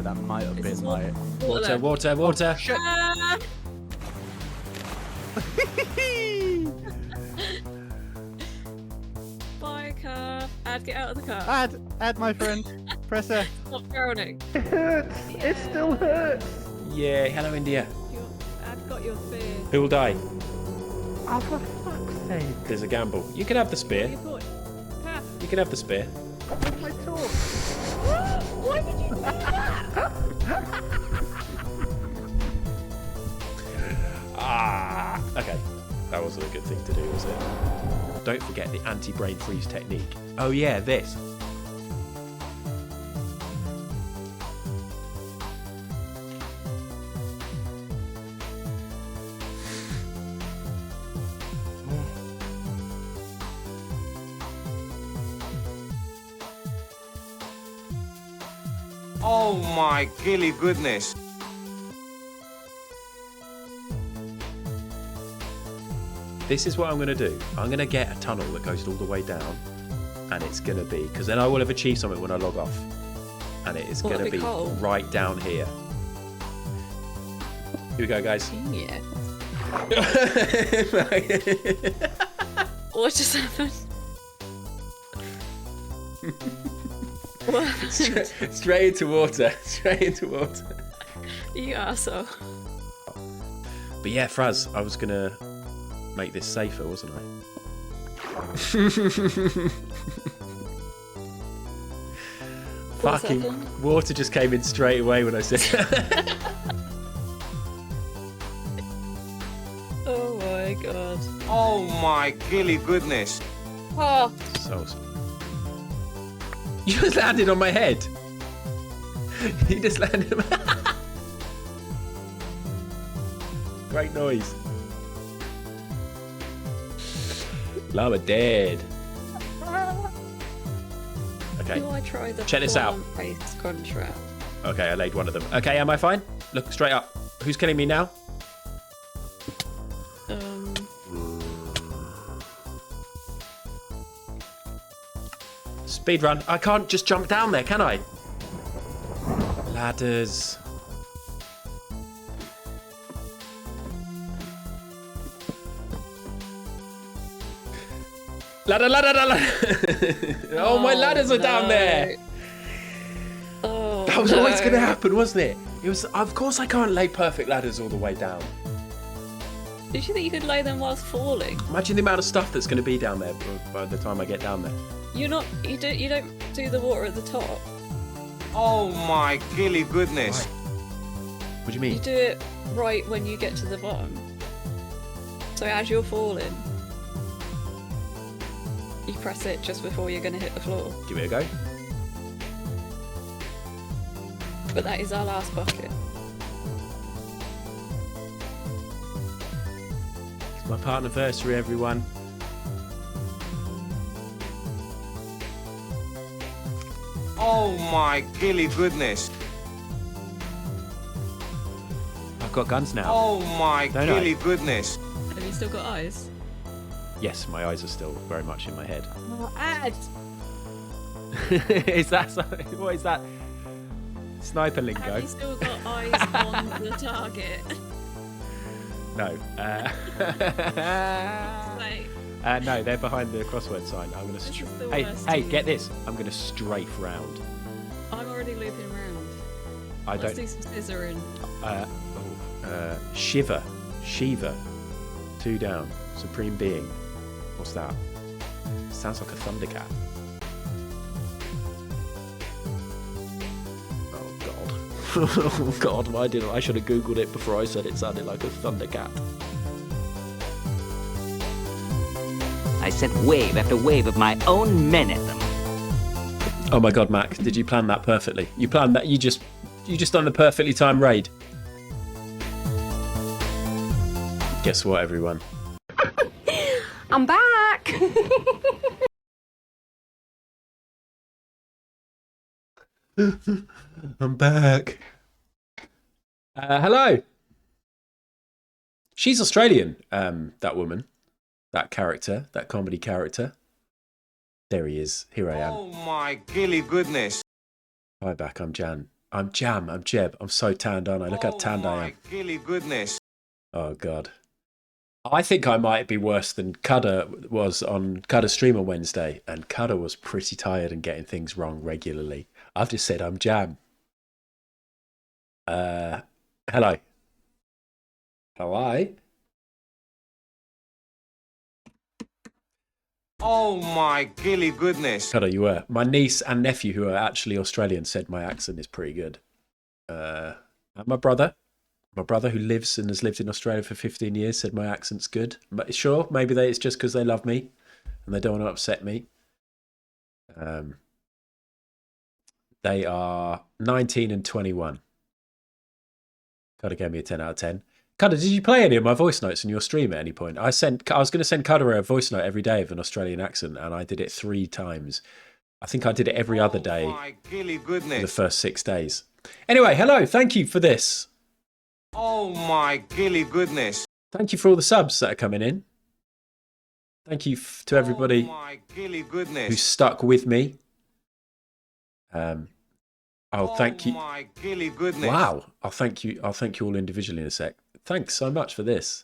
so that might have been like... Water. Shit. Bye, car. Ad, get out of the car. Add, my friend. Press F. Stop drowning. It hurts. It still hurts. Yeah, hello India. I've got your spear. Who will die? Oh, for fuck's sake. There's a gamble. You can have the spear. You can have the spear. Where's my torch? Why did you do that? Okay. That wasn't a good thing to do, was it? Don't forget the anti-brain freeze technique. Oh yeah, this. Oh my gilly goodness. This is what I'm going to do. I'm going to get a tunnel that goes all the way down. And it's going to be... Because then I will have achieved something when I log off. And it is going to be right down here. Here we go, guys. Yeah. What just happened? What happened? Straight into water. Straight into water. You arsehole. But yeah, Fraz, I was going to make this safer, wasn't I? Fucking water just came in straight away when I said Oh my god. Oh my gilly goodness. Oh. So... You just landed on my head. You just landed on my... Great noise. Llama dead. Okay. Do I try the check this out. plant-based contract? Okay, I laid one of them. Okay, am I fine? Look straight up. Who's killing me now? Speed run. I can't just jump down there, can I? Ladders. Ladder. Oh, my ladders are down there. Oh, that was always going to happen, wasn't it? It was. Of course, I can't lay perfect ladders all the way down. Did you think you could lay them whilst falling? Imagine the amount of stuff that's going to be down there by the time I get down there. You don't do the water at the top. Oh my gilly goodness. What do you mean? You do it right when you get to the bottom. So as you're falling, you press it just before you're going to hit the floor. Give it a go. But that is our last bucket. It's my partnerversary, everyone. Oh my gilly goodness. I've got guns now. Oh my gilly goodness. Have you still got eyes? Yes, my eyes are still very much in my head. Oh, Ad! Is that something? What is that? Sniper lingo? Have you still got eyes on the target? No. Wait. No, they're behind the crossword sign. I'm gonna. Hey, get this! I'm gonna strafe round. I'm already looping around. Let's do some scissoring. Shiva, 2 down. Supreme Being. What's that? Sounds like a Thundercat. Oh God. Oh God, why didn't I? Should have googled it before I said it sounded like a Thundercat. I sent wave after wave of my own men at them. Oh my God, Mac, did you plan that perfectly? You planned that, you just done the perfectly timed raid. Guess what, everyone? I'm back! I'm back. Hello. She's Australian, that woman. That character, that comedy character. There he is. Here I am. Oh my gilly goodness. Hi back, I'm Jan. I'm Jam. I'm Jeb. I'm so tanned, aren't I? Look how tanned I am. Oh my gilly goodness. Oh, God. I think I might be worse than Cudder was on Cudder's stream on Wednesday, and Cudder was pretty tired and getting things wrong regularly. I've just said I'm Jam. Hello. Hello? Oh my gilly goodness. Cudder, you were. My niece and nephew, who are actually Australian, said my accent is pretty good. And my brother who lives and has lived in Australia for 15 years, said my accent's good. But sure, maybe it's just because they love me and they don't want to upset me. They are 19 and 21. Cudder gave me a 10 out of 10. Cudder, did you play any of my voice notes in your stream at any point? I was going to send Cudder a voice note every day of an Australian accent, and I did it 3 times. I think I did it every other day for the first 6 days. Anyway, hello. Thank you for this. Oh my gilly goodness. Thank you for all the subs that are coming in. Thank you to everybody who's stuck with me. Thank you. My gilly goodness. Wow. I'll thank you all individually in a sec. Thanks so much for this.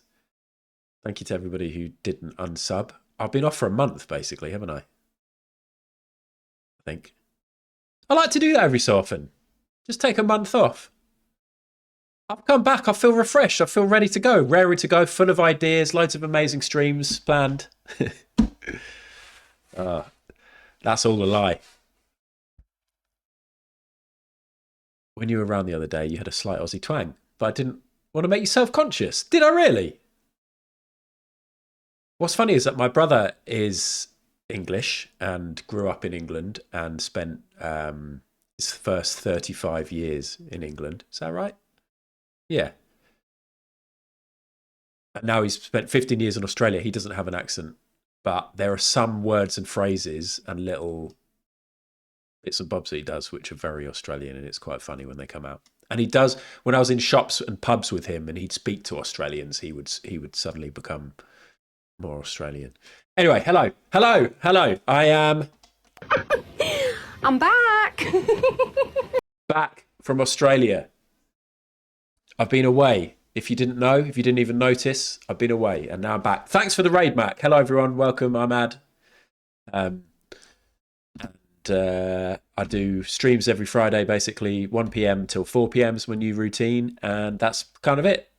Thank you to everybody who didn't unsub. I've been off for a month, basically, haven't I? I think. I like to do that every so often. Just take a month off. I've come back. I feel refreshed. I feel ready to go. Raring to go. Full of ideas. Loads of amazing streams planned. That's all a lie. When you were around the other day, you had a slight Aussie twang, but I didn't want to make you self-conscious. Did I really? What's funny is that my brother is English and grew up in England and spent his first 35 years in England. Is that right? Yeah. And now he's spent 15 years in Australia. He doesn't have an accent, but there are some words and phrases and little bits and bobs that he does which are very Australian, and it's quite funny when they come out. And he does, when I was in shops and pubs with him and he'd speak to Australians, he would suddenly become more Australian. Anyway, hello. I am I'm back. back from Australia. I've been away. If you didn't know, if you didn't even notice, I've been away and now I'm back. Thanks for the raid, Mac. Hello, everyone. Welcome. I'm Ad. I do streams every Friday, basically 1 p.m. till 4 p.m. is my new routine, and that's kind of it.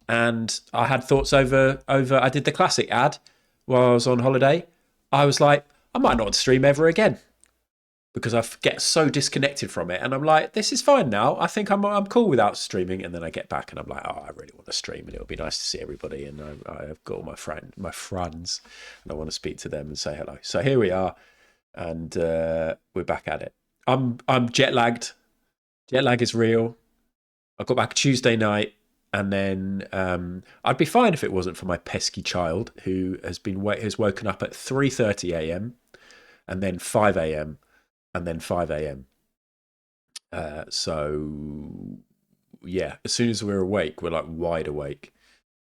And I had thoughts over. I did the classic Ad while I was on holiday. I was like, I might not stream ever again because I get so disconnected from it, and I'm like, this is fine now. I think I'm cool without streaming. And then I get back and I'm like, oh, I really want to stream, and it'll be nice to see everybody. And I've got all my friends, and I want to speak to them and say hello. So here we are. And we're back at it. I'm jet lagged. Jet lag is real. I got back Tuesday night, and then I'd be fine if it wasn't for my pesky child who has woken up at 3:30 a.m. and then 5 a.m. and then 5 a.m. So yeah, as soon as we're awake, we're like wide awake.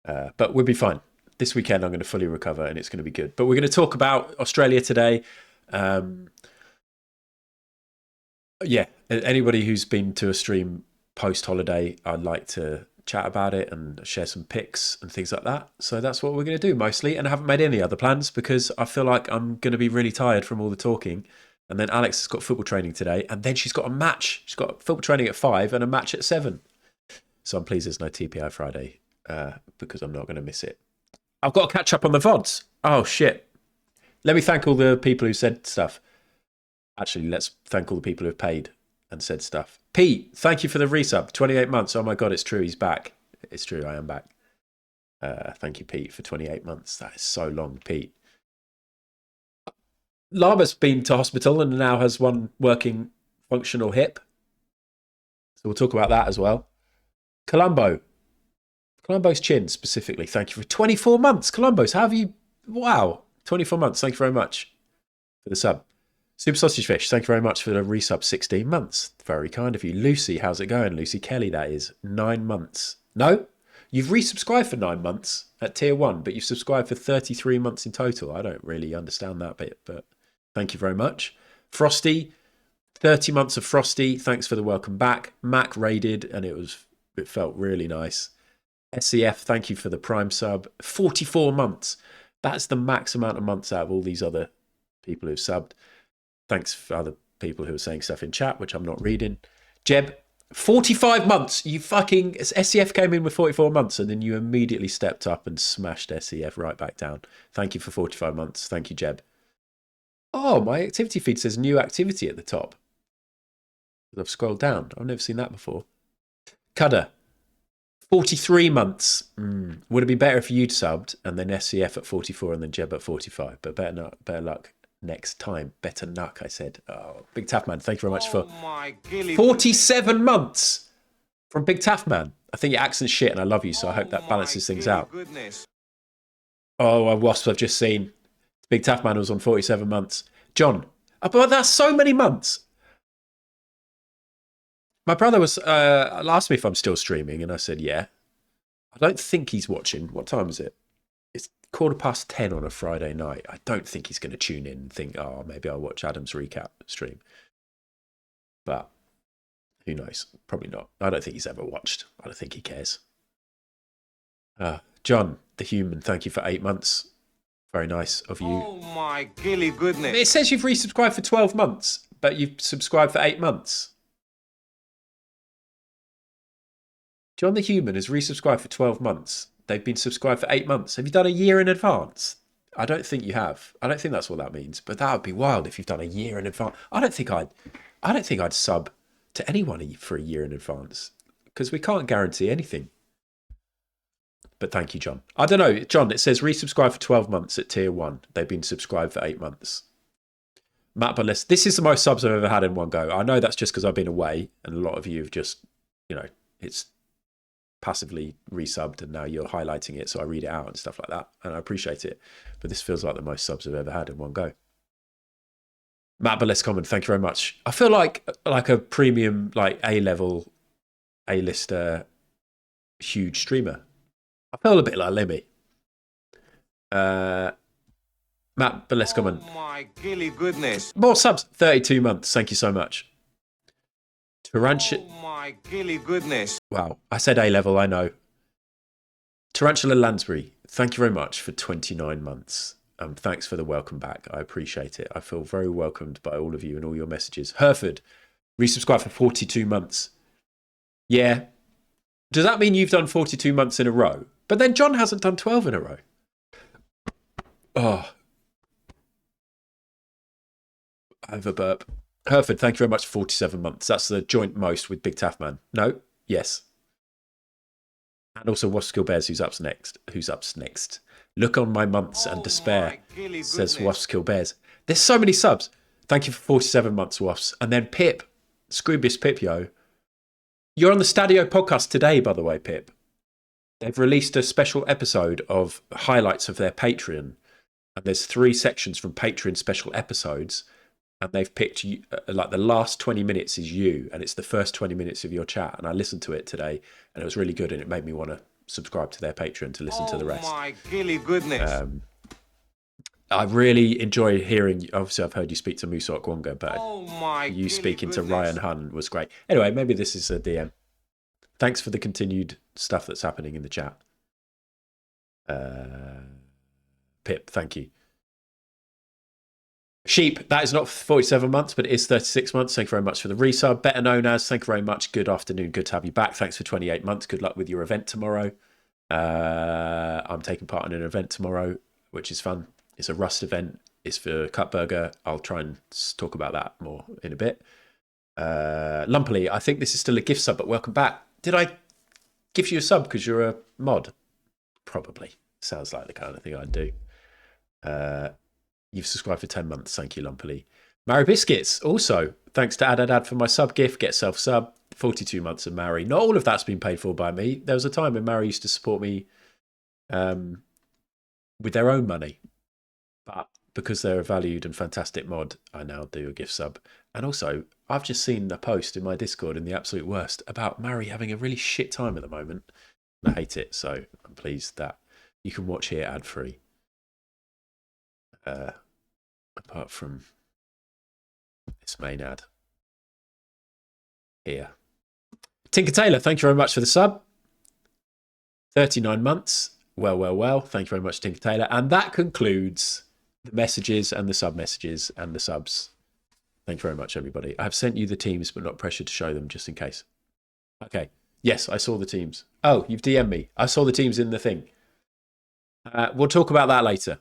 But we'll be fine. This weekend I'm going to fully recover, and it's going to be good. But we're going to talk about Australia today. Yeah, anybody who's been to a stream post holiday, I'd like to chat about it and share some pics and things like that. So that's what we're going to do mostly, and I haven't made any other plans because I feel like I'm going to be really tired from all the talking. And then Alex has got football training today, and then she's got a match. She's got football training at 5 and a match at 7. So I'm pleased there's no TPI Friday because I'm not going to miss it. I've got to catch up on the VODs. Oh shit. Let me thank all the people who said stuff. Actually, let's thank all the people who have paid and said stuff. Pete, thank you for the resub. 28 months. Oh my God, it's true. He's back. It's true. I am back. Thank you, Pete, for 28 months. That is so long, Pete. Llama's been to hospital and now has one working functional hip. So we'll talk about that as well. Columbo's chin specifically. Thank you for 24 months. Columbo's, how have you... Wow. 24 months. Thank you very much for the sub. Super Sausage Fish, thank you very much for the resub. 16 months. Very kind of you. Lucy, how's it going? Lucy Kelly, that is. 9 months. No? You've resubscribed for 9 months at tier 1, but you've subscribed for 33 months in total. I don't really understand that bit, but thank you very much. Frosty, 30 months of Frosty. Thanks for the welcome back. Mac raided, and it felt really nice. SCF, thank you for the Prime sub. 44 months. That's the max amount of months out of all these other people who've subbed. Thanks for other people who are saying stuff in chat, which I'm not reading. Jeb, 45 months. You fucking... SCF came in with 44 months, and then you immediately stepped up and smashed SCF right back down. Thank you for 45 months. Thank you, Jeb. Oh, my activity feed says new activity at the top. I've scrolled down. I've never seen that before. Cudder, 43 months. Would it be better if you'd subbed and then SCF at 44 and then Jeb at 45? But better luck next time. Better luck, I said. Oh, Big Taff Man, thank you very much for 47 months from Big Taff Man. I think your accent's shit and I love you, so I hope that balances things out. Oh, Wasp, I've just seen. Big Taff Man was on 47 months. John, but that's so many months. My brother was asked me if I'm still streaming, and I said, yeah. I don't think he's watching. What time is it? It's 10:15 on a Friday night. I don't think he's going to tune in and think, oh, maybe I'll watch Adam's recap stream. But who knows? Probably not. I don't think he's ever watched. I don't think he cares. John, the human, thank you for 8 months. Very nice of you. Oh my gilly goodness. It says you've resubscribed for 12 months, but you've subscribed for 8 months. John the Human has resubscribed for 12 months. They've been subscribed for 8 months. Have you done a year in advance? I don't think you have. I don't think that's what that means. But that would be wild if you've done a year in advance. I don't think I'd sub to anyone for a year in advance because we can't guarantee anything. But thank you, John. I don't know, John. It says resubscribe for 12 months at tier 1. They've been subscribed for 8 months. Matt Ballis, this is the most subs I've ever had in one go. I know that's just because I've been away, and a lot of you have just, it's passively resubbed and now you're highlighting it so I read it out and stuff like that, and I appreciate it, but this feels like the most subs I've ever had in one go. Matt Ballis comment, thank you very much. I feel like a premium, like A-level A-lister huge streamer. I feel a bit like Lemmy. Matt Ballis comment, Oh my gilly goodness. more subs, 32 months, thank you so much. Tarantula. Oh my gilly goodness. Wow, I said A-level, I know. Tarantula Lansbury, thank you very much for 29 months. Thanks for the welcome back. I appreciate it. I feel very welcomed by all of you and all your messages. Hereford, resubscribe for 42 months. Yeah. Does that mean you've done 42 months in a row? But then John hasn't done 12 in a row. Oh. I have a burp. Hereford, thank you very much for 47 months. That's the joint most with Big Taff Man. No? Yes. And also Wasp Skill Bears, who's up next. Look on my months and despair, says Wasp Skill Bears. There's so many subs. Thank you for 47 months, Wasps. And then Pip, Scroobius Pip, yo. You're on the Stadio podcast today, by the way, Pip. They've released a special episode of highlights of their Patreon. And there's 3 sections from Patreon special episodes. And they've picked, like, the last 20 minutes is you. And it's the first 20 minutes of your chat. And I listened to it today. And it was really good. And it made me want to subscribe to their Patreon to listen to the rest. Oh my gilly goodness. I really enjoy hearing, obviously I've heard you speak to Musa Okwonga, but you speaking to Ryan Hunn was great. Anyway, maybe this is a DM. Thanks for the continued stuff that's happening in the chat. Pip, thank you. Sheep, that is not 47 months, but it is 36 months. Thank you very much for the resub. Better known as, thank you very much. Good afternoon. Good to have you back. Thanks for 28 months. Good luck with your event tomorrow. I'm taking part in an event tomorrow, which is fun. It's a Rust event. It's for Cutburger. I'll try and talk about that more in a bit. Lumpily, I think this is still a gift sub, but welcome back. Did I give you a sub because you're a mod? Probably. Sounds like the kind of thing I'd do. You've subscribed for 10 months. Thank you, Lumpily. Mary Biscuits, also. Thanks to Adad for my sub gift. Get self sub. 42 months of Mary. Not all of that's been paid for by me. There was a time when Mary used to support me with their own money. But because they're a valued and fantastic mod, I now do a gift sub. And also, I've just seen a post in my Discord in the absolute worst about Mary having a really shit time at the moment. And I hate it, so I'm pleased that you can watch here ad-free. Apart from this main ad. here. Tinker Taylor, thank you very much for the sub. 39 months. Well. Thank you very much, Tinker Taylor. And that concludes the messages and the sub messages and the subs. Thank you very much, everybody. I've sent you the teams, but not pressured to show them just in case. Okay. Yes, I saw the teams. Oh, you've DM'd me. I saw the teams in the thing. We'll talk about that later.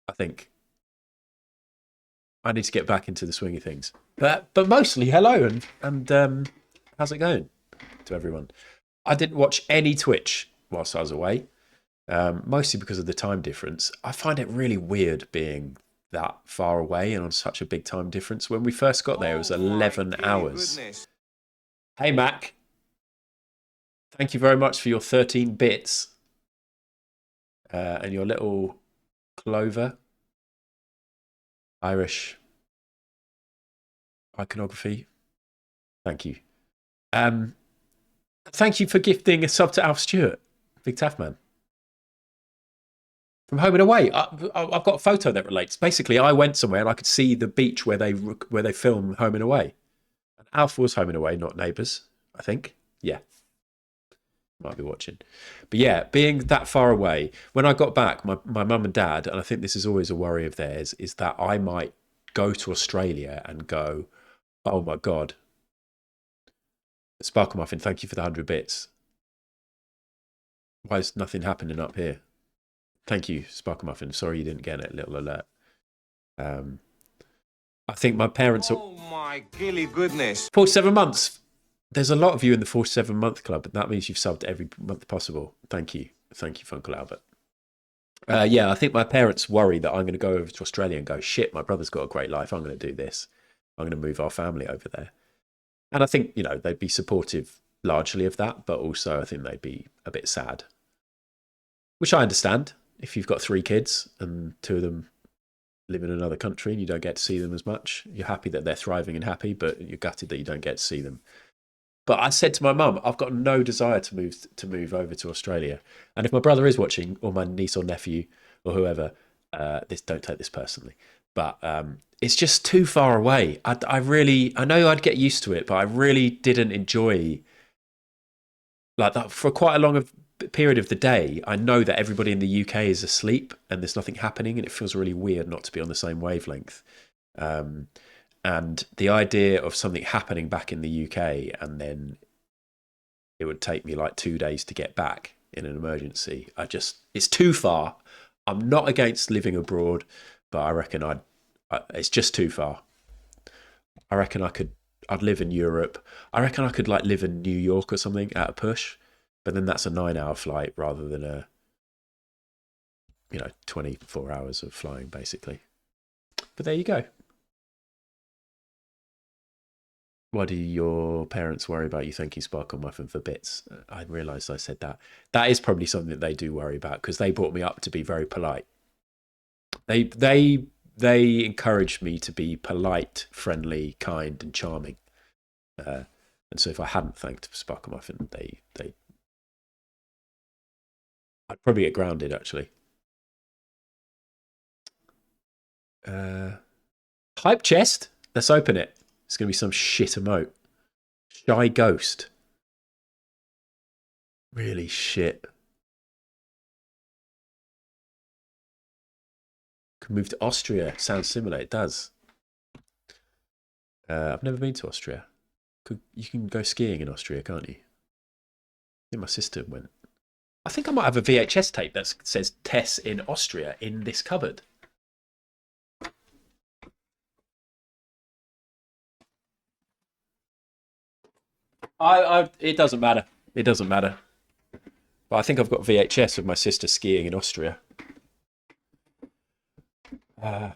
I think. I need to get back into the swing of things. But mostly, hello, and how's it going to everyone? I didn't watch any Twitch whilst I was away, mostly because of the time difference. I find it really weird being that far away and on such a big time difference. When we first got there, it was 11 hours. Goodness. Hey, Mac. Thank you very much for your 13 bits and your little clover. Irish iconography. Thank you. Thank you for gifting a sub to Alf Stewart, Big Taff Man. From Home and Away. I've got a photo that relates. Basically, I went somewhere and I could see the beach where they film Home and Away. And Alf was Home and Away, not Neighbours, I think. Yeah. Might be watching. But yeah, being that far away, when I got back, my mum and dad, and I think this is always a worry of theirs, is that I might go to Australia and go, oh my God. Sparkle Muffin, thank you for the 100 bits. Why is nothing happening up here? Thank you, Sparkle Muffin. Sorry you didn't get a little alert. I think my parents are... Oh my gilly goodness. 47 months. There's a lot of you in the 47-month club, and that means you've subbed every month possible. Thank you. Thank you, Funkle Albert. Yeah, I think my parents worry that I'm going to go over to Australia and go, shit, my brother's got a great life. I'm going to do this. I'm going to move our family over there. And I think, you know, they'd be supportive largely of that, but also I think they'd be a bit sad. Which I understand. If you've got 3 kids and 2 of them live in another country and you don't get to see them as much, you're happy that they're thriving and happy, but you're gutted that you don't get to see them. But I said to my mum, I've got no desire to move over to Australia. And if my brother is watching, or my niece or nephew or whoever, don't take this personally. But it's just too far away. I know I'd get used to it, but I really didn't enjoy like that for quite a long period of the day. I know that everybody in the UK is asleep and there's nothing happening, and it feels really weird not to be on the same wavelength. And the idea of something happening back in the UK and then it would take me like 2 days to get back in an emergency. It's too far. I'm not against living abroad, but I reckon it's just too far. I reckon I'd live in Europe. I reckon I could like live in New York or something at a push, but then that's a 9-hour flight rather than a 24 hours of flying basically. But there you go. Why do your parents worry about you thanking Sparkle Muffin for bits? I realised I said that. That is probably something that they do worry about because they brought me up to be very polite. They encouraged me to be polite, friendly, kind, and charming. And so if I hadn't thanked Sparkle Muffin, I'd probably get grounded actually. Hype chest. Let's open it. It's going to be some shit emote. Shy Ghost. Really shit. Can move to Austria. Sounds similar. It does. I've never been to Austria. You can go skiing in Austria, can't you? I think my sister went. I think I might have a VHS tape that says Tess in Austria in this cupboard. It doesn't matter. It doesn't matter. But I think I've got VHS of my sister skiing in Austria. Oh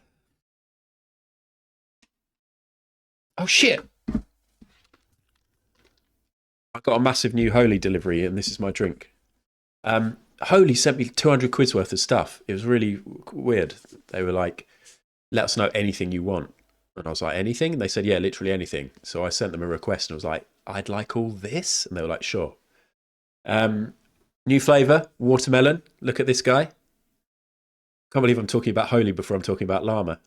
shit! I got a massive new Holy delivery, and this is my drink. Holy sent me 200 quid's worth of stuff. It was really weird. They were like, "Let us know anything you want," and I was like, "Anything?" And they said, "Yeah, literally anything." So I sent them a request, and I was like, "I'd like all this," and they were like, "Sure." New flavour, watermelon. Look at this guy. Can't believe I'm talking about Holy before I'm talking about Llama.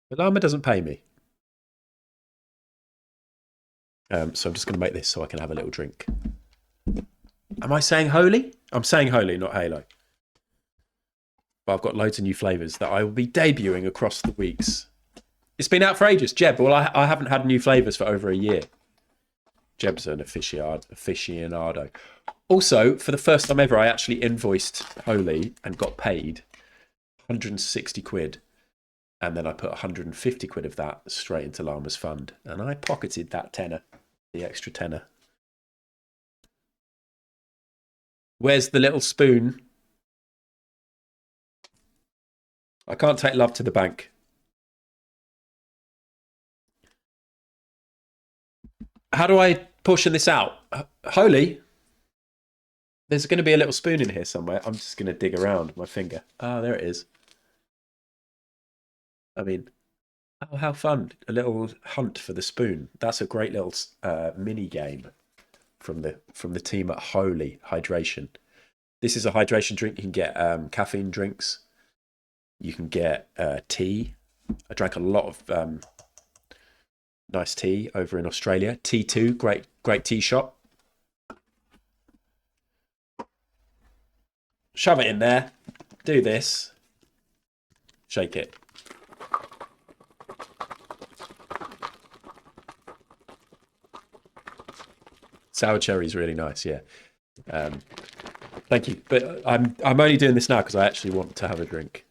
But Llama doesn't pay me. So I'm just going to make this so I can have a little drink. Am I saying holy? I'm saying holy, not Halo. But I've got loads of new flavours that I will be debuting across the weeks. It's been out for ages. Jeb, well, I haven't had new flavours for over a year. Jeb's an aficionado. Also, for the first time ever, I actually invoiced Holy and got paid 160 quid. And then I put 150 quid of that straight into Llama's fund. And I pocketed that tenner, the extra tenner. Where's the little spoon? I can't take love to the bank. How do I portion this out? Holy, there's going to be a little spoon in here somewhere. I'm just going to dig around with my finger. Ah, there it is. I mean, oh, how fun. A little hunt for the spoon. That's a great little mini game from the team at Holy Hydration. This is a hydration drink. You can get caffeine drinks. You can get tea. I drank a lot of nice tea over in Australia. T2, great tea shop. Shove it in there. Do this. Shake it. Sour cherry is really nice, yeah. Thank you. But I'm only doing this now because I actually want to have a drink.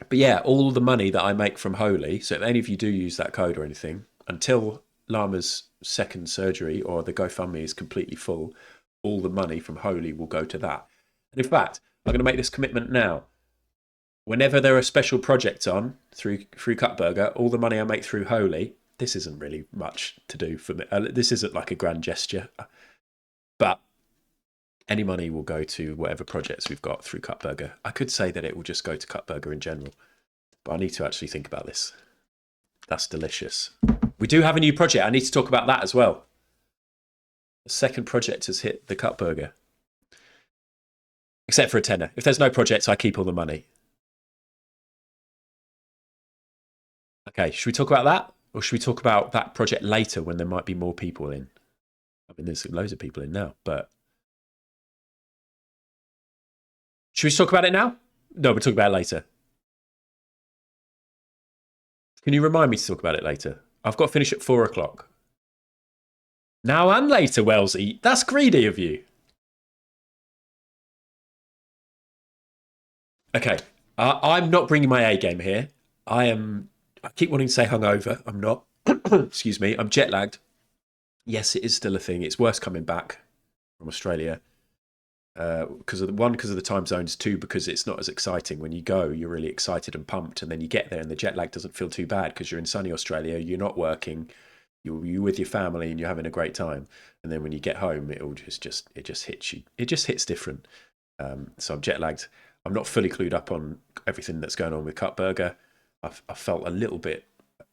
But yeah, all the money that I make from Holy, so if any of you do use that code or anything, until Llama's second surgery or the GoFundMe is completely full, all the money from Holy will go to that. And in fact, I'm going to make this commitment now. Whenever there are special projects on through Cutburger, all the money I make through Holy, this isn't really much to do for me. This isn't like a grand gesture, but any money will go to whatever projects we've got through Cutburger. I could say that it will just go to Cutburger in general, but I need to actually think about this. That's delicious. We do have a new project. I need to talk about that as well. The second project has hit the Cutburger. Except for a tenner. If there's no projects, I keep all the money. Okay, should we talk about that? Or should we talk about that project later when there might be more people in? I mean, there's loads of people in now, but... Should we talk about it now? No, we'll talk about it later. Can you remind me to talk about it later? I've got to finish at 4 o'clock. Now and later, Wellesley. That's greedy of you. Okay, I'm not bringing my A game here. I keep wanting to say hungover. I'm not. Excuse me. I'm jet lagged. Yes, it is still a thing. It's worse coming back from Australia. Because of the time zones, two, because it's not as exciting. When you go, you're really excited and pumped, and then you get there and the jet lag doesn't feel too bad because you're in sunny Australia, you're not working, you're with your family and you're having a great time. And then when you get home, it just hits you. It just hits different. So I'm jet lagged. I'm not fully clued up on everything that's going on with Cutburger. I've felt a little bit. I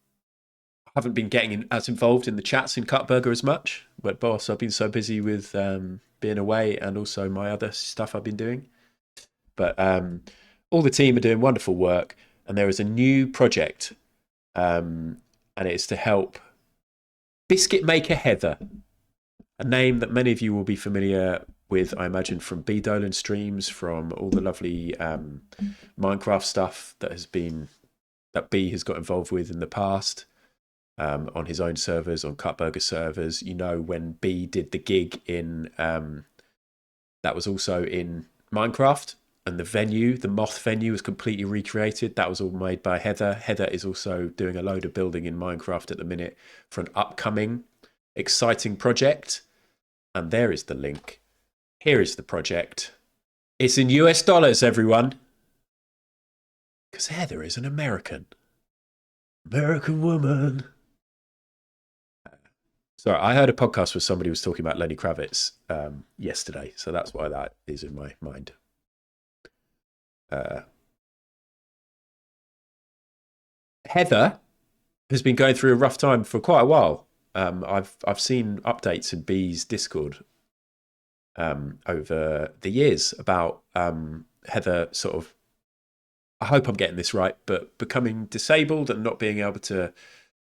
haven't been getting as involved in the chats in Cutburger as much. But boss, I've been so busy with being away and also my other stuff I've been doing. But all the team are doing wonderful work, and there is a new project, and it's to help biscuit maker Heather, a name that many of you will be familiar with, I imagine, from B Dolan streams, from all the lovely Minecraft stuff that B has got involved with in the past. On his own servers, on Cutburger servers. You know, when B did the gig in, that was also in Minecraft, and the venue, the Moth venue, was completely recreated. That was all made by Heather. Heather is also doing a load of building in Minecraft at the minute for an upcoming exciting project. And there is the link. Here is the project. It's in US dollars, everyone. Because Heather is an American woman. Sorry, I heard a podcast where somebody was talking about Lenny Kravitz yesterday, so that's why that is in my mind. Heather has been going through a rough time for quite a while. I've seen updates in B's Discord over the years about Heather sort of I hope I'm getting this right, but becoming disabled and not being able to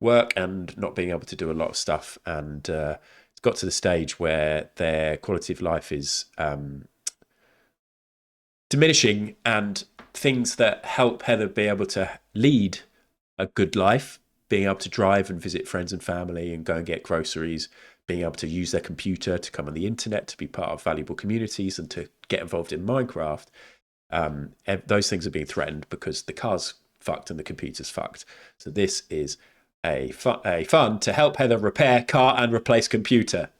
work and not being able to do a lot of stuff. And it's got to the stage where their quality of life is diminishing, and things that help Heather be able to lead a good life, being able to drive and visit friends and family and go and get groceries, being able to use their computer to come on the internet, to be part of valuable communities and to get involved in Minecraft, those things are being threatened because the car's fucked and the computer's fucked. So this is a fund to help Heather repair car and replace computer.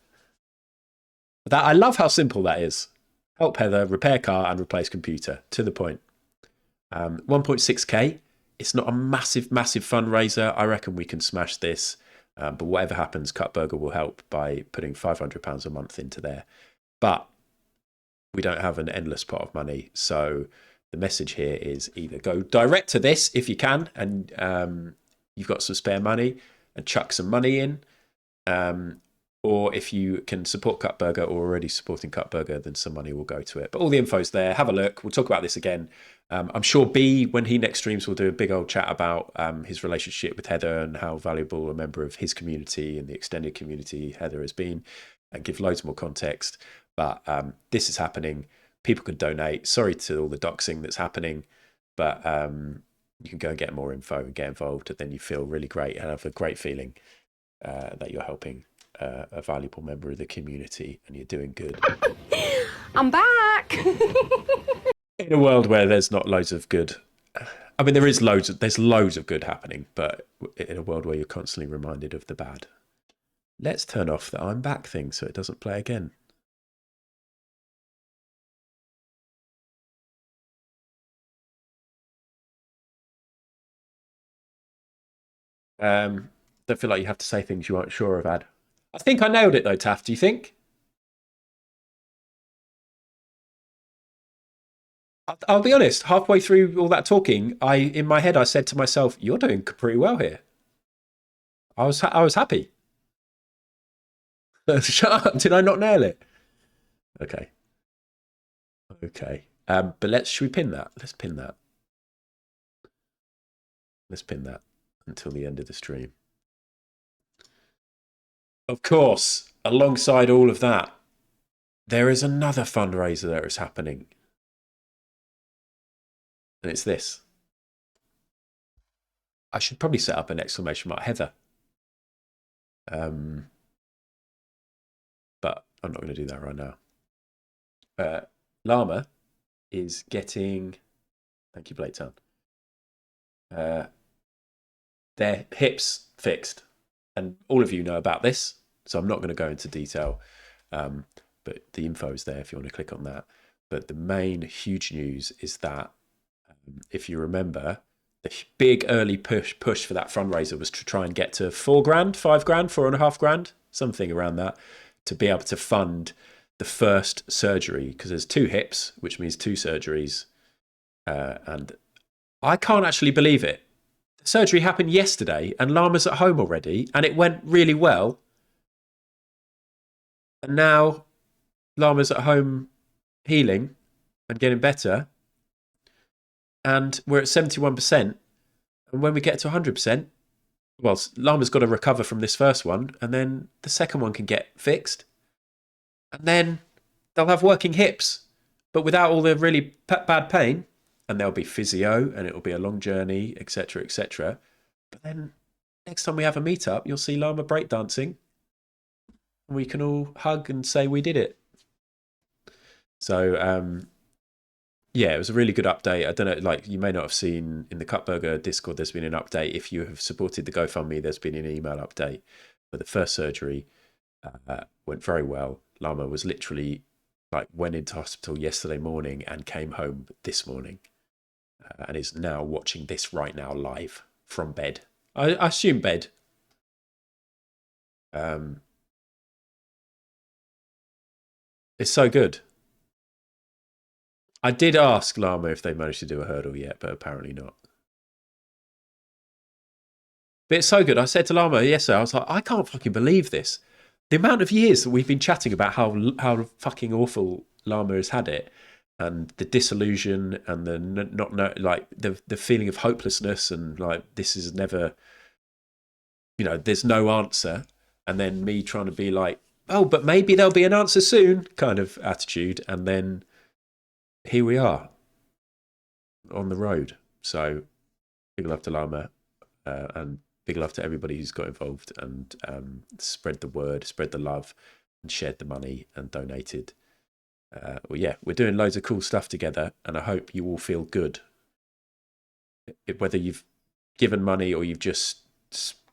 That, I love how simple that is. Help Heather repair car and replace computer. To the point. 1.6k. It's not a massive fundraiser. I reckon we can smash this. But whatever happens, Cut Burger will help by putting £500 a month into there. But we don't have an endless pot of money. So the message here is either go direct to this if you can, and you've got some spare money, and chuck some money in. Or if you can support Cut Burger or already supporting Cut Burger, then some money will go to it. But all the info's there. Have a look. We'll talk about this again. I'm sure B, when he next streams, will do a big old chat about his relationship with Heather and how valuable a member of his community and the extended community Heather has been, and give loads more context. But this is happening. People can donate. Sorry to all the doxing that's happening, but you can go and get more info and get involved, and then you feel really great and have a great feeling that you're helping a valuable member of the community and you're doing good. I'm back. In a world where there's not loads of good, I mean, there's loads of good happening, but in a world where you're constantly reminded of the bad. Let's turn off the I'm back thing so it doesn't play again. Don't feel like you have to say things you aren't sure of, Ad. I think I nailed it though, Taff. Do you think? I'll be honest. Halfway through all that talking, in my head I said to myself, "You're doing pretty well here." I was happy. Shut up! Did I not nail it? Okay. But should we pin that? Let's pin that. Let's pin that until the end of the stream. Of course, alongside all of that, there is another fundraiser that is happening. And it's this. I should probably set up an exclamation mark Heather. But I'm not going to do that right now. Llama is getting... Thank you, Blaytown. Their hips fixed. And all of you know about this, so I'm not going to go into detail. But the info is there if you want to click on that. But the main huge news is that, if you remember, the big early push for that fundraiser was to try and get to £4 grand, £5 grand, £4.5 grand, something around that, to be able to fund the first surgery, because there's 2 hips, which means 2 surgeries. And I can't actually believe it. The surgery happened yesterday and Llama's at home already, and it went really well. And now Llama's at home healing and getting better. And we're at 71%. And when we get to 100%, well, Llama's got to recover from this first one, and then the second one can get fixed. And then they'll have working hips, but without all the really bad pain. And there'll be physio, and it'll be a long journey, etc., etc. But then next time we have a meetup, you'll see Llama breakdancing. And we can all hug and say we did it. So, yeah, it was a really good update. I don't know, like, you may not have seen in the Cut Burger Discord, there's been an update. If you have supported the GoFundMe, there's been an email update. But the first surgery went very well. Llama was literally, like, went into hospital yesterday morning and came home this morning. And is now watching this right now live from bed. I assume bed. It's so good. I did ask Llama if they managed to do a hurdle yet, but apparently not. But it's so good. I said to Llama yesterday, I was like, I can't fucking believe this. The amount of years that we've been chatting about how fucking awful Llama has had it. and the disillusion and the not know, like the feeling of hopelessness and like this is never, there's no answer, and then me trying to be like, oh, but maybe there'll be an answer soon kind of attitude, and then here we are on the road. So big love to Lama, and big love to everybody who's got involved and spread the word, spread the love, and shared the money and donated. We're doing loads of cool stuff together, and I hope you all feel good. Whether you've given money or you've just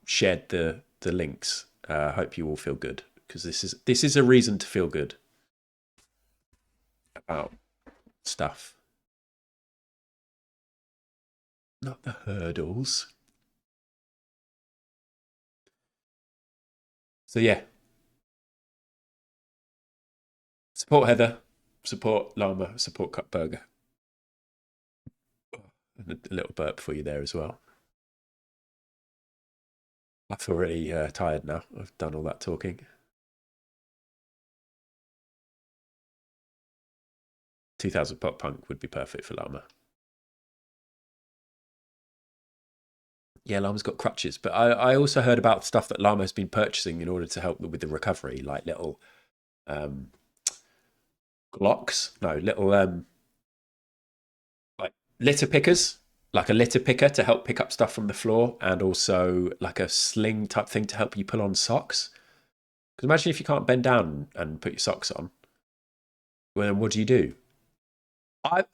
shared the links, I hope you all feel good, because this is a reason to feel good about stuff, not the hurdles. So yeah, support Heather, support Lama, support Cut Burger. And a little burp for you there as well. I feel really tired now. I've done all that talking. 2000 pop punk would be perfect for Lama. Yeah, Lama's got crutches, but I also heard about stuff that Lama has been purchasing in order to help with the recovery, like little Glocks. No, little like litter pickers, like a litter picker to help pick up stuff from the floor, and also like a sling type thing to help you pull on socks. Because imagine if you can't bend down and put your socks on, well, then what do?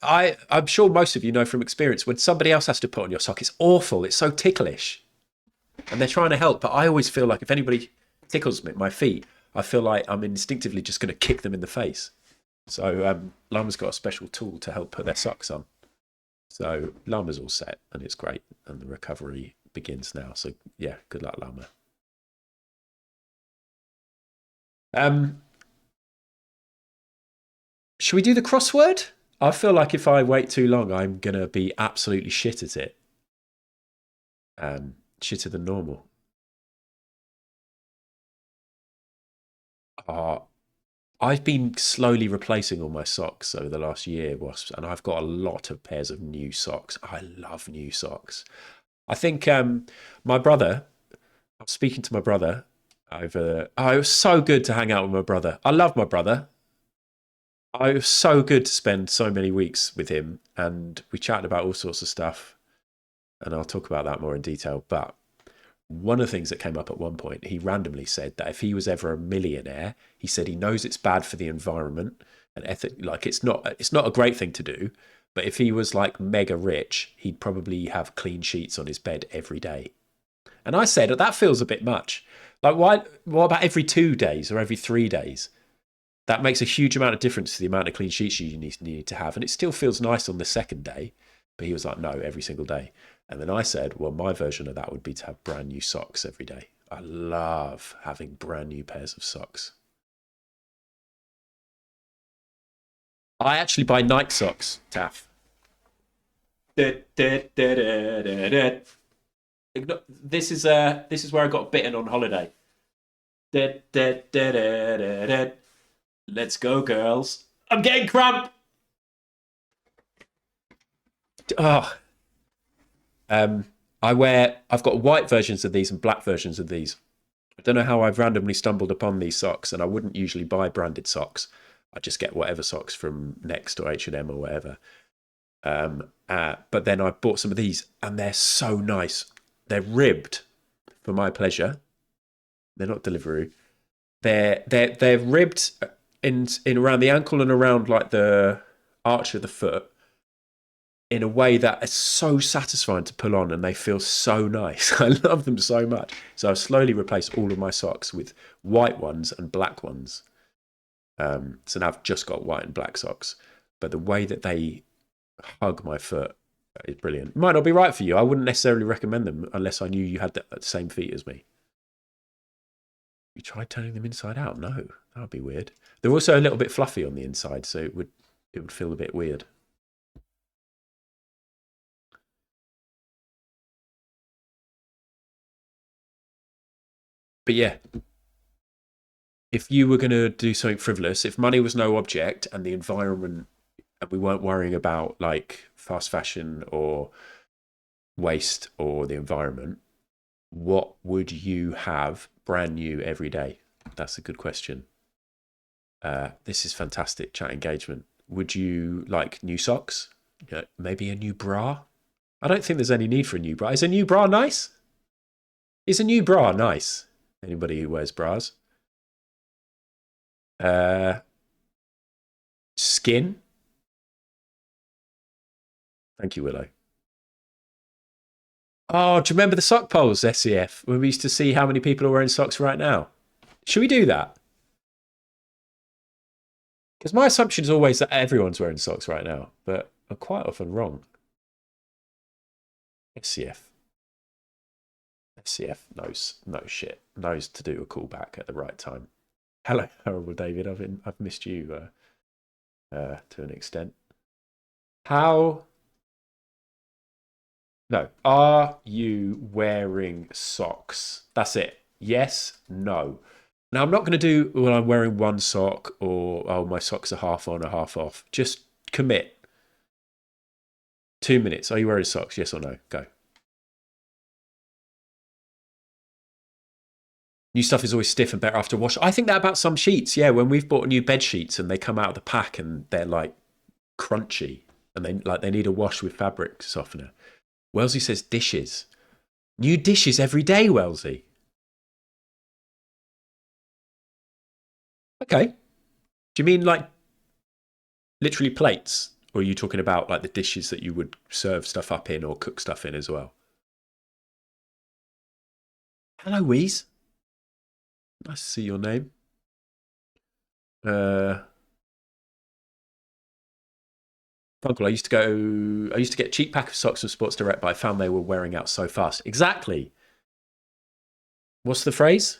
I'm sure most of you know from experience, when somebody else has to put on your sock, it's awful. It's so ticklish. And they're trying to help, but I always feel like if anybody tickles me, my feet, I feel like I'm instinctively just going to kick them in the face. So Lama's got a special tool to help put their socks on. So Lama's all set, and it's great, and the recovery begins now. So yeah, good luck, Lama. Should we do the crossword? I feel like if I wait too long, I'm going to be absolutely shit at it. Shitter than normal. I've been slowly replacing all my socks over the last year, Wasps, and I've got a lot of pairs of new socks. I love new socks. I think my brother, I was speaking to my brother over, it was so good to hang out with my brother. I love my brother. It was so good to spend so many weeks with him, and we chatted about all sorts of stuff, and I'll talk about that more in detail. But one of the things that came up at one point, he randomly said that if he was ever a millionaire, he said he knows it's bad for the environment and like it's not a great thing to do, but if he was like mega rich, he'd probably have clean sheets on his bed every day. And I said, that feels a bit much. Like, what about every 2 days or every 3 days? That makes a huge amount of difference to the amount of clean sheets you need to have. And it still feels nice on the second day. But he was like, no, every single day. And then I said, well, my version of that would be to have brand new socks every day. I love having brand new pairs of socks. I actually buy Nike socks, Taff. This is where I got bitten on holiday. Let's go, girls. I'm getting cramp. Oh. I've got white versions of these and black versions of these. I don't know how I've randomly stumbled upon these socks, and I wouldn't usually buy branded socks. I just get whatever socks from Next or H&M or whatever. But then I bought some of these, and they're so nice. They're ribbed for my pleasure. They're not Deliveroo. They're ribbed in around the ankle and around like the arch of the foot in a way that is so satisfying to pull on, and they feel so nice. I love them so much. So I've slowly replaced all of my socks with white ones and black ones. So now I've just got white and black socks. But the way that they hug my foot is brilliant. Might not be right for you. I wouldn't necessarily recommend them unless I knew you had the same feet as me. You tried turning them inside out? No, that would be weird. They're also a little bit fluffy on the inside, so it would feel a bit weird. But yeah, if you were going to do something frivolous, if money was no object and the environment and we weren't worrying about like fast fashion or waste or the environment, what would you have brand new every day? That's a good question. This is fantastic chat engagement. Would you like new socks? Maybe a new bra? I don't think there's any need for a new bra. Is a new bra nice? Is a new bra nice? Anybody who wears bras? Skin? Thank you, Willow. Oh, do you remember the sock polls, SCF, when we used to see how many people are wearing socks right now? Should we do that? Because my assumption is always that everyone's wearing socks right now, but I'm quite often wrong. SCF. SCF knows to do a callback at the right time. Hello, horrible David. I've missed you to an extent. Are you wearing socks? That's it. Yes, no. Now, I'm not going to do, well, I'm wearing one sock or, oh, my socks are half on or half off. Just commit. 2 minutes. Are you wearing socks? Yes or no? Go. New stuff is always stiff and better after wash. I think that about some sheets. Yeah, when we've bought new bed sheets and they come out of the pack and they're like crunchy and they need a wash with fabric softener. Wellesley says dishes. New dishes every day, Wellesley. Okay. Do you mean like literally plates? Or are you talking about like the dishes that you would serve stuff up in or cook stuff in as well? Hello, Wheeze. Nice to see your name. Funkle, I used to get a cheap pack of socks from Sports Direct, but I found they were wearing out so fast. Exactly. What's the phrase?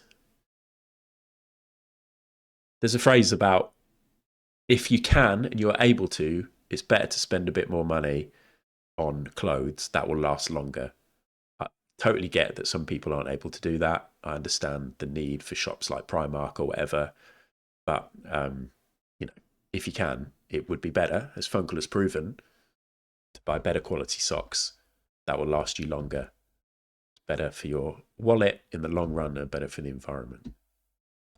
There's a phrase about if you can and you're able to, it's better to spend a bit more money on clothes that will last longer. I totally get that some people aren't able to do that. I understand the need for shops like Primark or whatever, but if you can, it would be better, as Funkle has proven, to buy better quality socks that will last you longer. It's better for your wallet in the long run and better for the environment.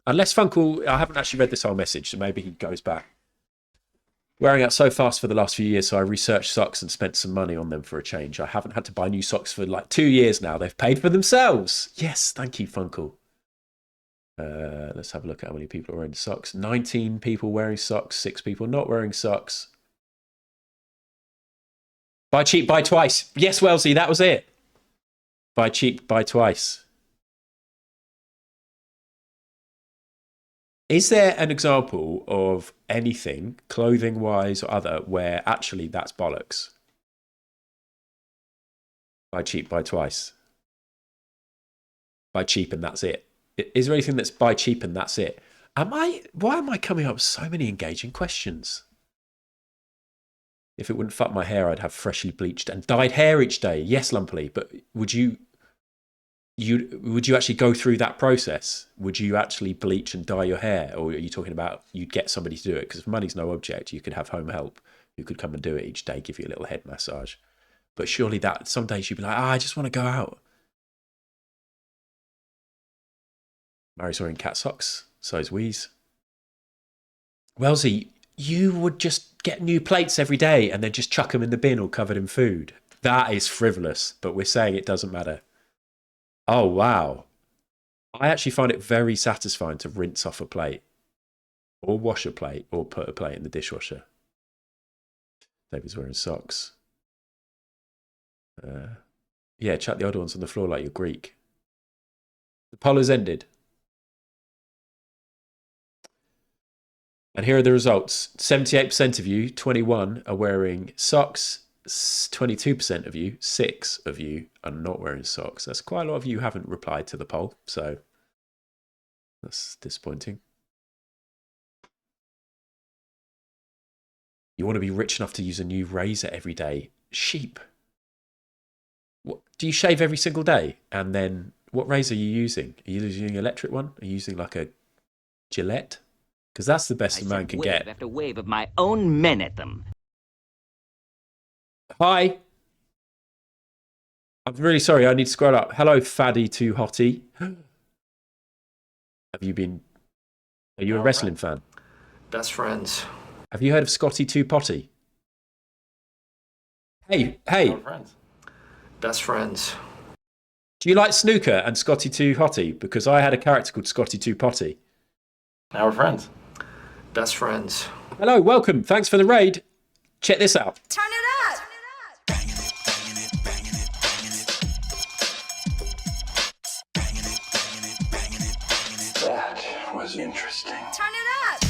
Unless Funkle, I haven't actually read this whole message, so maybe he goes back. Wearing out so fast for the last few years, so I researched socks and spent some money on them for a change. I haven't had to buy new socks for like 2 years now. They've paid for themselves. Yes, thank you, Funkle. Let's have a look at how many people are wearing socks. 19 people wearing socks, 6 people not wearing socks. Buy cheap, buy twice. Yes, Wellesley, that was it. Buy cheap, buy twice. Is there an example of anything, clothing-wise or other, where actually that's bollocks? Buy cheap, buy twice. Buy cheap and that's it. Is there anything that's buy cheap and that's it? Why am I coming up with so many engaging questions? If it wouldn't fuck my hair, I'd have freshly bleached and dyed hair each day. Yes, Lumpily, but would you actually go through that process? Would you actually bleach and dye your hair? Or are you talking about you'd get somebody to do it? Because if money's no object, you could have home help who could come and do it each day, give you a little head massage. But surely that some days you'd be like, I just want to go out. Mary's wearing cat socks, so is Wheeze. Wellesley, you would just get new plates every day and then just chuck them in the bin all covered in food. That is frivolous, but we're saying it doesn't matter. Oh, wow. I actually find it very satisfying to rinse off a plate or wash a plate or put a plate in the dishwasher. David's wearing socks. Yeah, chuck the other ones on the floor like you're Greek. The poll has ended. And here are the results. 78% of you, 21, are wearing socks. 22% of you, 6 of you, are not wearing socks. That's quite a lot of you who haven't replied to the poll, so that's disappointing. You want to be rich enough to use a new razor every day. Sheep. What, do you shave every single day? And then what razor are you using? Are you using an electric one? Are you using like a Gillette? Because that's the best a man can get. After wave of my own men at them. Hi. I'm really sorry. I need to scroll up. Hello, Faddy to Hottie. Have you been... Are you a wrestling fan? Best friends. Have you heard of Scotty 2 Potty? Hey. Friends. Best friends. Do you like snooker and Scotty 2 Hottie? Because I had a character called Scotty 2 Potty. Now we're friends. Best friends. Hello, welcome. Thanks for the raid. Check this out. Turn it up. That was interesting. Turn it up.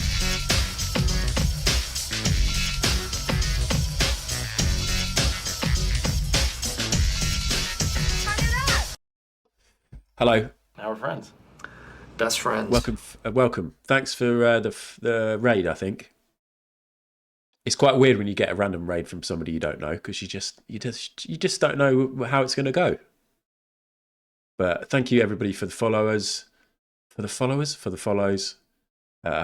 Turn it up. Hello. Now we're friends. Best friends. Welcome. Thanks for the raid, I think. It's quite weird when you get a random raid from somebody you don't know, because you just don't know how it's going to go. But thank you everybody for the follows. I hope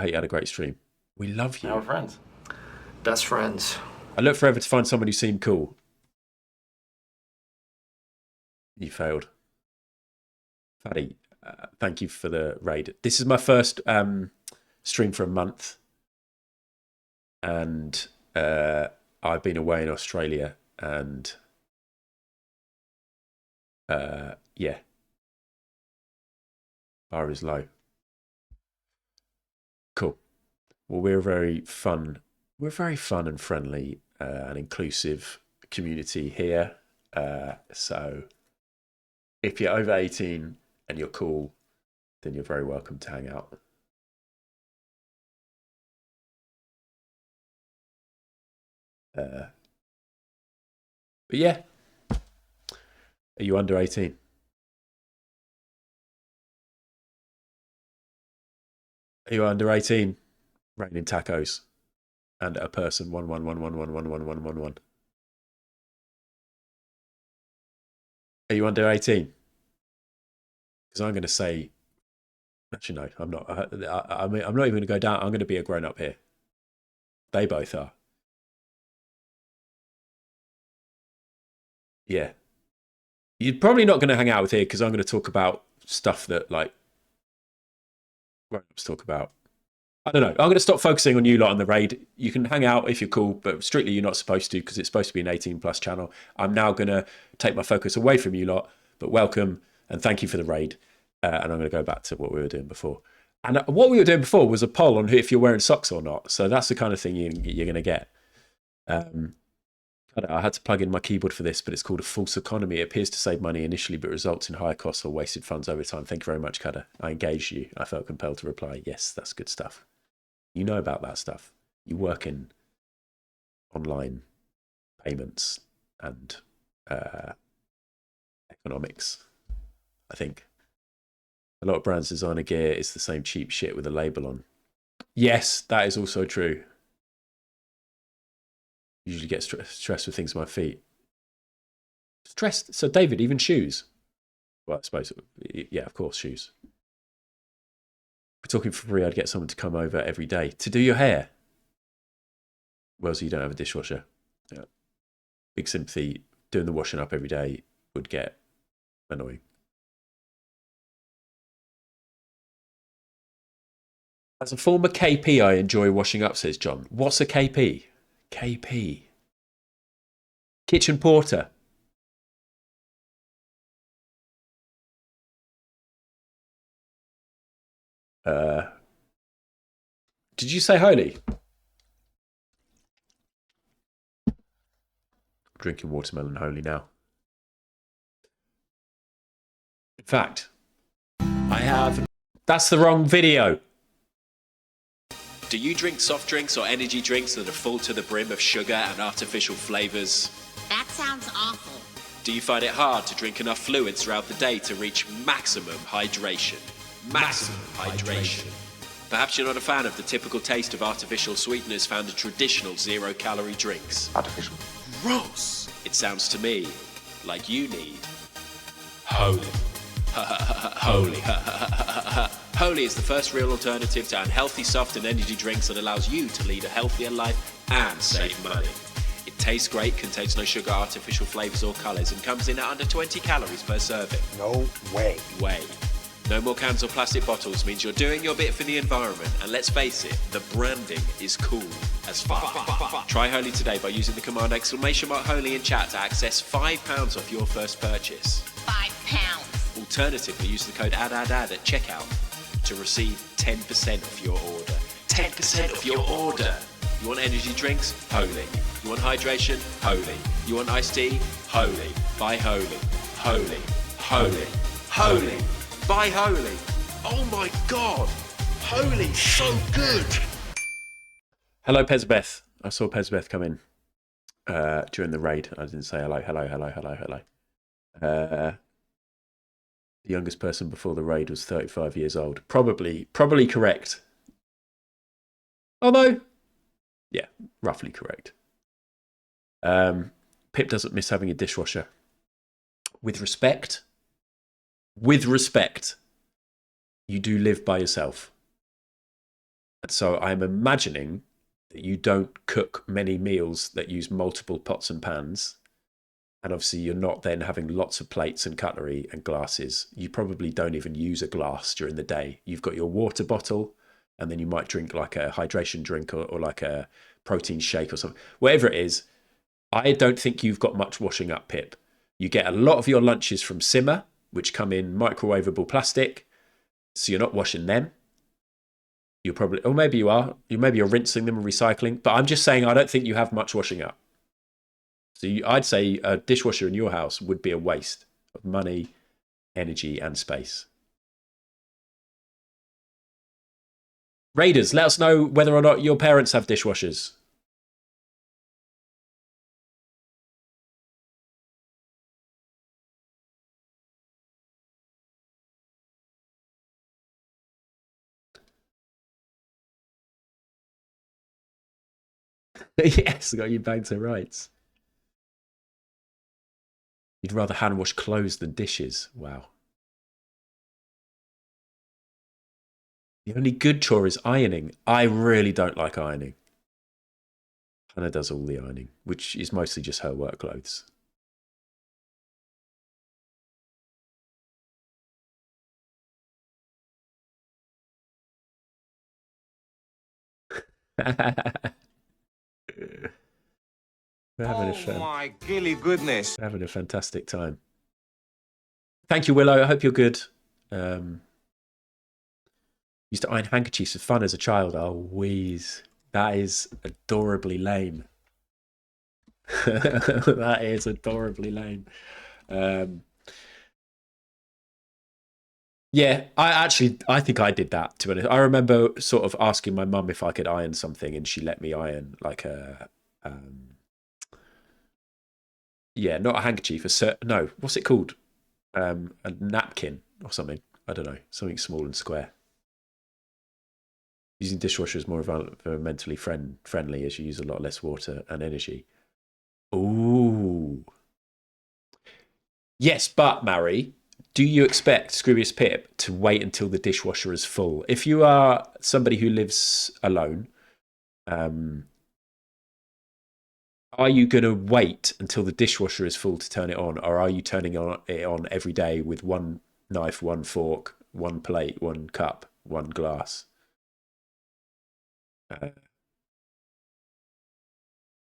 you had a great stream. We love you. Now we're friends. Best friends. I look forever to find someone who seemed cool. You failed. Fatty, thank you for the raid. This is my first stream for a month. And I've been away in Australia and yeah. Bar is low. Cool. Well, we're very fun and friendly and inclusive community here. So if you're over 18 and you're cool, then you're very welcome to hang out. But yeah, are you under 18? Are you under 18? Raining tacos and a person 111111111. Are you under 18? Because I'm going to say, actually no, I'm not. I mean, I'm not even going to go down. I'm going to be a grown up here. They both are. Yeah. You're probably not going to hang out with here because I'm going to talk about stuff that like grown-ups talk about. I don't know. I'm going to stop focusing on you lot on the raid. You can hang out if you're cool, but strictly you're not supposed to because it's supposed to be an 18 plus channel. I'm now going to take my focus away from you lot, but welcome and thank you for the raid. And I'm going to go back to what we were doing before. And what we were doing before was a poll on if you're wearing socks or not. So that's the kind of thing you're going to get. I had to plug in my keyboard for this, but it's called a false economy. It appears to save money initially, but results in higher costs or wasted funds over time. Thank you very much, Kada. I engaged you. I felt compelled to reply. Yes, that's good stuff. You know about that stuff. You work in online payments and economics, I think. A lot of brands' designer gear is the same cheap shit with a label on. Yes, that is also true. Usually get stressed with things on my feet. Stressed? So David, even shoes? Well, I suppose, yeah, of course, shoes. If we're talking for free, I'd get someone to come over every day to do your hair. Well, so you don't have a dishwasher. Yeah. Big sympathy. Doing the washing up every day would get annoying. As a former KP, I enjoy washing up, says John. What's a KP? KP. Kitchen porter. Did you say holy? Drinking watermelon holy now. In fact, I have... That's the wrong video. Do you drink soft drinks or energy drinks that are full to the brim of sugar and artificial flavours? That sounds awful. Do you find it hard to drink enough fluids throughout the day to reach maximum hydration? Maximum hydration. Perhaps you're not a fan of the typical taste of artificial sweeteners found in traditional zero-calorie drinks. Artificial. Gross! It sounds to me like you need holy. Holy. Holy is the first real alternative to unhealthy soft and energy drinks that allows you to lead a healthier life and save money. It Tastes great, contains no sugar, artificial flavours or colours, and comes in at under 20 calories per serving. No way. No more cans or plastic bottles means you're doing your bit for the environment, and let's face it, the branding is cool as fuck. Try Holy today by using the command !Holy in chat to access £5 off your first purchase. £5. Alternatively, use the code ADDADAD at checkout to receive 10% off your order. 10% off your order! You want energy drinks? Holy. You want hydration? Holy. You want iced tea? Holy. Buy Holy. Holy. Holy. Holy. Buy Holy. Oh my god! Holy, so good! Hello, Pezbeth. I saw Pezbeth come in during the raid. I didn't say hello. The youngest person before the raid was 35 years old. Probably correct. Although, yeah, roughly correct. Pip doesn't miss having a dishwasher. With respect, you do live by yourself. And so I'm imagining that you don't cook many meals that use multiple pots and pans. And obviously you're not then having lots of plates and cutlery and glasses. You probably don't even use a glass during the day. You've got your water bottle, and then you might drink like a hydration drink or like a protein shake or something. Whatever it is, I don't think you've got much washing up, Pip. You get a lot of your lunches from Simmer, which come in microwavable plastic, so you're not washing them. You're probably, or maybe you are. Maybe you're rinsing them and recycling. But I'm just saying, I don't think you have much washing up. So I'd say a dishwasher in your house would be a waste of money, energy, and space. Raiders, let us know whether or not your parents have dishwashers. Yes, got you back to rights. You'd rather hand wash clothes than dishes. Wow. The only good chore is ironing. I really don't like ironing. Hannah does all the ironing, which is mostly just her work clothes. We're having my gilly goodness. We're having a fantastic time. Thank you, Willow. I hope you're good. Used to iron handkerchiefs for fun as a child. Oh, wheeze. That is adorably lame. That is adorably lame. Yeah, I think I did that, to be honest. I remember sort of asking my mum if I could iron something, and she let me iron like a... yeah, not a handkerchief. No, what's it called? A napkin or something. I don't know. Something small and square. Using dishwasher is more environmentally friendly as you use a lot less water and energy. Ooh. Yes, but Mary, do you expect Scroobius Pip to wait until the dishwasher is full? If you are somebody who lives alone, are you going to wait until the dishwasher is full to turn it on, or are you turning it on every day with one knife, one fork, one plate, one cup, one glass?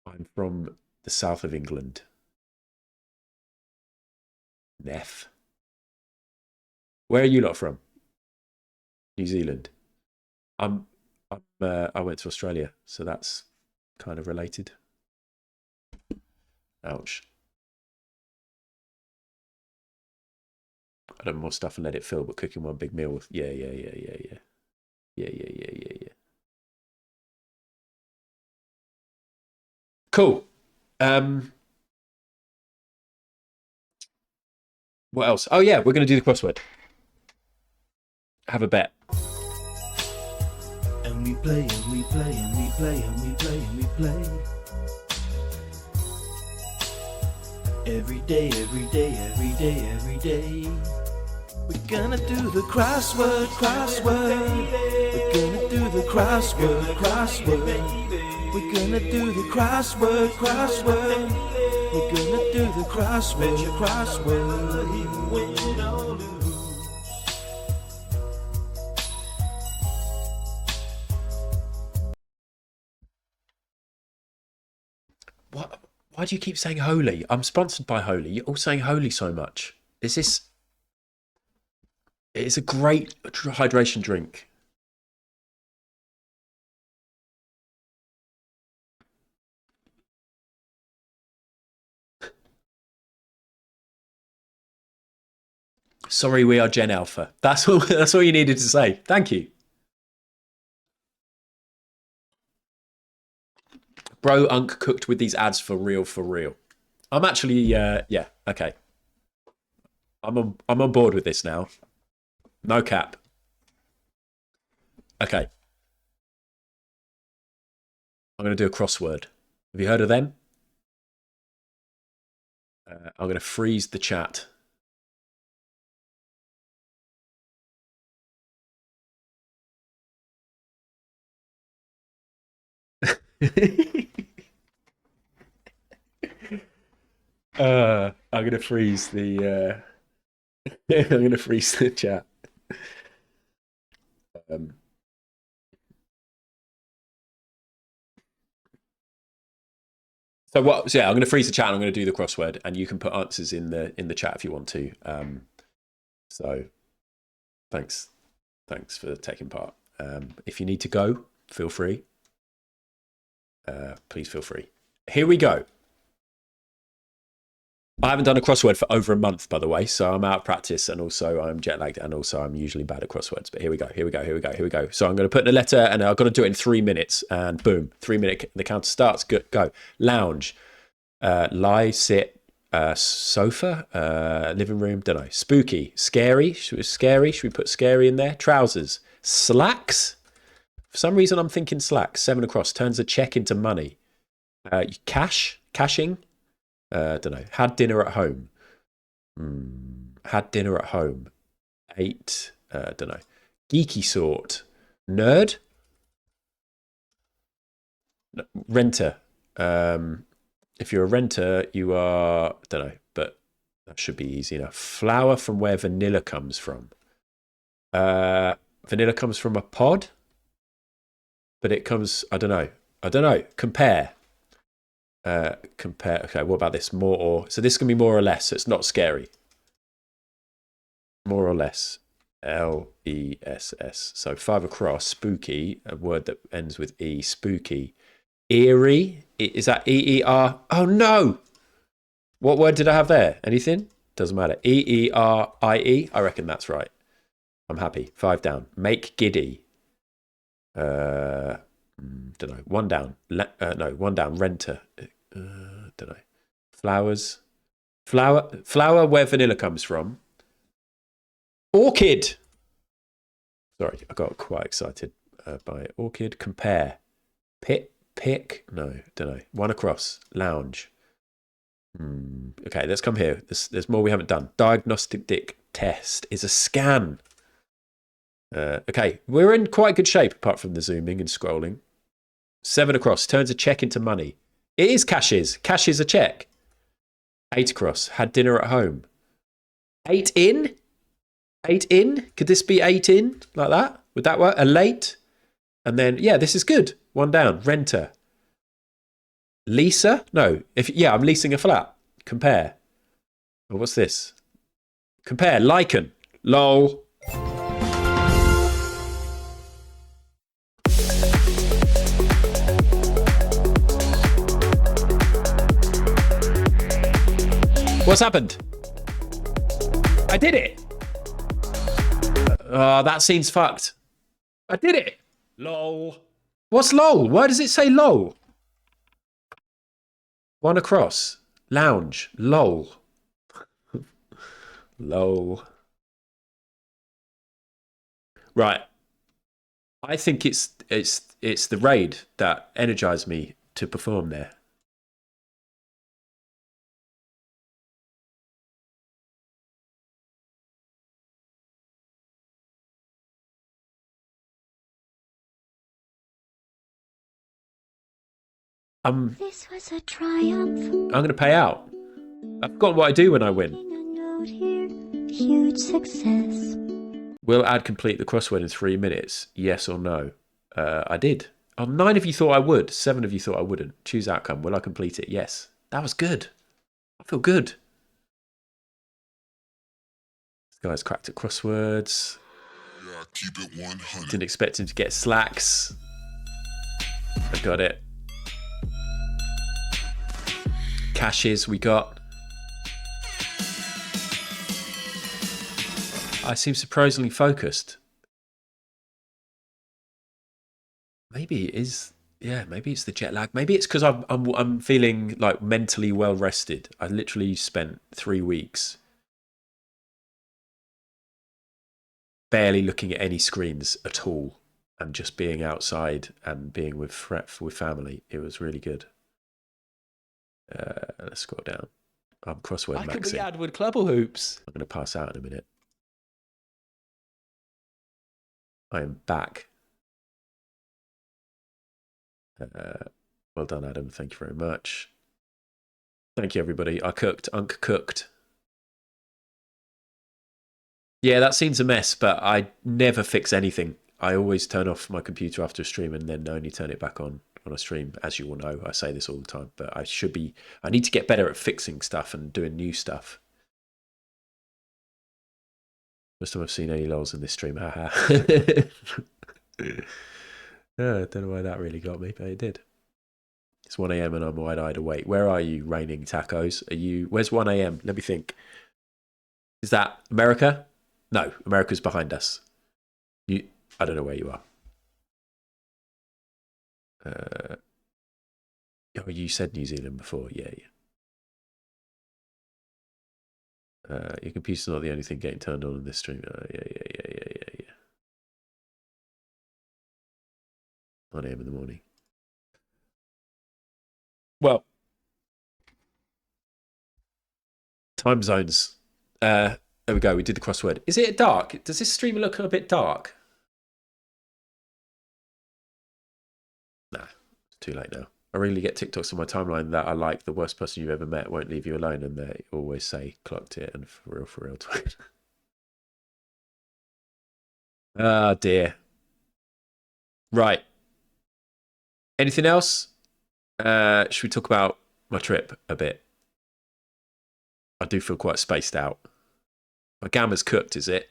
I'm from the south of England. Neff. Where are you lot from? New Zealand. I went to Australia, so that's kind of related. Ouch. I don't more stuff and let it fill, but cooking one big meal with yeah. Cool. What else? Oh yeah, we're going to do the crossword. Have a bet. And we play, and we play, and we play, and we play, and we play. Every day, every day, every day, every day. We're gonna do the crossword. We're gonna do the crossword. We're gonna do the crossword, crossword. We're gonna do the crossword, crossword. Even when you don't lose. What? Why do you keep saying holy? I'm sponsored by Holy. You're all saying holy so much. Is this? It is a great hydration drink. Sorry, we are Gen Alpha. That's all. That's all you needed to say. Thank you, bro. Unk cooked with these ads for real, for real. I'm actually, yeah, okay. I'm on board with this now. No cap. Okay. I'm going to do a crossword. Have you heard of them? I'm going to freeze the chat. I'm going to freeze the. I'm going to freeze the chat. So what? So yeah, I'm going to freeze the chat. And I'm going to do the crossword, and you can put answers in the chat if you want to. So, thanks for taking part. If you need to go, feel free. Please feel free. Here we go. I haven't done a crossword for over a month, by the way, so I'm out of practice, and also I'm jet lagged, and also I'm usually bad at crosswords. But here we go. So I'm going to put in a letter, and I've got to do it in 3 minutes, and boom, 3 minute. The counter starts. Go. Lounge, lie, sit, sofa, living room. Don't know. Spooky, scary. Scary. Should we put scary in there? Trousers, slacks. For some reason, I'm thinking slacks. 7 across turns a check into money. Cashing. Don't know. Had dinner at home. Had dinner at home. 8. Don't know. Geeky sort. Nerd. Renter. If you're a renter, you are. Don't know, but that should be easy enough. Flower from where vanilla comes from. Vanilla comes from a pod, but it comes. I don't know. Compare. Okay, what about this? More or so this can be more or less. So it's not scary. More or less. LESS. So 5 across. Spooky. A word that ends with E. Spooky. Eerie. Is that EER? Oh no! What word did I have there? Anything? Doesn't matter. EERIE. I reckon that's right. I'm happy. 5 down. Make giddy. Don't know. 1 down. No, 1 down. Renter. Don't know. Flowers. Flower where vanilla comes from. Orchid. Sorry, I got quite excited by orchid. Compare. Pick. No, don't know. 1 across. Lounge. Okay, let's come here. There's more we haven't done. Diagnostic test is a scan. Okay, we're in quite good shape apart from the zooming and scrolling. 7 across. Turns a check into money. It is cashes. Cashes a check. 8 across. Had dinner at home. 8 in? 8 in? Could this be 8 in? Like that? Would that work? A late? And then, yeah, this is good. 1 down. Renter. Leaser? No. I'm leasing a flat. Compare. Oh, what's this? Compare. Lichen. Lol. What's happened? I did it. That scene's fucked. I did it. Lol. What's lol? Why does it say lol? 1 across. Lounge. Lol. Lol. Right. I think it's the raid that energized me to perform there. This was a triumph. I'm going to pay out. I've forgotten what I do when I win. A note here. Huge success. Will Ad complete the crossword in 3 minutes? Yes or no? I did. Oh, 9 of you thought I would. 7 of you thought I wouldn't. Choose outcome. Will I complete it? Yes. That was good. I feel good. This guy's cracked at crosswords. Yeah, keep it 100. Didn't expect him to get slacks. I got it. Caches we got. I seem surprisingly focused. Maybe it is. Yeah, maybe it's the jet lag. Maybe it's because I'm feeling like mentally well rested. I literally spent 3 weeks barely looking at any screens at all, and just being outside and being with family. It was really good. Let's scroll down. I'm crossword maxing. I could be Adwood Clubble Hoops. I'm going to pass out in a minute. I am back. Well done, Adam. Thank you very much. Thank you, everybody. I cooked. Unc cooked. Yeah, that scene's a mess, but I never fix anything. I always turn off my computer after a stream and then only turn it back on a stream. As you all know, I say this all the time, but I need to get better at fixing stuff and doing new stuff. First time I've seen any lols in this stream, haha. I don't know why that really got me, but it did. It's 1 a.m. and I'm wide-eyed awake. Where are you, raining tacos? Where's 1 a.m.? Let me think. Is that America? No, America's behind us. I don't know where you are. Oh, you said New Zealand before. Yeah. Your computer's not the only thing getting turned on in this stream. Yeah. 1 a.m. in the morning. Well, time zones. There we go. We did the crossword. Is it dark? Does this stream look a bit dark? Nah, it's too late now. I really get TikToks on my timeline that I like. The worst person you've ever met won't leave you alone, and they always say clocked it and for real twin. Ah, dear. Right. Anything else? Should we talk about my trip a bit? I do feel quite spaced out. My gamma's cooked, is it?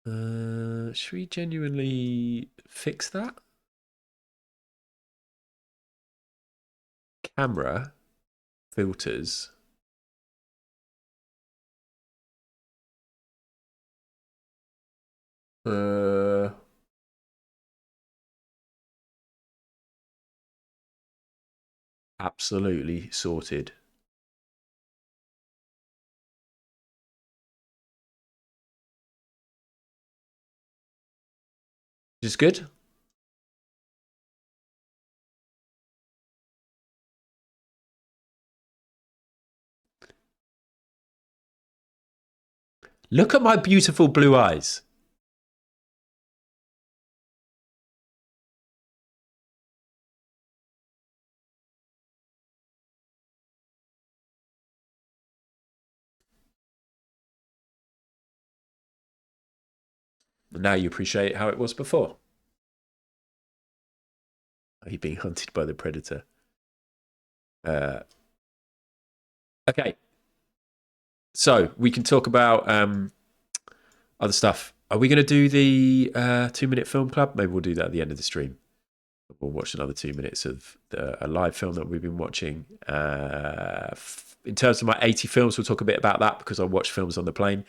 Should we genuinely fix that? Camera, filters. Absolutely sorted. Is this good? Look at my beautiful blue eyes. Now you appreciate how it was before. Are you being hunted by the predator? Okay. So we can talk about other stuff. Are we going to do the 2-minute film club? Maybe we'll do that at the end of the stream. We'll watch another 2 minutes of a live film that we've been watching. In terms of my 80 films, we'll talk a bit about that because I watch films on the plane.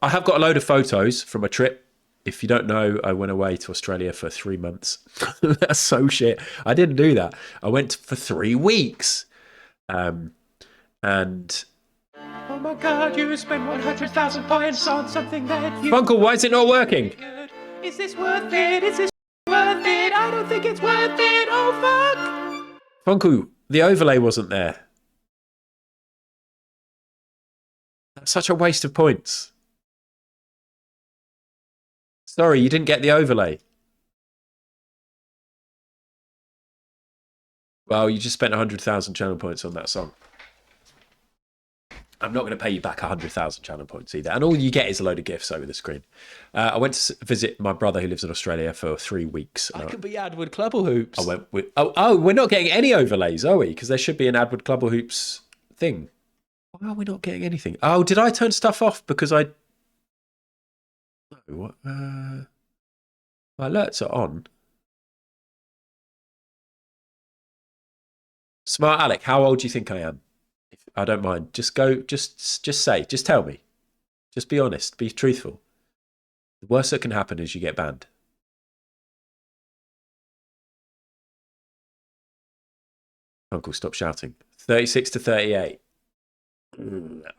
I have got a load of photos from my trip. If you don't know, I went away to Australia for 3 months. That's so shit. I didn't do that. I went for 3 weeks. And oh my God, you spent 100,000 points on something that you... Uncle, why is it not working? Is this worth it? Is this worth it? I don't think it's worth it. Oh, fuck. Funku, the overlay wasn't there. That's such a waste of points. Sorry, you didn't get the overlay. Well, you just spent 100,000 channel points on that song. I'm not going to pay you back 100,000 channel points either. And all you get is a load of gifts over the screen. I went to visit my brother who lives in Australia for 3 weeks. I could be Adwood Clubble Hoops. I went with, we're not getting any overlays, are we? Because there should be an Adwood Clubble Hoops thing. Why are we not getting anything? Oh, did I turn stuff off because I... No, what? My alerts are on. Smart Alec, how old do you think I am? I don't mind. Just go, just say, just tell me. Just be honest, be truthful. The worst that can happen is you get banned. Uncle, stop shouting. 36 to 38.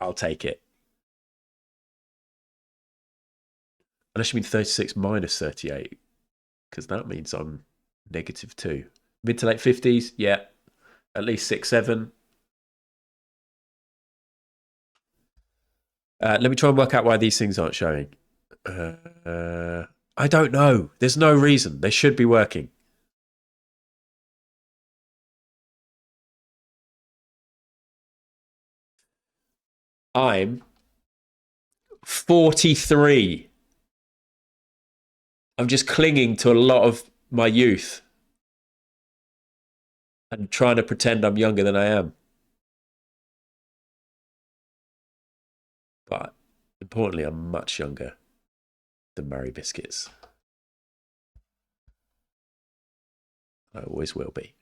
I'll take it. Unless you mean 36 minus 38, because that means I'm -2. Mid to late 50s, yeah. At least 6, 7. Let me try and work out why these things aren't showing. I don't know. There's no reason. They should be working. I'm 43. I'm just clinging to a lot of my youth and trying to pretend I'm younger than I am. But importantly, I'm much younger than Murray Biscuits. I always will be.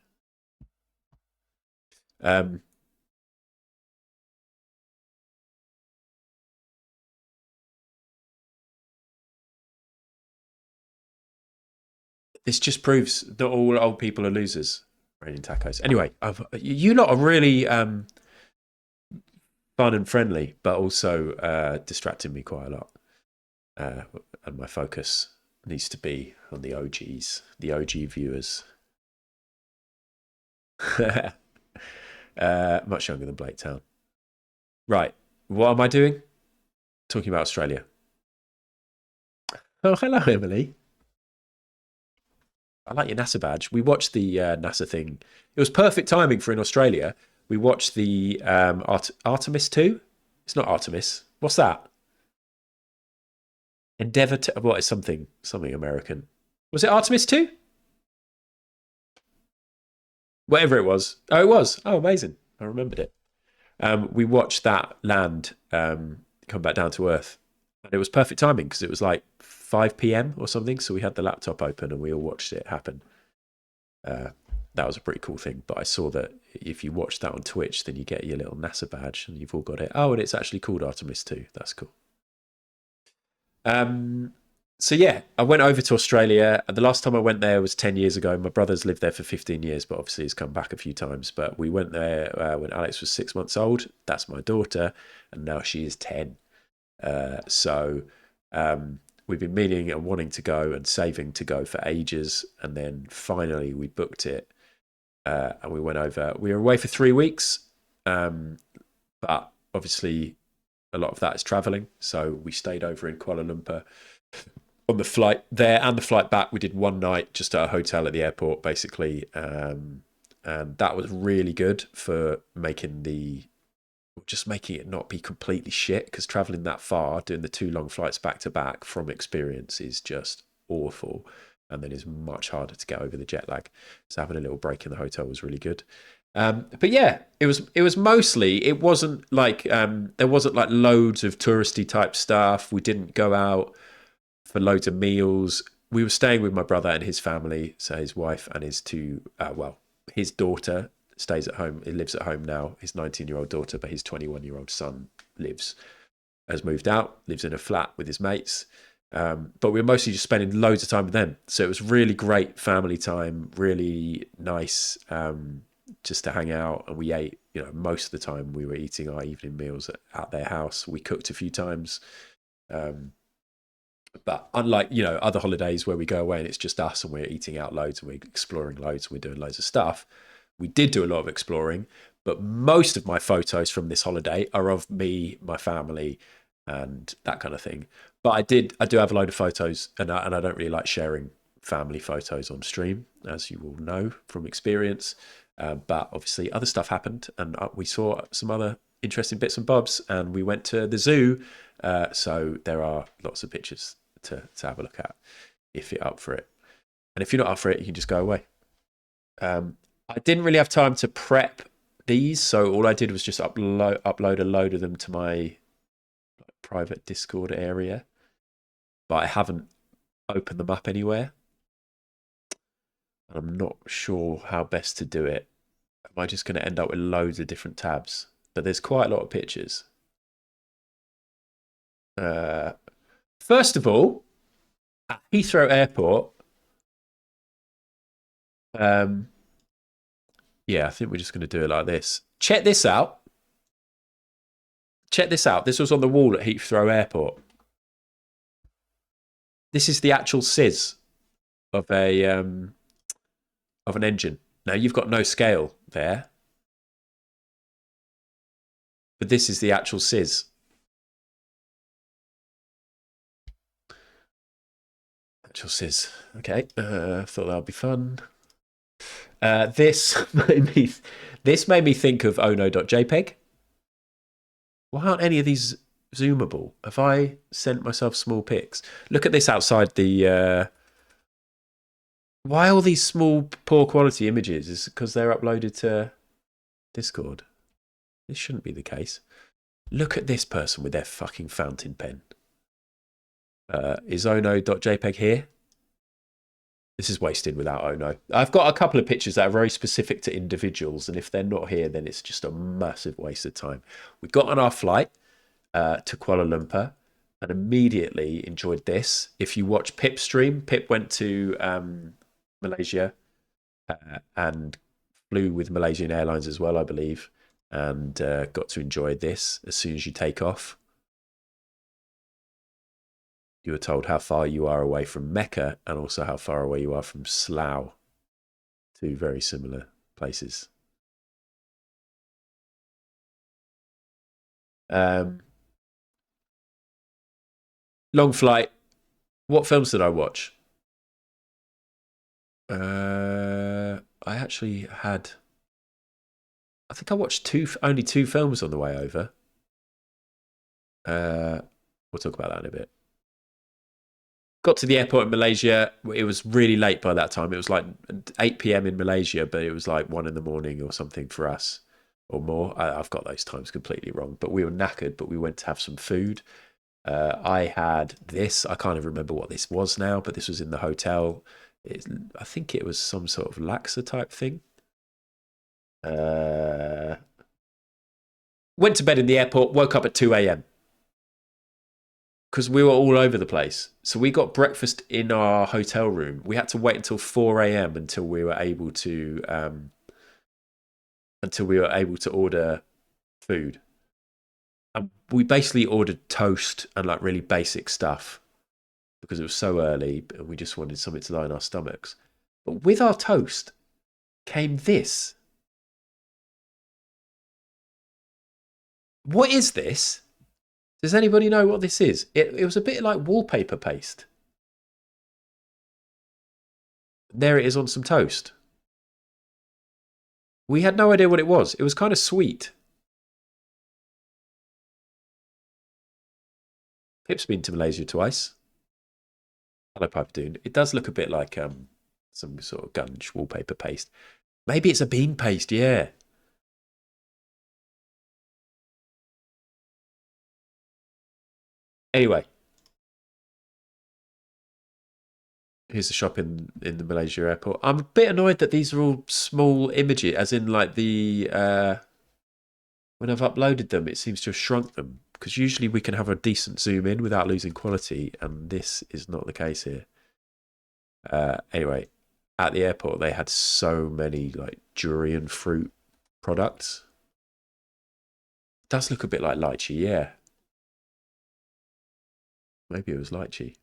This just proves that all old people are losers. Raining tacos. Anyway, you lot are really fun and friendly, but also distracting me quite a lot. And my focus needs to be on the OGs, the OG viewers. Much younger than Blake Town. Right, what am I doing? Talking about Australia. Oh, hello, Emily. I like your NASA badge. We watched the NASA thing. It was perfect timing for in Australia. We watched the Artemis 2. It's not Artemis. What's that? Endeavour to... What is something American? Was it Artemis 2? Whatever it was. Oh, it was. Oh, amazing. I remembered it. We watched that land come back down to Earth. And it was perfect timing because it was like 5 p.m. or something. So we had the laptop open and we all watched it happen. That was a pretty cool thing. But I saw that if you watch that on Twitch, then you get your little NASA badge and you've all got it. Oh, and it's actually called Artemis 2. That's cool. So yeah, I went over to Australia. The last time I went there was 10 years ago. My brother's lived there for 15 years, but obviously he's come back a few times. But we went there when Alex was 6 months old. That's my daughter. And now she is 10. So we've been meaning and wanting to go and saving to go for ages. And then finally we booked it. And we went over. We were away for 3 weeks. But obviously a lot of that is traveling. So we stayed over in Kuala Lumpur. On the flight there and the flight back, we did one night just at a hotel at the airport, basically. And that was really good for making it not be completely shit, because traveling that far, doing the 2 long flights back to back from experience is just awful. And then it's much harder to get over the jet lag. So having a little break in the hotel was really good. But yeah, it was mostly, it wasn't like, there wasn't like loads of touristy type stuff. We didn't go out for loads of meals. We were staying with my brother and his family, so his wife and his his daughter stays at home. He lives at home now, his 19-year-old daughter, but his 21-year-old son has moved out, lives in a flat with his mates. But we were mostly just spending loads of time with them. So it was really great family time, really nice just to hang out. And we ate, most of the time we were eating our evening meals at their house. We cooked a few times. But unlike, other holidays where we go away and it's just us and we're eating out loads and we're exploring loads and we're doing loads of stuff, we did do a lot of exploring. But most of my photos from this holiday are of me, my family, and that kind of thing. But I do have a load of photos, and I don't really like sharing family photos on stream, as you will know from experience. But obviously other stuff happened, and we saw some other interesting bits and bobs, and we went to the zoo. So there are lots of pictures to have a look at if you're up for it. And if you're not up for it, you can just go away. I didn't really have time to prep these, so all I did was just upload a load of them to my private Discord area. But I haven't opened them up anywhere. And I'm not sure how best to do it. Am I just going to end up with loads of different tabs? But there's quite a lot of pictures. First of all, at Heathrow Airport, yeah, I think we're just going to do it like this. Check this out. Check this out. This was on the wall at Heathrow Airport. This is the actual sizz of an engine. Now, you've got no scale there. But this is the actual sizz. Actual sizz. Okay. Thought that would be fun. This made me think of ono.jpg. Why aren't any of these zoomable? Have I sent myself small pics? Look at this outside the... Why all these small, poor quality images? Is it because they're uploaded to Discord? This shouldn't be the case. Look at this person with their fucking fountain pen. Is ono.jpg here? This is wasted without ono. I've got a couple of pictures that are very specific to individuals, and if they're not here, then it's just a massive waste of time. We got on our flight to Kuala Lumpur and immediately enjoyed this. If you watch Pip's stream, Pip went to Malaysia and flew with Malaysian Airlines as well, I believe, and got to enjoy this as soon as you take off. You were told how far you are away from Mecca and also how far away you are from Slough. Two very similar places. Long flight. What films did I watch? I actually had... I think I watched only two films on the way over. We'll talk about that in a bit. Got to the airport in Malaysia. It was really late by that time. It was like 8 p.m. in Malaysia, but it was like 1 in the morning or something for us, or more. I've got those times completely wrong. But we were knackered, but we went to have some food. I had this. I can't even remember what this was now, but this was in the hotel. I think it was some sort of laxer type thing. Went to bed in the airport, woke up at 2 a.m. because we were all over the place. So we got breakfast in our hotel room. We had to wait until 4 a.m. until we were able to order food. And we basically ordered toast and like really basic stuff because it was so early and we just wanted something to line our stomachs. But with our toast came this. What is this? Does anybody know what this is? It was a bit like wallpaper paste. There it is on some toast. We had no idea what it was. It was kind of sweet. Pip's been to Malaysia twice. Hello, Piper Dune. It does look a bit like some sort of gunge wallpaper paste. Maybe it's a bean paste, yeah. Anyway, here's the shop in the Malaysia airport. I'm a bit annoyed that these are all small images, as in like the when I've uploaded them, it seems to have shrunk them because usually we can have a decent zoom in without losing quality, and this is not the case here. Anyway, at the airport they had so many like durian fruit products. It does look a bit like lychee, yeah. Maybe it was lychee.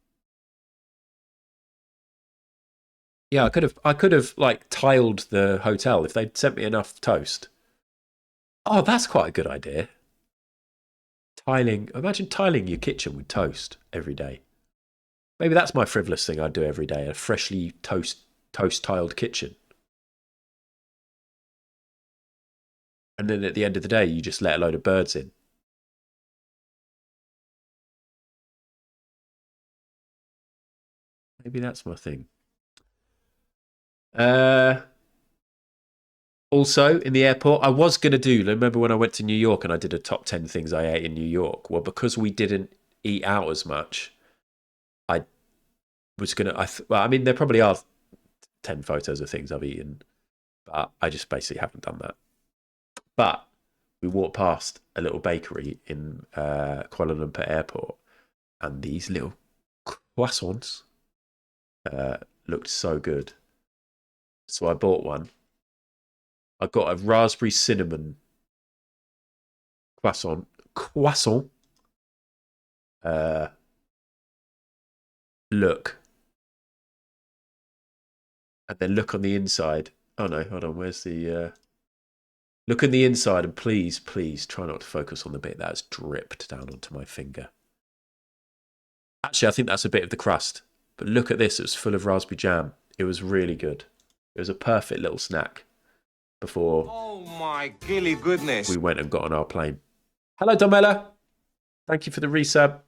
Yeah, I could have like tiled the hotel if they'd sent me enough toast. Oh, that's quite a good idea. Imagine tiling your kitchen with toast every day. Maybe that's my frivolous thing I'd do every day, a freshly toast tiled kitchen. And then at the end of the day, you just let a load of birds in. Maybe that's my thing. Also, in the airport, I was going to do, remember when I went to New York and I did a top 10 things I ate in New York? Well, because we didn't eat out as much, I was going to, well, I mean, there probably are 10 photos of things I've eaten, but I just basically haven't done that. But we walked past a little bakery in Kuala Lumpur airport, and these little croissants looked so good. So I bought one. I got a raspberry cinnamon croissant. Look. And then look on the inside. Oh no, hold on. Where's the... Look on the inside and please, please try not to focus on the bit that's dripped down onto my finger. Actually, I think that's a bit of the crust. But look at this. It was full of raspberry jam. It was really good. It was a perfect little snack before my gilly goodness. We went and got on our plane. Hello, Domella. Thank you for the resub.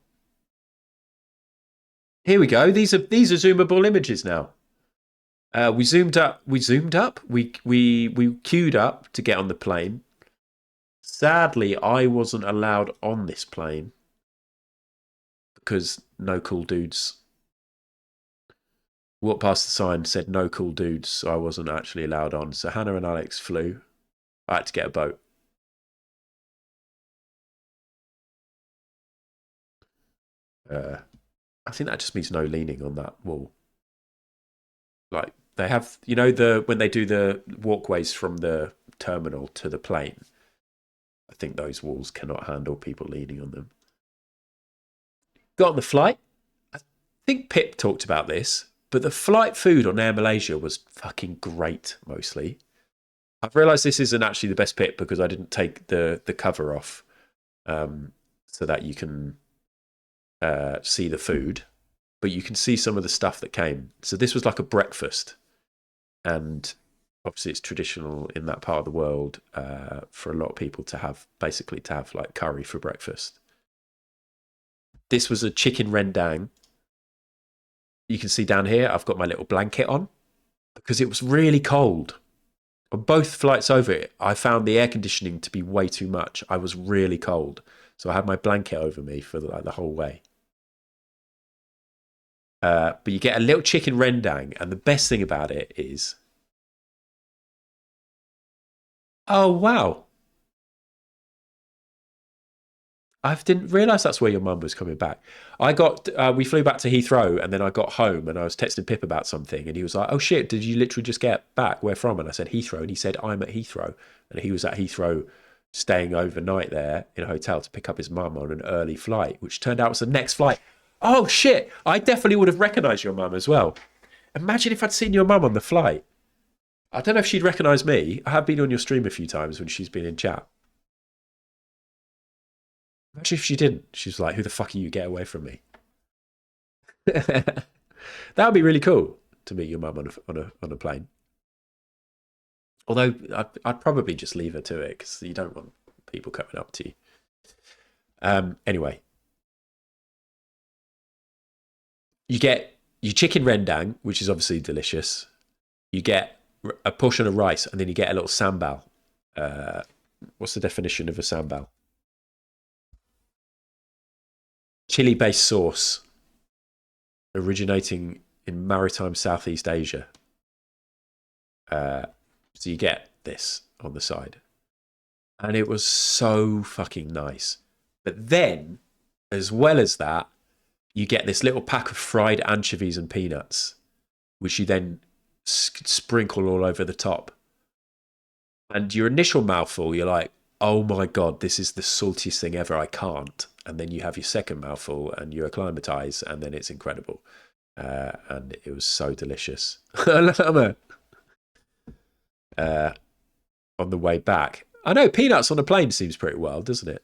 Here we go. These are zoomable images now. We zoomed up. We queued up to get on the plane. Sadly, I wasn't allowed on this plane because no cool dudes. Walked past the sign, said no cool dudes, so I wasn't actually allowed on. So Hannah and Alex flew. I had to get a boat. I think that just means no leaning on that wall. Like they have, you know, when they do the walkways from the terminal to the plane, I think those walls cannot handle people leaning on them. Got on the flight. I think Pip talked about this, but the flight food on Air Malaysia was fucking great, mostly. I've realised this isn't actually the best Pip because I didn't take the cover off so that you can see the food, but you can see some of the stuff that came. So this was like a breakfast, and obviously it's traditional in that part of the world for a lot of people to have like curry for breakfast. This was a chicken rendang. You can see down here I've got my little blanket on because it was really cold. On both flights over, I found the air conditioning to be way too much. I was really cold, so I had my blanket over me for the whole way. But you get a little chicken rendang, and the best thing about it is... Oh, wow. I didn't realise that's where your mum was coming back. We flew back to Heathrow, and then I got home, and I was texting Pip about something, and he was like, oh shit, did you literally just get back? Where from? And I said, Heathrow. And he said, I'm at Heathrow. And he was at Heathrow staying overnight there in a hotel to pick up his mum on an early flight, which turned out was the next flight. Oh shit, I definitely would have recognised your mum as well. Imagine if I'd seen your mum on the flight. I don't know if she'd recognise me. I have been on your stream a few times when she's been in chat. Imagine if she didn't. She's like, who the fuck are you? Get away from me. That would be really cool to meet your mum on a plane. Although I'd probably just leave her to it because you don't want people coming up to you. Anyway. You get your chicken rendang, which is obviously delicious. You get a portion of rice, and then you get a little sambal. What's the definition of a sambal? Chili-based sauce originating in maritime Southeast Asia. So you get this on the side. And it was so fucking nice. But then, as well as that, you get this little pack of fried anchovies and peanuts, which you then sprinkle all over the top. And your initial mouthful, you're like, oh my God, this is the saltiest thing ever. I can't. And then you have your second mouthful and you acclimatise, and then it's incredible. And it was so delicious. On the way back. I know, peanuts on a plane seems pretty wild, doesn't it?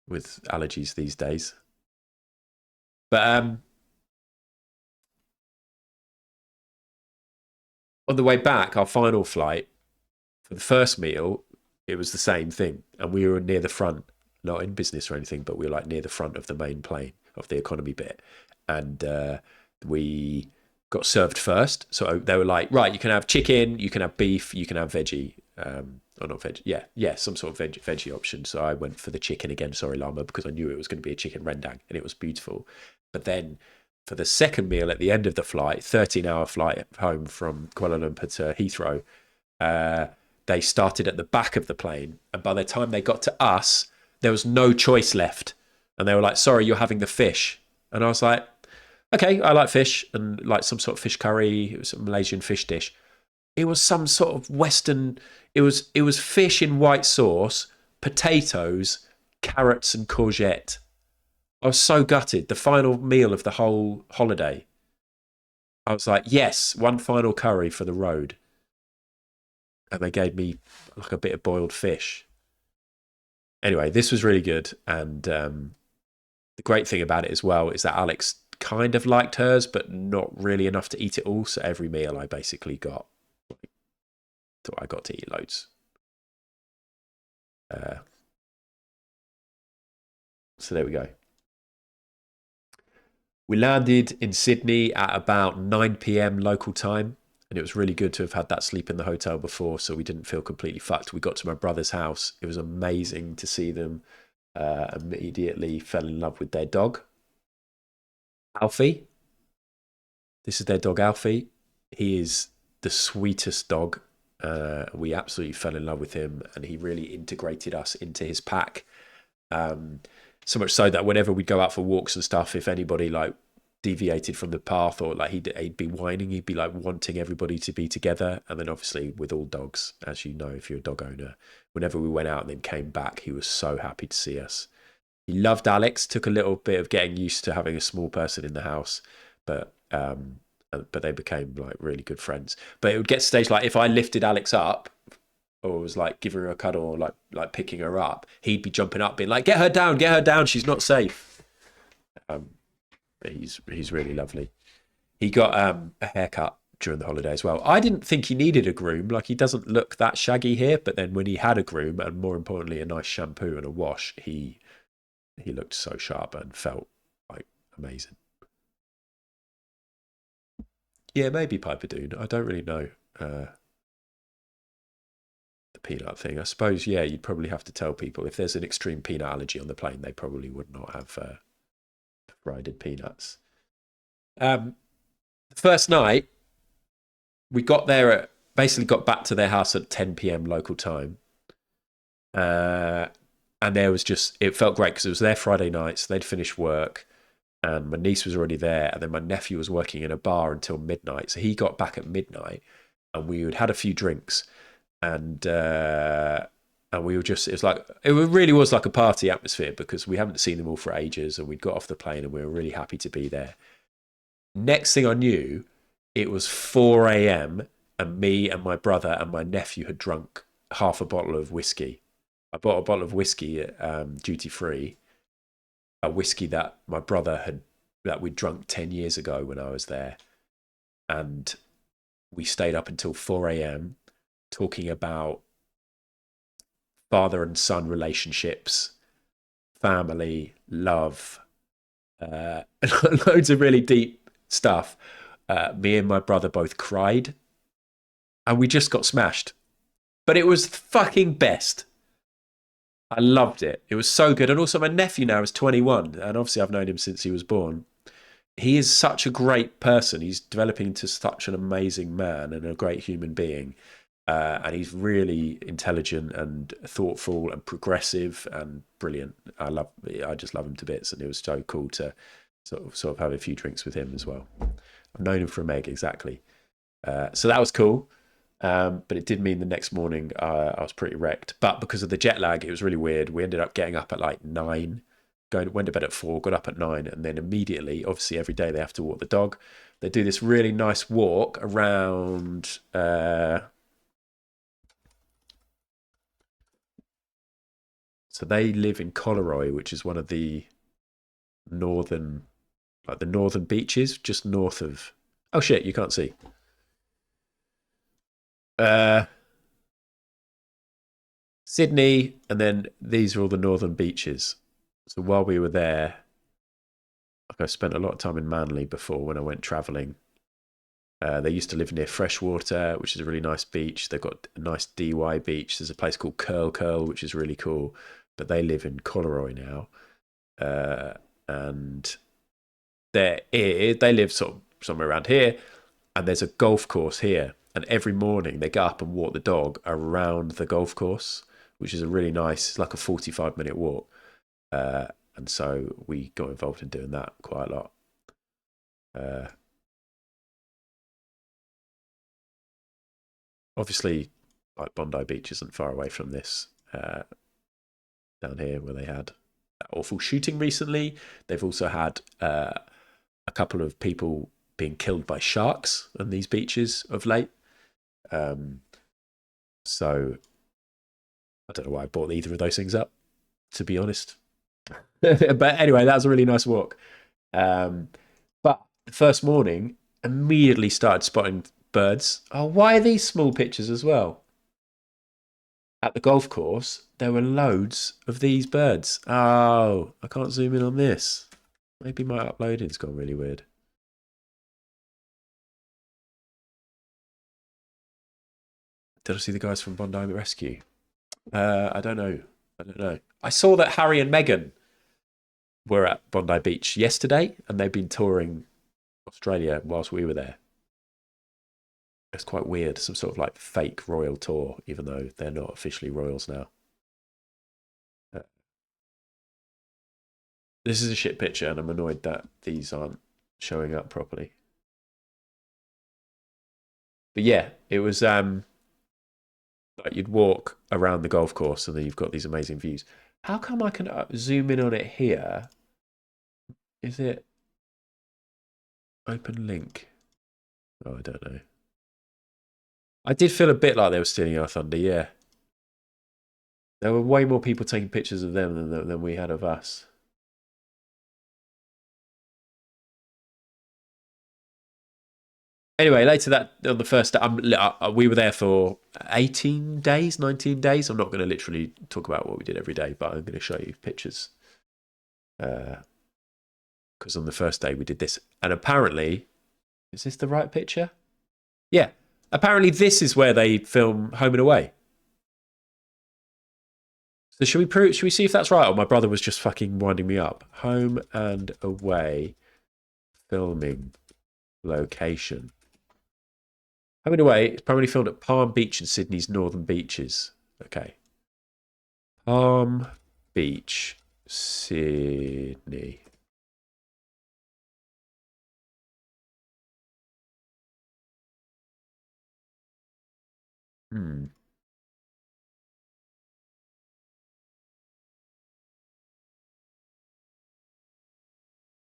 With allergies these days. But on the way back, our final flight, For the first meal, it was the same thing, and we were near the front, not in business or anything, but we were like near the front of the main plane of the economy bit, and we got served first. So they were like, right, you can have chicken, you can have beef, you can have veggie, or not veg, yeah, some sort of veggie option. So I went for the chicken again. Sorry, Llama, because I knew it was going to be a chicken rendang, and it was beautiful. But then for the second meal at the end of the flight, 13-hour flight home from Kuala Lumpur to Heathrow, they started at the back of the plane, and by the time they got to us, there was no choice left, and they were like, sorry, you're having the fish. And I was like, okay, I like fish, and like some sort of fish curry. It was a Malaysian fish dish. It was some sort of Western, it was fish in white sauce, potatoes, carrots and courgette. I was so gutted. The final meal of the whole holiday, I was like, yes, one final curry for the road. And they gave me like a bit of boiled fish. Anyway, this was really good. And the great thing about it as well is that Alex kind of liked hers, but not really enough to eat it all. So every meal I basically got, I got to eat loads. So there we go. We landed in Sydney at about 9 p.m. local time, and it was really good to have had that sleep in the hotel before, so we didn't feel completely fucked. We got to my brother's house. It was amazing to see them. Immediately fell in love with their dog, Alfie. This is their dog, Alfie. He is the sweetest dog. We absolutely fell in love with him, and he really integrated us into his pack. So much so that whenever we'd go out for walks and stuff, if anybody like deviated from the path or like he'd be whining, he'd be like wanting everybody to be together. And then obviously with all dogs, as you know, if you're a dog owner, whenever we went out and then came back, he was so happy to see us. He loved Alex. Took a little bit of getting used to having a small person in the house, but they became like really good friends. But it would get to stage like if I lifted Alex up or was like giving her a cuddle or like picking her up, he'd be jumping up being like, get her down, she's not safe. He's really lovely. He got a haircut during the holiday as well. I didn't think he needed a groom. Like, he doesn't look that shaggy here, but then when he had a groom and more importantly a nice shampoo and a wash, he looked so sharp and felt like amazing. Yeah, maybe Piper Dune. I don't really know the peanut thing. I suppose, yeah, you'd probably have to tell people if there's an extreme peanut allergy on the plane, they probably would not have fried peanuts. The first night, we got there basically got back to their house at 10 p.m. local time. And there was it felt great because it was their Friday night, so they'd finished work. And my niece was already there, and then my nephew was working in a bar until midnight. So he got back at midnight, and we had a few drinks, and we were it really was like a party atmosphere because we haven't seen them all for ages, and we'd got off the plane, and we were really happy to be there. Next thing I knew, it was 4 a.m. and me and my brother and my nephew had drunk half a bottle of whiskey. I bought a bottle of whiskey at duty free. A whiskey that my brother that we'd drunk 10 years ago when I was there. And we stayed up until 4 a.m. talking about father and son relationships, family, love, loads of really deep stuff. Me and my brother both cried and we just got smashed. But it was fucking best. I loved it. It was so good. And also my nephew now is 21. And obviously I've known him since he was born. He is such a great person. He's developing into such an amazing man and a great human being. And he's really intelligent and thoughtful and progressive and brilliant. I just love him to bits. And it was so cool to sort of have a few drinks with him as well. I've known him from Meg, exactly. So that was cool. But it did mean the next morning I was pretty wrecked. But because of the jet lag, it was really weird. We ended up getting up at like 9, went to bed at 4, got up at 9, and then immediately, obviously every day they have to walk the dog. They do this really nice walk around. So they live in Coleroy, which is one of the northern beaches, just north of. Oh shit! You can't see. Sydney, and then these are all the northern beaches. So while we were there, like I spent a lot of time in Manly before when I went travelling. They used to live near Freshwater, which is a really nice beach. They've got a nice DY beach. There's a place called Curl, which is really cool. But they live in Collaroy now. And they live sort of somewhere around here. And there's a golf course here. And every morning they get up and walk the dog around the golf course, which is a really nice, like a 45-minute walk. And so we got involved in doing that quite a lot. Obviously, like Bondi Beach isn't far away from this. Down here where they had that awful shooting recently. They've also had a couple of people being killed by sharks on these beaches of late. So I don't know why I brought either of those things up, to be honest. But anyway, that was a really nice walk. But the first morning, immediately started spotting birds. Oh, why are these small pictures as well? At the golf course, there were loads of these birds. Oh, I can't zoom in on this. Maybe my uploading's gone really weird. Did I see the guys from Bondi Rescue? I don't know. I saw that Harry and Meghan were at Bondi Beach yesterday, and they've been touring Australia whilst we were there. It's quite weird, some sort of like fake royal tour, even though they're not officially royals now. This is a shit picture, and I'm annoyed that these aren't showing up properly. But yeah, it was like you'd walk around the golf course, and then you've got these amazing views. How come I can zoom in on it here? Is it open link? Oh, I don't know. I did feel a bit like they were stealing our thunder, yeah. There were way more people taking pictures of them than we had of us. Anyway, later that on the first day, we were there for 18 days, 19 days. I'm not going to literally talk about what we did every day, but I'm going to show you pictures. Because on the first day we did this. And apparently, is this the right picture? Yeah. Apparently this is where they film Home and Away. So should we see if that's right? Or my brother was just fucking winding me up. Home and Away filming location. Home and Away is primarily filmed at Palm Beach in Sydney's northern beaches. Okay. Palm Beach, Sydney.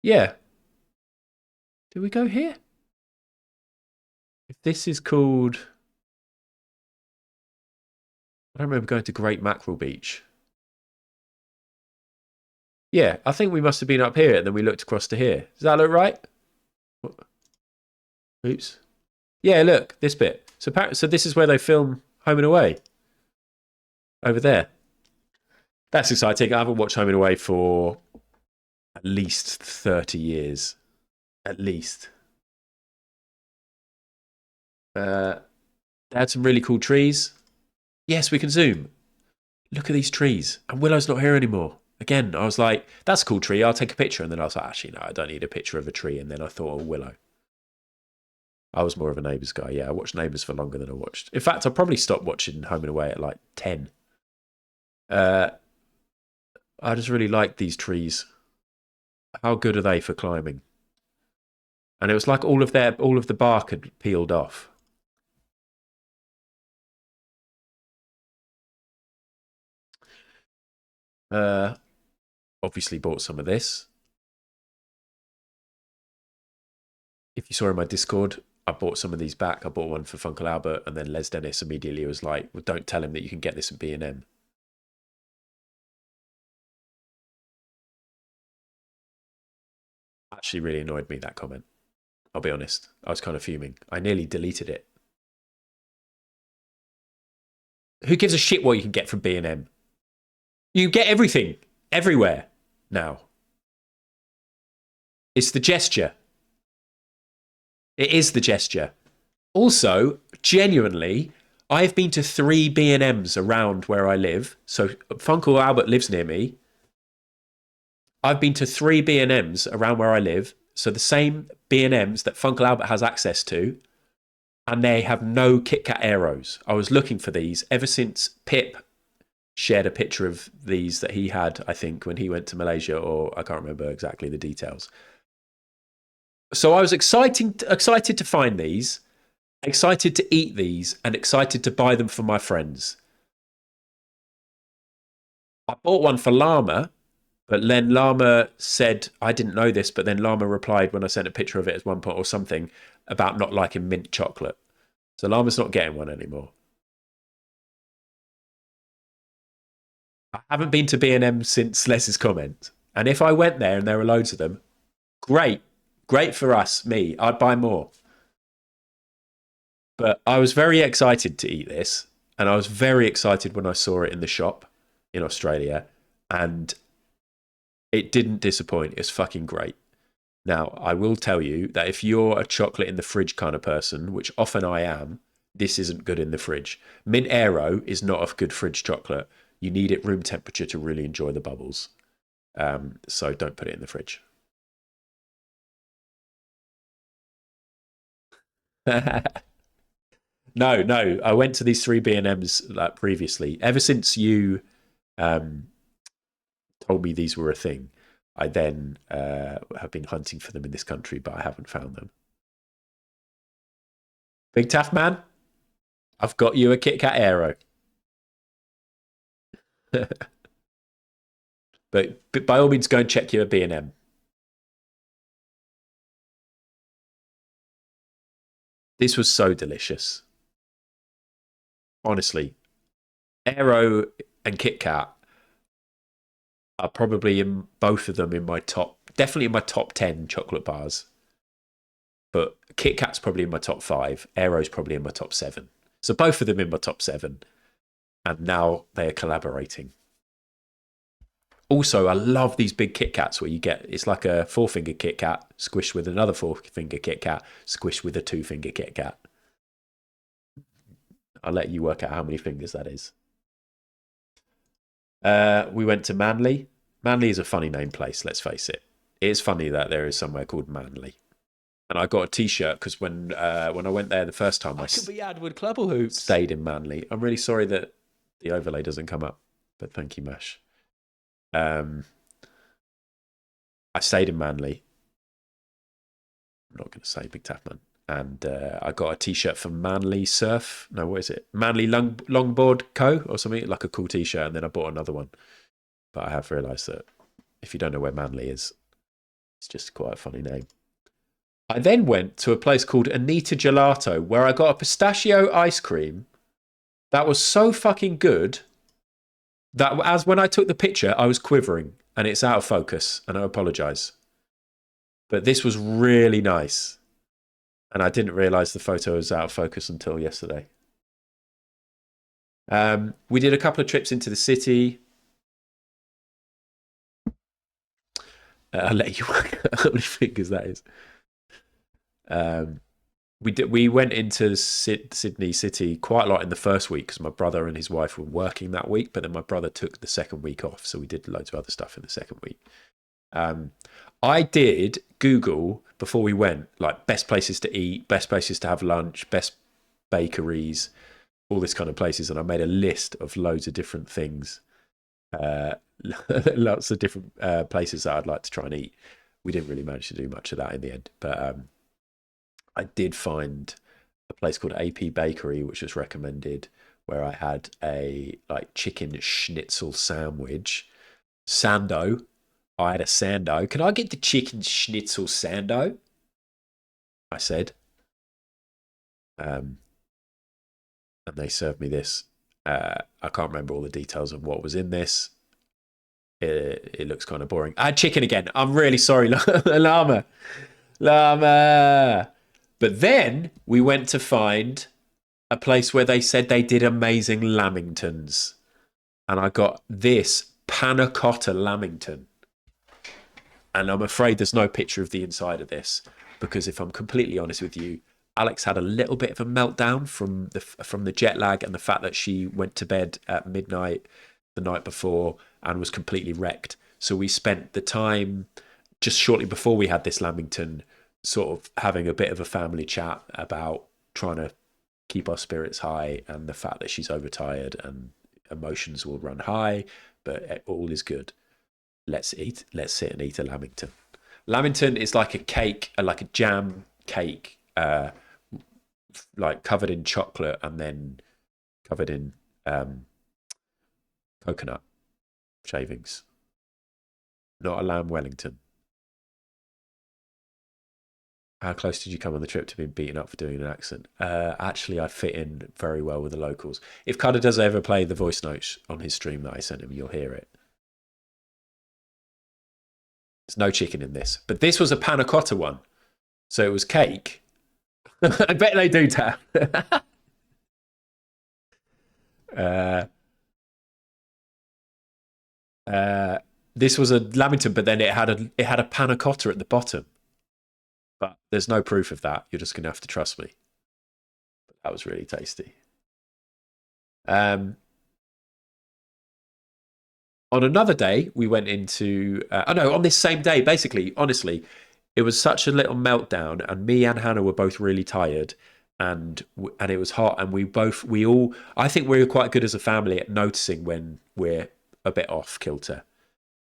Yeah. Did we go here? If this is called... I don't remember going to Great Mackerel Beach. Yeah, I think we must have been up here and then we looked across to here. Does that look right? Oops. Yeah, look, this bit. So this is where they film Home and Away. Over there. That's exciting. I haven't watched Home and Away for at least 30 years. At least. They had some really cool trees. Yes, we can zoom. Look at these trees. And Willow's not here anymore. Again, I was like, that's a cool tree. I'll take a picture. And then I was like, actually, no, I don't need a picture of a tree. And then I thought, oh, Willow. I was more of a Neighbours guy. Yeah, I watched Neighbours for longer than I watched. In fact, I probably stopped watching Home and Away at like 10. I just really like these trees. How good are they for climbing? And it was like all of the bark had peeled off. Obviously bought some of this. If you saw in my Discord, I bought some of these back. I bought one for Funkle Albert, and then Les Dennis immediately was like, well, don't tell him that you can get this at B&M. Actually really annoyed me, that comment. I'll be honest. I was kind of fuming. I nearly deleted it. Who gives a shit what you can get from B&M? You get everything, everywhere now. It's the gesture. It is the gesture. Also, genuinely, I've been to 3 B&Ms around where I live. So Funkel Albert lives near me. I've been to 3 B&Ms around where I live. So the same B&Ms that Funkel Albert has access to. And they have no Kit Kat Aeros. I was looking for these ever since Pip shared a picture of these that he had, I think, when he went to Malaysia, or I can't remember exactly the details. So I was excited to find these, excited to eat these, and excited to buy them for my friends. I bought one for Llama, but then Llama said, I didn't know this, but then Llama replied when I sent a picture of it at one point or something about not liking mint chocolate. So Llama's not getting one anymore. I haven't been to B&M since Les's comment. And if I went there and there were loads of them, great. Great for us, me. I'd buy more. But I was very excited to eat this. And I was very excited when I saw it in the shop in Australia. And it didn't disappoint. It's fucking great. Now, I will tell you that if you're a chocolate in the fridge kind of person, which often I am, this isn't good in the fridge. Mint Aero is not a good fridge chocolate. You need it room temperature to really enjoy the bubbles. So don't put it in the fridge. No. I went to these 3 B&Ms previously. Ever since you told me these were a thing, I then have been hunting for them in this country, but I haven't found them. Big Taff Man, I've got you a Kit Kat Aero. But by all means, go and check your B&M. This was so delicious. Honestly, Aero and Kit Kat are probably in both of them in my top, definitely in my top 10 chocolate bars. But Kit Kat's probably in my top 5. Aero's probably in my top 7. So both of them in my top 7. And now they are collaborating. Also, I love these big Kit Kats where you get, it's like a 4-finger Kit Kat squished with another 4-finger Kit Kat squished with a 2-finger Kit Kat. I'll let you work out how many fingers that is. We went to Manly. Manly is a funny name place, let's face it. It is funny that there is somewhere called Manly. And I got a T-shirt because when I went there the first time, I could be Adwood Clubble Hoops. Stayed in Manly. I'm really sorry that the overlay doesn't come up, but thank you, Mash. I stayed in Manly. I'm not going to say Big Taffman. And I got a T-shirt from Manly Surf. No, what is it? Manly Longboard Co. or something, like a cool T-shirt. And then I bought another one. But I have realised that if you don't know where Manly is, it's just quite a funny name. I then went to a place called Anita Gelato, where I got a pistachio ice cream that was so fucking good that as when I took the picture, I was quivering, and it's out of focus, and I apologise. But this was really nice. And I didn't realise the photo was out of focus until yesterday. We did a couple of trips into the city. I'll let you work out how many fingers that is. We went into Sydney City quite a lot in the first week because my brother and his wife were working that week, but then my brother took the second week off, so we did loads of other stuff in the second week. I did Google before we went, like best places to eat, best places to have lunch, best bakeries, all this kind of places, and I made a list of loads of different things, lots of different places that I'd like to try and eat. We didn't really manage to do much of that in the end, but I did find a place called AP Bakery, which was recommended, where I had a like chicken schnitzel sandwich. Sando. I had a sando. Can I get the chicken schnitzel sando? I said. And they served me this. I can't remember all the details of what was in this. It looks kind of boring. I had chicken again. I'm really sorry, Llama. But then we went to find a place where they said they did amazing lamingtons. And I got this panna cotta lamington. And I'm afraid there's no picture of the inside of this, because if I'm completely honest with you, Alex had a little bit of a meltdown from the jet lag and the fact that she went to bed at midnight the night before and was completely wrecked. So we spent the time just shortly before we had this lamington sort of having a bit of a family chat about trying to keep our spirits high and the fact that she's overtired and emotions will run high, but all is good. Let's sit and eat a lamington. Lamington is like a cake, like a jam cake, like covered in chocolate and then covered in coconut shavings. Not a lamb Wellington. How close did you come on the trip to being beaten up for doing an accent? Actually, I fit in very well with the locals. If Cutter does ever play the voice notes on his stream that I sent him, you'll hear it. There's no chicken in this. But this was a panna cotta one. So it was cake. I bet they do, Tam. This was a lamington, but then it had a panna cotta at the bottom. But there's no proof of that. You're just going to have to trust me. But that was really tasty. On another day, we went into... on this same day, basically, honestly, it was such a little meltdown, and me and Hannah were both really tired, and it was hot, and we all... I think we're quite good as a family at noticing when we're a bit off kilter.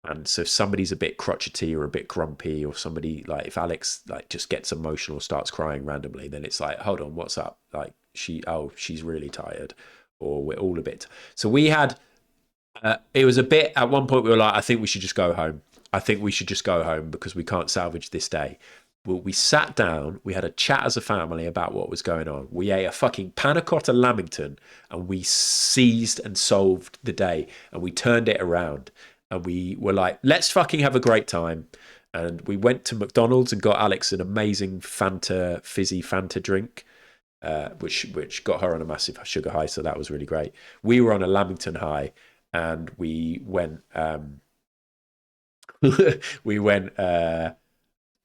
And so if somebody's a bit crotchety or a bit grumpy, or somebody, like, if Alex, like, just gets emotional, starts crying randomly, then it's like, hold on, what's up? Like, she's really tired, or we're all a bit... So we had... it was a bit... At one point, we were like, I think we should just go home. I think we should just go home because we can't salvage this day. Well, we sat down, we had a chat as a family about what was going on. We ate a fucking panna cotta lamington, and we seized and solved the day, and we turned it around. And we were like, let's fucking have a great time. And we went to McDonald's and got Alex an amazing fizzy Fanta drink, which got her on a massive sugar high. So that was really great. We were on a lamington high, and we went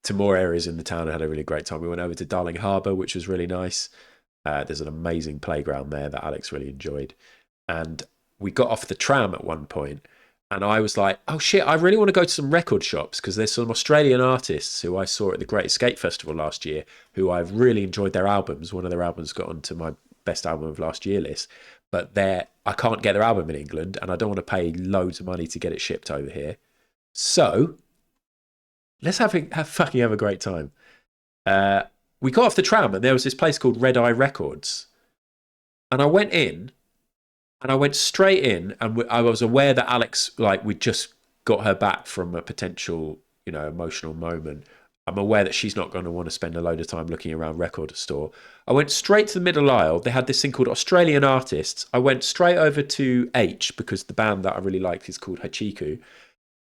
to more areas in the town and had a really great time. We went over to Darling Harbour, which was really nice. There's an amazing playground there that Alex really enjoyed. And we got off the tram at one point, and I was like, oh shit, I really want to go to some record shops, because there's some Australian artists who I saw at the Great Escape Festival last year who I've really enjoyed their albums. One of their albums got onto my best album of last year list. But I can't get their album in England, and I don't want to pay loads of money to get it shipped over here. So let's have a great time. We got off the tram, and there was this place called Red Eye Records. And I went in, and I went straight in, and I was aware that Alex, like, we'd just got her back from a potential, emotional moment. I'm aware that she's not going to want to spend a load of time looking around record store. I went straight to the middle aisle. They had this thing called Australian Artists. I went straight over to H, because the band that I really liked is called Hachiku.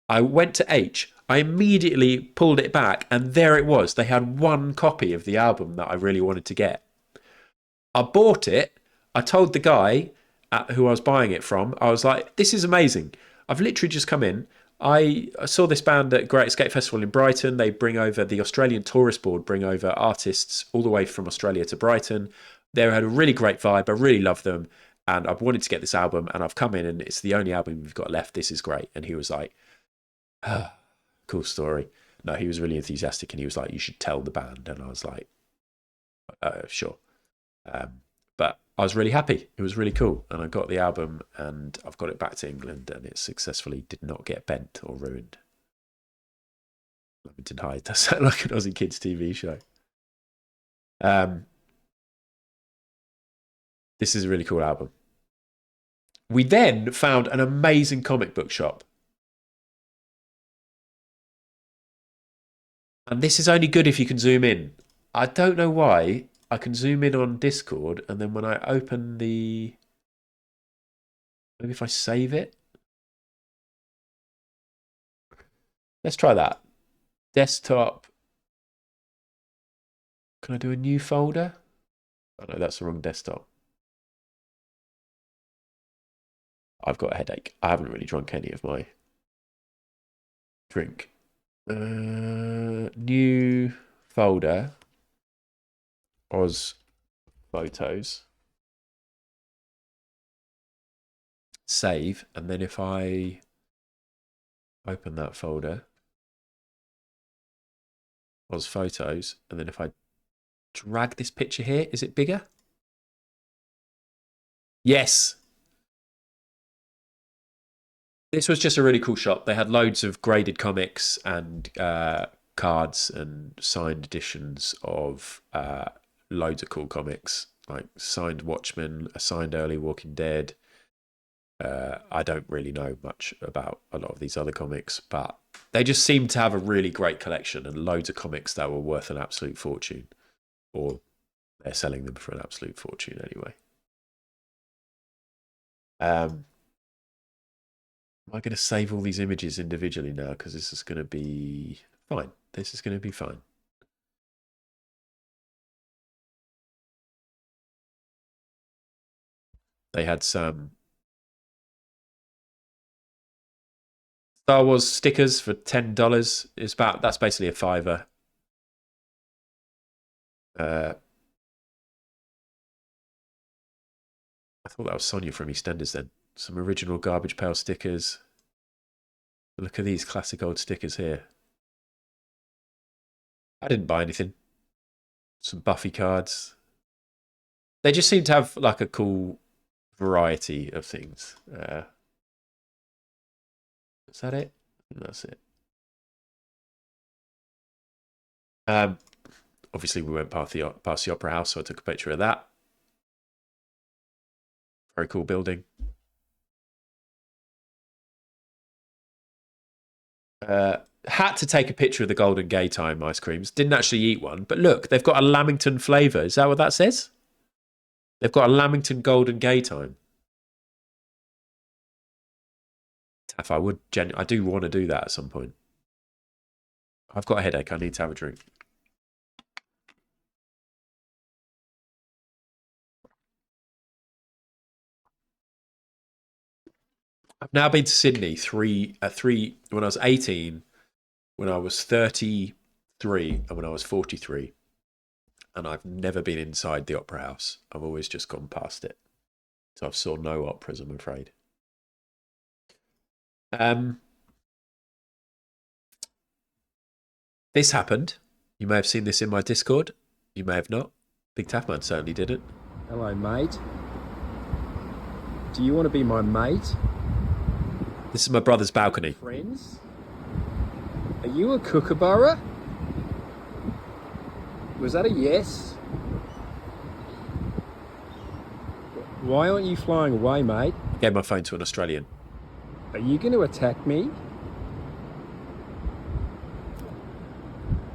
I went to H. I immediately pulled it back, and there it was. They had one copy of the album that I really wanted to get. I bought it. I told the guy who I was buying it from, I was like, this is amazing. I've literally just come in. I saw this band at Great Escape Festival in Brighton. They bring over, the Australian Tourist Board bring over artists all the way from Australia to Brighton. They had a really great vibe. I really love them. And I've wanted to get this album, and I've come in, and it's the only album we've got left. This is great. And he was like, cool story. No, he was really enthusiastic, and he was like, you should tell the band. And I was like, sure. But I was really happy. It was really cool. And I got the album, and I've got it back to England, and it successfully did not get bent or ruined. Lamington High does sound like an Aussie Kids TV show. This is a really cool album. We then found an amazing comic book shop. And this is only good if you can zoom in. I don't know why. I can zoom in on Discord, and then when I open maybe if I save it. Let's try that. Desktop. Can I do a new folder? Oh no, that's the wrong desktop. I've got a headache. I haven't really drunk any of my drink. New folder. Oz photos. Save. And then if I open that folder, Oz photos, and then if I drag this picture here, is it bigger? Yes. This was just a really cool shop. They had loads of graded comics and cards and signed editions of loads of cool comics, like signed Watchmen, a signed Early Walking Dead. I don't really know much about a lot of these other comics, but they just seem to have a really great collection and loads of comics that were worth an absolute fortune, or they're selling them for an absolute fortune anyway. Am I going to save all these images individually now? Because this is going to be fine. This is going to be fine. They had some Star Wars stickers for $10. That's basically a $5. I thought that was Sonia from EastEnders then. Some original Garbage Pail stickers. Look at these classic old stickers here. I didn't buy anything. Some Buffy cards. They just seem to have like a cool variety of things. Is that it? That's it. Obviously, we went past the Opera House, so I took a picture of that. Very cool building. Had to take a picture of the Golden Gay Time ice creams. Didn't actually eat one, but look, they've got a Lamington flavour. Is that what that says? They've got a Lamington Golden Gay Time. If I do want to do that at some point. I've got a headache. I need to have a drink. I've now been to Sydney when I was 18, when I was 33, and when I was 43. And I've never been inside the Opera House. I've always just gone past it. So I've saw no operas, I'm afraid. This happened. You may have seen this in my Discord. You may have not. Big Taffman certainly didn't. Hello, mate. Do you want to be my mate? This is my brother's balcony. Friends? Are you a kookaburra? Was that a yes? Why aren't you flying away, mate? I gave my phone to an Australian. Are you going to attack me?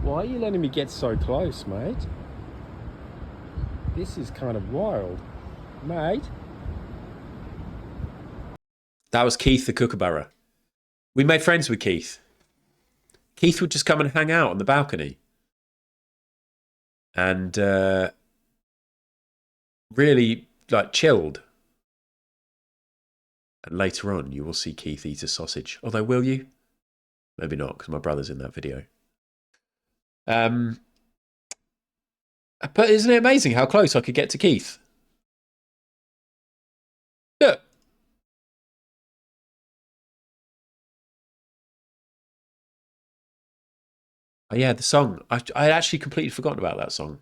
Why are you letting me get so close, mate? This is kind of wild. Mate? That was Keith the kookaburra. We made friends with Keith. Keith would just come and hang out on the balcony. And really, like, chilled. And later on, you will see Keith eat a sausage. Although, will you? Maybe not, because my brother's in that video. But isn't it amazing how close I could get to Keith? Look. Oh, yeah, the song. I had actually completely forgotten about that song.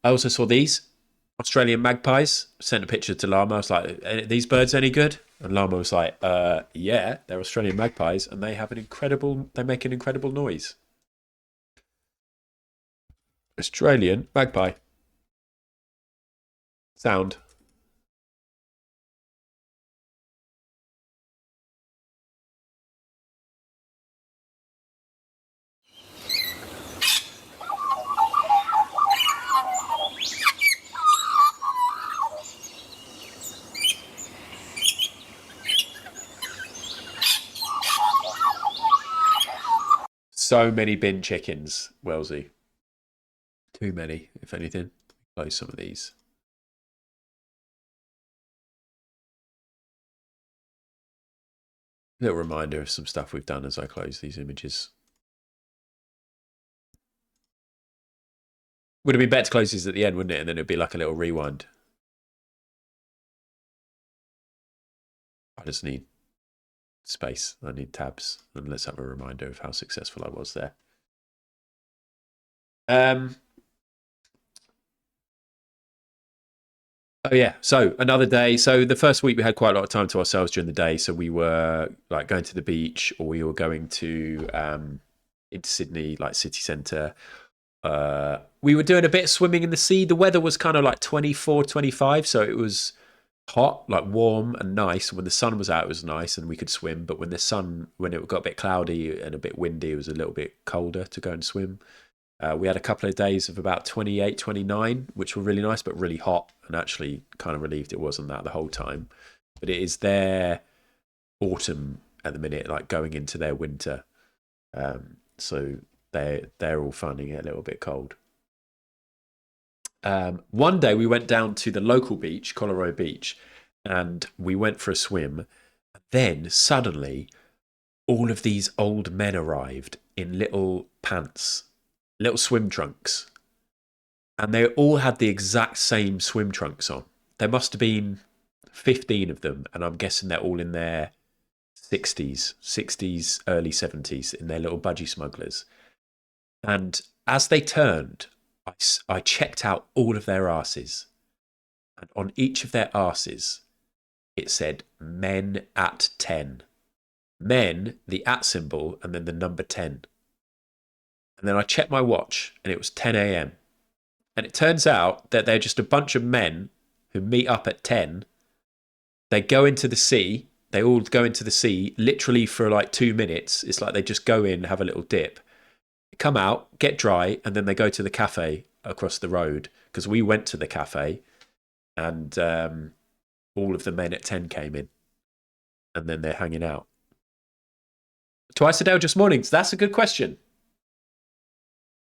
I also saw these Australian magpies. Sent a picture to Llama. I was like, "Are these birds any good?" And Llama was like, yeah, they're Australian magpies, and they make an incredible noise. Australian magpie. Sound. So many bin chickens, Wellesley. Too many, if anything. Close some of these. Little reminder of some stuff we've done as I close these images. Would have been better to close these at the end, wouldn't it? And then it'd be like a little rewind. I just need space. I need tabs. And let's have a reminder of how successful I was there. Oh yeah, so another day. So the first week we had quite a lot of time to ourselves during the day. So we were like going to the beach, or we were going to into Sydney, like city centre. We were doing a bit of swimming in the sea. The weather was kind of like 24, 25, so it was hot, like warm and nice. When the sun was out, it was nice and we could swim. But when it got a bit cloudy and a bit windy, it was a little bit colder to go and swim. We had a couple of days of about 28, 29, which were really nice, but really hot, and actually kind of relieved it wasn't that the whole time. But it is their autumn at the minute, like going into their winter. So they're all finding it a little bit cold. One day we went down to the local beach, Colorado Beach, and we went for a swim. Then suddenly all of these old men arrived in little pants, little swim trunks, and they all had the exact same swim trunks on. There must have been 15 of them, and I'm guessing they're all in their 60s, early 70s, in their little budgie smugglers. And as they turned, I checked out all of their arses, and on each of their arses it said men at 10. Men, the at symbol, and then the number 10. And then I checked my watch, and it was 10 a.m. And it turns out that they're just a bunch of men who meet up at 10. They go into the sea. They all go into the sea literally for like 2 minutes. It's like they just go in, have a little dip, come out, get dry, and then they go to the cafe across the road. Because we went to the cafe, and all of the men at 10 came in. And then they're hanging out. Twice a day or just mornings? That's a good question.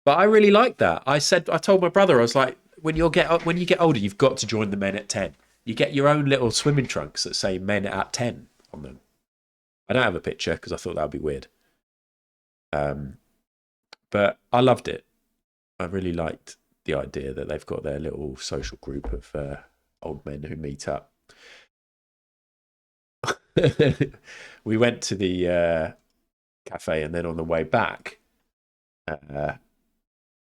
But I really like that. I told my brother, I was like, when you get older, you've got to join the men at 10. You get your own little swimming trunks that say men at 10 on them. I don't have a picture because I thought that would be weird. But I loved it. I really liked the idea that they've got their little social group of old men who meet up. We went to the cafe, and then on the way back,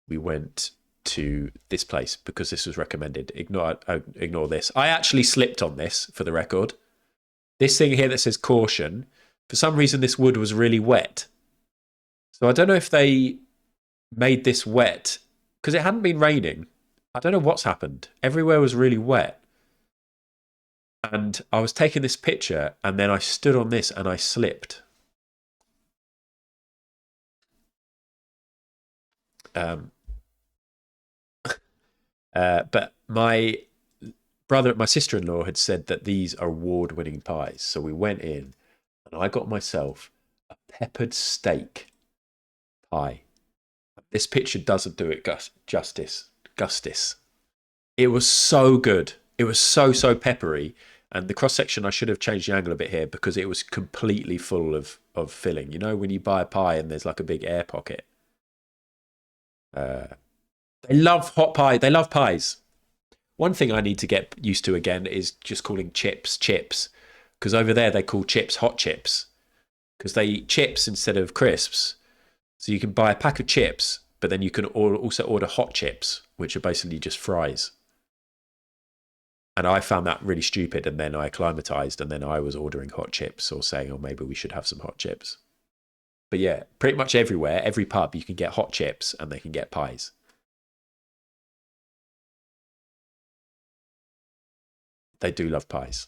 we went to this place because this was recommended. Ignore this. I actually slipped on this, for the record. This thing here that says caution, for some reason this wood was really wet. So I don't know if they made this wet because it hadn't been raining. I don't know what's happened. Everywhere was really wet. And I was taking this picture, and then I stood on this and I slipped. But my sister-in-law had said that these are award-winning pies. So we went in, and I got myself a peppered steak pie. This picture doesn't do it justice. It was so good. It was so peppery. And the cross-section, I should have changed the angle a bit here because it was completely full of filling. You know, when you buy a pie and there's like a big air pocket. They love hot pie. They love pies. One thing I need to get used to again is just calling chips. Because over there they call chips hot chips. Because they eat chips instead of crisps. So you can buy a pack of chips, but then you can also order hot chips, which are basically just fries. And I found that really stupid, and then I acclimatized, and then I was ordering hot chips or saying, oh, maybe we should have some hot chips. But yeah, pretty much everywhere, every pub, you can get hot chips and they can get pies. They do love pies.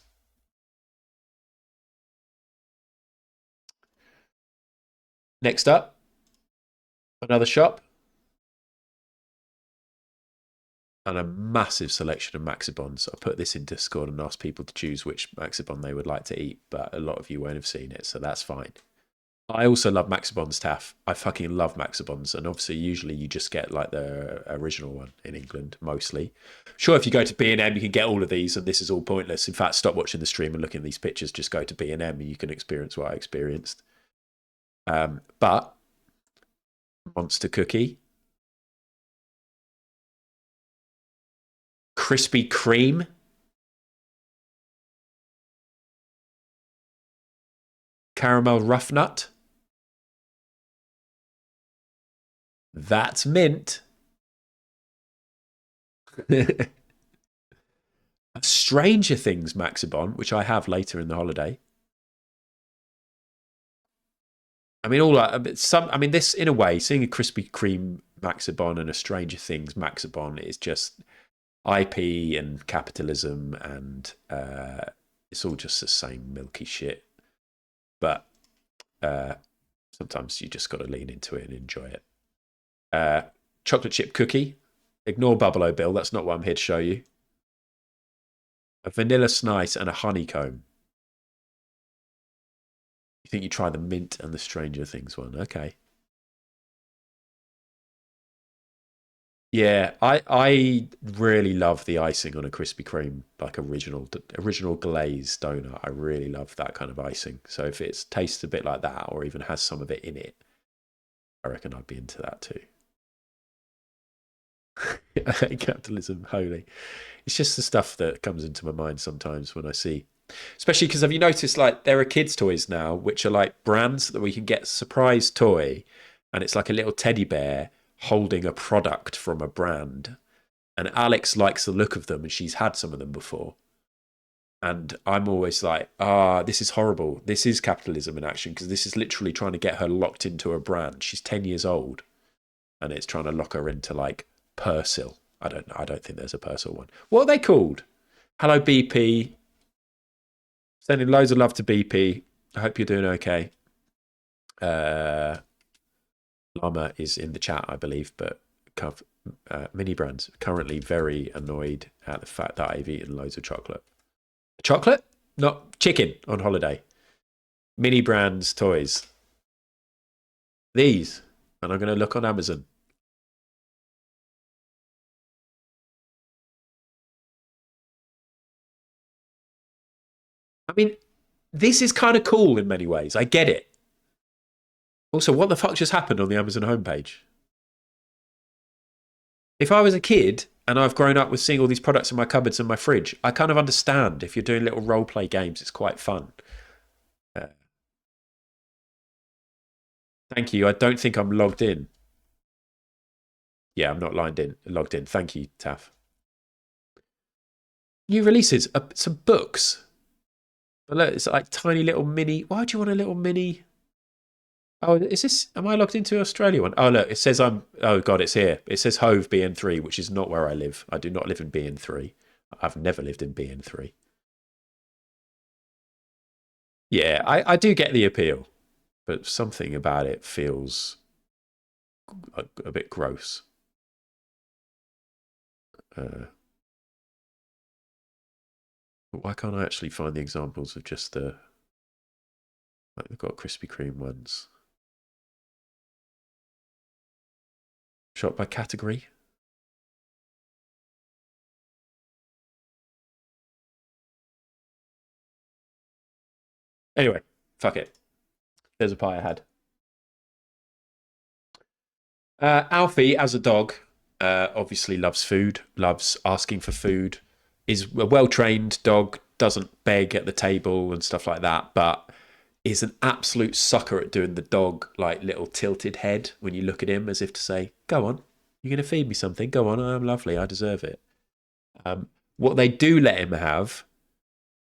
Next up, another shop. And a massive selection of Maxibons. I put this in Discord and asked people to choose which Maxibon they would like to eat, but a lot of you won't have seen it, so that's fine. I also love Maxibons, Taff. I fucking love Maxibons. And obviously, usually you just get like the original one in England, mostly. Sure, if you go to B&M, you can get all of these, and this is all pointless. In fact, stop watching the stream and look at these pictures. Just go to B&M and you can experience what I experienced. But Monster Cookie, Krispy Kreme, Caramel Rough Nut. That's mint. Stranger Things Maxibon, which I have later in the holiday. I mean, this in a way, seeing a Krispy Kreme Maxibon and a Stranger Things Maxibon is just IP and capitalism, and it's all just the same milky shit. But sometimes you just got to lean into it and enjoy it. Chocolate chip cookie. Ignore Bubble Bill. That's not what I'm here to show you. A vanilla slice and a honeycomb. You think you try the mint and the Stranger Things one? Okay. Yeah, I really love the icing on a Krispy Kreme, like original glaze donut. I really love that kind of icing. So if it tastes a bit like that, or even has some of it in it, I reckon I'd be into that too. Capitalism, holy. It's just the stuff that comes into my mind sometimes when I see, especially because have you noticed, like, there are kids' toys now which are like brands that we can get a surprise toy, and it's like a little teddy bear holding a product from a brand, and Alex likes the look of them and she's had some of them before, and I'm always like, this is horrible. This is capitalism in action, because this is literally trying to get her locked into a brand. She's 10 years old and it's trying to lock her into like Persil. I don't know. I don't think there's a Persil one. What are they called? Hello, BP. Sending loads of love to BP. I hope you're doing okay. Llama is in the chat, I believe, but Mini Brands currently very annoyed at the fact that I've eaten loads of chocolate. Chocolate? Not chicken on holiday. Mini Brands toys. These. And I'm going to look on Amazon. I mean, this is kind of cool in many ways. I get it. Also, what the fuck just happened on the Amazon homepage? If I was a kid and I've grown up with seeing all these products in my cupboards and my fridge, I kind of understand. If you're doing little role play games, it's quite fun. Thank you. I don't think I'm logged in. Yeah, I'm not logged in. Thank you, Taff. New releases, some books. But look, it's like tiny little mini. Why do you want a little mini? Oh, is this? Am I logged into Australia one? Oh, look, it says I'm. Oh God, it's here. It says Hove BN3, which is not where I live. I do not live in BN3. I've never lived in BN3. Yeah, I do get the appeal, but something about it feels a bit gross. Why can't I actually find the examples of just the... Like, they've got Krispy Kreme ones. Shot by category. Anyway, fuck it. There's a pie I had. Alfie, as a dog, obviously loves food, loves asking for food, is a well-trained dog, doesn't beg at the table and stuff like that, but is an absolute sucker at doing the dog, like, little tilted head when you look at him, as if to say, go on, you're going to feed me something, go on, I'm lovely, I deserve it. What they do let him have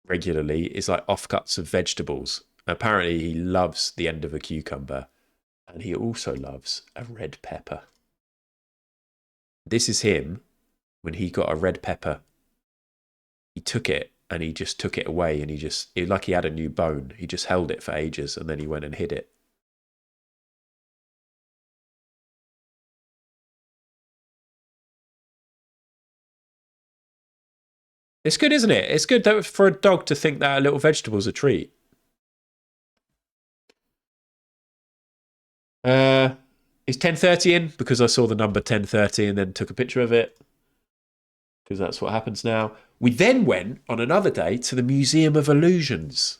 regularly is like offcuts of vegetables. Apparently he loves the end of a cucumber, and he also loves a red pepper. This is him when he got a red pepper. He took it and he just took it away, and it like he had a new bone. He just held it for ages and then he went and hid it. It's good, isn't it? It's good for a dog to think that a little vegetable's a treat. Is 10:30 in? Because I saw the number 10:30 and then took a picture of it. Because that's what happens now. We then went on another day to the Museum of Illusions.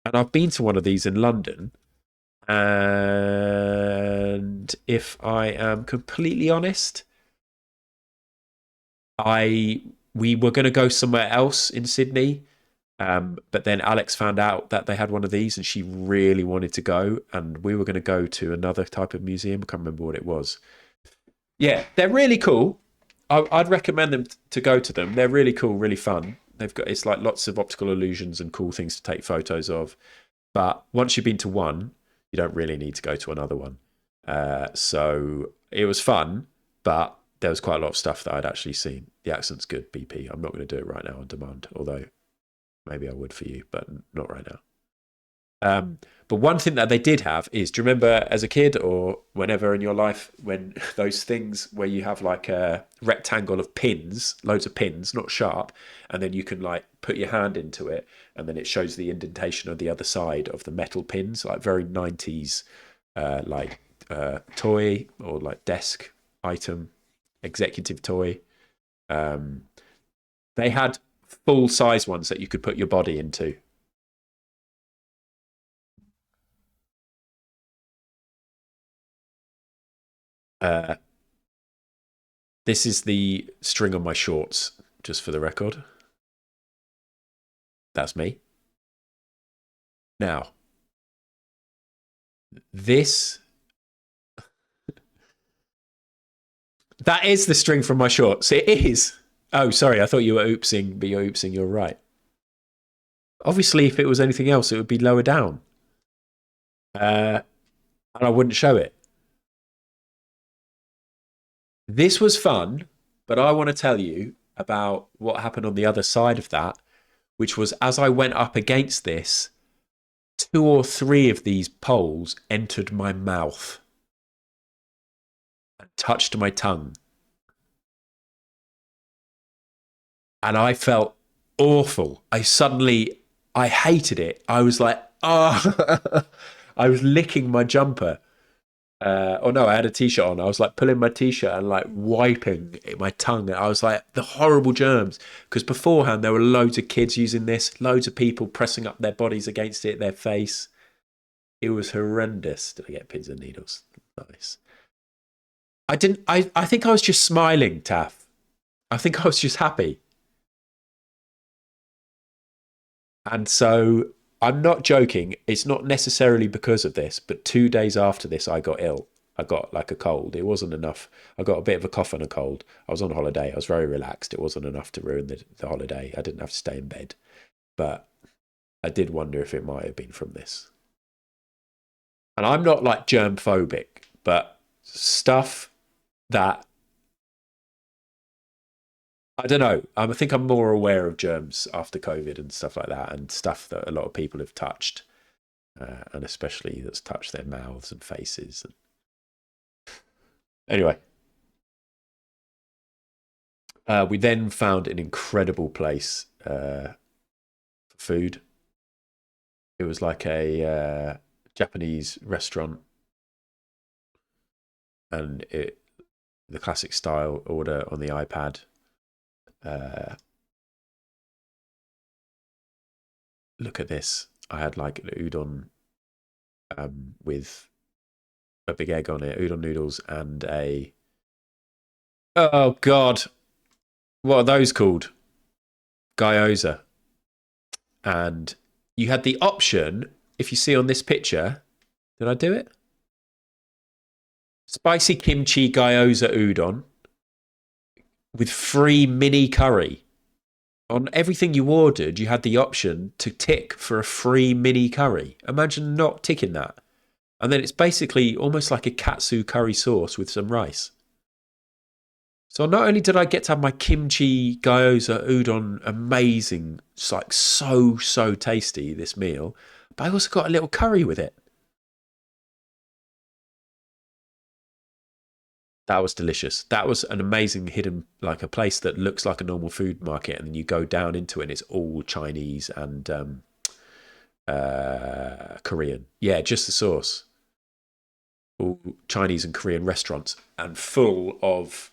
And I've been to one of these in London. And if I am completely honest, we were going to go somewhere else in Sydney. But then Alex found out that they had one of these and she really wanted to go. And we were going to go to another type of museum. I can't remember what it was. Yeah, they're really cool. I'd recommend them to go to them. They're really cool, really fun. It's like lots of optical illusions and cool things to take photos of. But once you've been to one, you don't really need to go to another one. So it was fun, but there was quite a lot of stuff that I'd actually seen. The accent's good, BP. I'm not going to do it right now on demand, although maybe I would for you, but not right now. But one thing that they did have is, do you remember as a kid or whenever in your life when those things where you have like a rectangle of pins, loads of pins, not sharp, and then you can like put your hand into it and then it shows the indentation on the other side of the metal pins, like very 90s toy or like desk item, executive toy. They had full size ones that you could put your body into. This is the string on my shorts, just for the record. That's me. Now, this... that is the string from my shorts. It is. Oh, sorry, I thought you were oopsing, but you're oopsing, you're right. Obviously, if it was anything else, it would be lower down. And I wouldn't show it. This was fun, but I want to tell you about what happened on the other side of that, which was as I went up against this, 2 or 3 of these poles entered my mouth and touched my tongue. And I felt awful. I hated it. I was like, oh, I was licking my jumper. Oh no, I had a t-shirt on. I was like pulling my t-shirt and like wiping my tongue. I was like, the horrible germs. Because beforehand, there were loads of kids using this, loads of people pressing up their bodies against it, their face. It was horrendous. Did I get pins and needles? Nice. I think I was just smiling, Taff. I think I was just happy. And so I'm not joking. It's not necessarily because of this, but 2 days after this, I got ill. I got like a cold. It wasn't enough. I got a bit of a cough and a cold. I was on holiday. I was very relaxed. It wasn't enough to ruin the holiday. I didn't have to stay in bed. But I did wonder if it might have been from this. And I'm not like germ phobic, but stuff that... I don't know. I think I'm more aware of germs after COVID and stuff like that, and stuff that a lot of people have touched, and especially that's touched their mouths and faces. Anyway, we then found an incredible place for food. It was like a Japanese restaurant, and the classic style order on the iPad. Look at this. I had like an udon with a big egg on it, udon noodles, and oh god, what are those called? Gyoza. And you had the option, if you see on this picture, did I do it? Spicy kimchi gyoza udon with free mini curry. On everything you ordered, you had the option to tick for a free mini curry. Imagine not ticking that. And then it's basically almost like a katsu curry sauce with some rice. So not only did I get to have my kimchi gyoza udon, amazing, it's like so tasty, this meal, but I also got a little curry with it. That was delicious. That was an amazing hidden, like a place that looks like a normal food market, and then you go down into it and it's all Chinese and Korean. Yeah, just the sauce. all Chinese and Korean restaurants and full of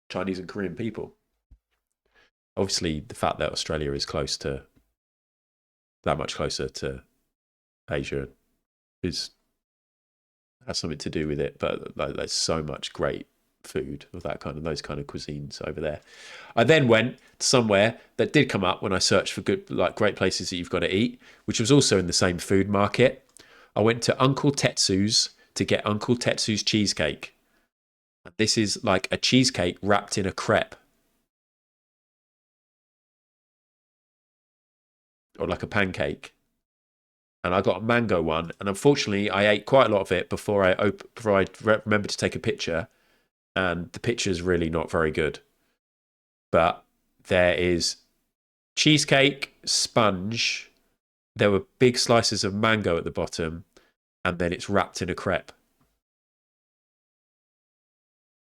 Chinese and Korean people. Obviously, the fact that Australia is that much closer to Asia has something to do with it. But like, there's so much great food of those kind of cuisines over there. I then went somewhere that did come up when I searched for good, like great places that you've got to eat, which was also in the same food market. I went to Uncle Tetsu's to get Uncle Tetsu's cheesecake. This is like a cheesecake wrapped in a crepe. Or like a pancake. And I got a mango one. And unfortunately, I ate quite a lot of it before I remembered to take a picture. And the picture's really not very good. But there is cheesecake, sponge. There were big slices of mango at the bottom. And then it's wrapped in a crepe.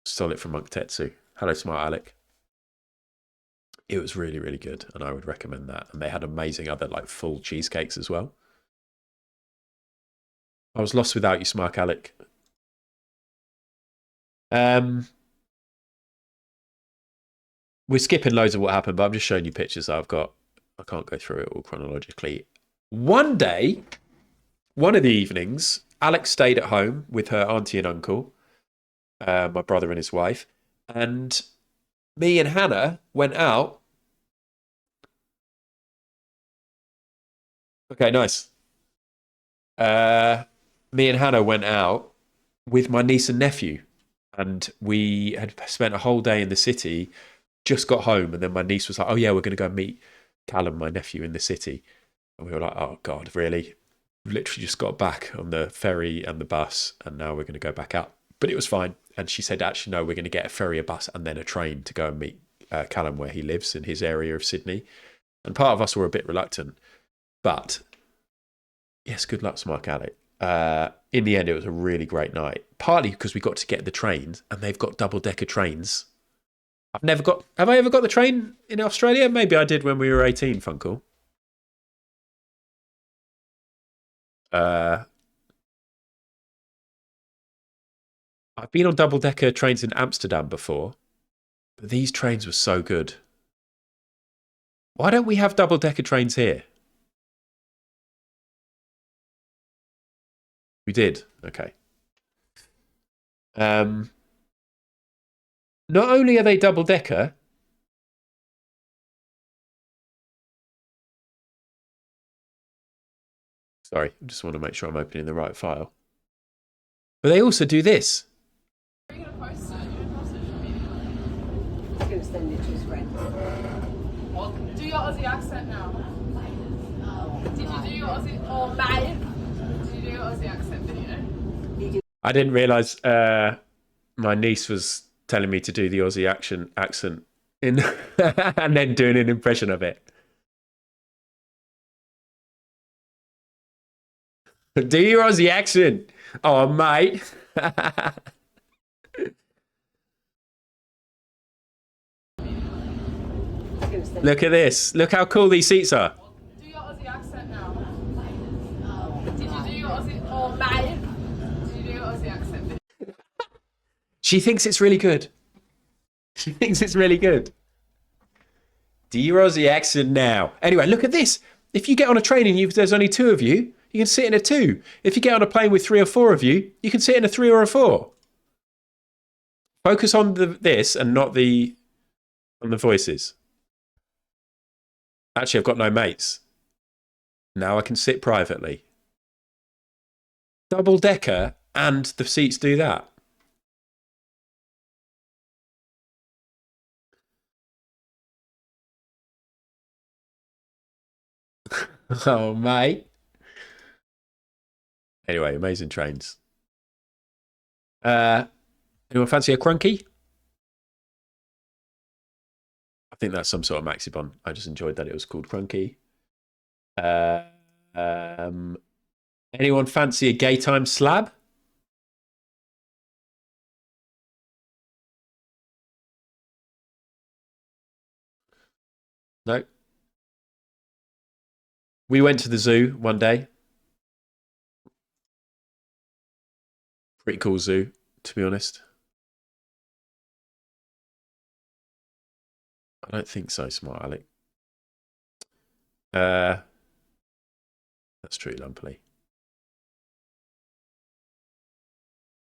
Stole it from Monk Tetsu. Hello, Smart Alec. It was really, really good, and I would recommend that. And they had amazing other like full cheesecakes as well. I was lost without you, Smart Alec. We're skipping loads of what happened, but I'm just showing you pictures I've got. I can't go through it all chronologically. One day, one of the evenings, Alex stayed at home with her auntie and uncle, my brother and his wife, and me and Hannah went out. Okay, nice. Me and Hannah went out with my niece and nephew, and we had spent a whole day in the city, just got home, and then my niece was like, oh yeah, we're going to go meet Callum, my nephew, in the city. And we were like, oh God, really? Literally just got back on the ferry and the bus, and now we're going to go back out. But it was fine. And she said, actually, no, we're going to get a ferry, a bus, and then a train to go and meet Callum where he lives in his area of Sydney. And part of us were a bit reluctant. But yes, good luck, Smart Alec. In the end, it was a really great night. Partly because we got to get the trains, and they've got double-decker trains. Have I ever got the train in Australia? Maybe I did when we were 18, Funkle. I've been on double-decker trains in Amsterdam before, but these trains were so good. Why don't we have double-decker trains here? We did. Okay. Not only are they double-decker, sorry, I just want to make sure I'm opening the right file. But they also do this. Are you going to post it? You're going to post it for me? He's going to send it to his friends. Well, do your Aussie accent now. Did you do your Aussie... Oh, mate! Did you do your Aussie accent video? I didn't realise my niece was telling me to do the Aussie accent in and then doing an impression of it. Do your Aussie accent. Oh, mate. Look at this. Look how cool these seats are. Do your Aussie accent now. Did you do your Aussie... Oh, mate! Did you do your Aussie accent video? She thinks it's really good. She thinks it's really good. Do your Aussie accent now. Anyway, look at this. If you get on a train and there's only two of you, you can sit in a 2. If you get on a plane with 3 or 4 of you, you can sit in a 3 or a 4. Focus on this and not on the voices. Actually, I've got no mates. Now I can sit privately. Double decker and the seats do that. Oh, mate. Anyway, amazing trains. Anyone fancy a crunky? I think that's some sort of Maxibon. I just enjoyed that it was called crunky. Anyone fancy a gay time slab? No. We went to the zoo one day. Pretty cool zoo, to be honest. I don't think so, Smart Alec. That's true, Lumpy.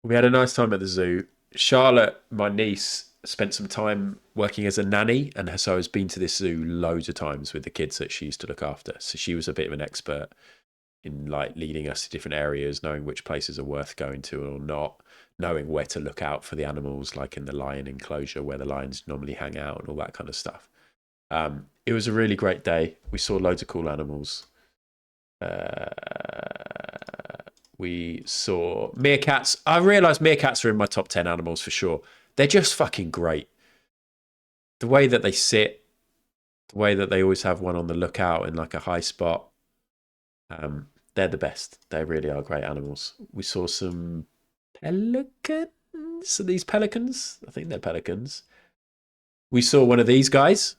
We had a nice time at the zoo. Charlotte, my niece, spent some time working as a nanny, and so has been to this zoo loads of times with the kids that she used to look after. So she was a bit of an expert in like leading us to different areas, knowing which places are worth going to or not, knowing where to look out for the animals, like in the lion enclosure where the lions normally hang out and all that kind of stuff. It was a really great day. We saw loads of cool animals. We saw meerkats. I realised meerkats are in my top 10 animals for sure. They're just fucking great. The way that they sit, the way that they always have one on the lookout in like a high spot. They're the best. They really are great animals. We saw some pelicans. Are these pelicans? I think they're pelicans. We saw one of these guys.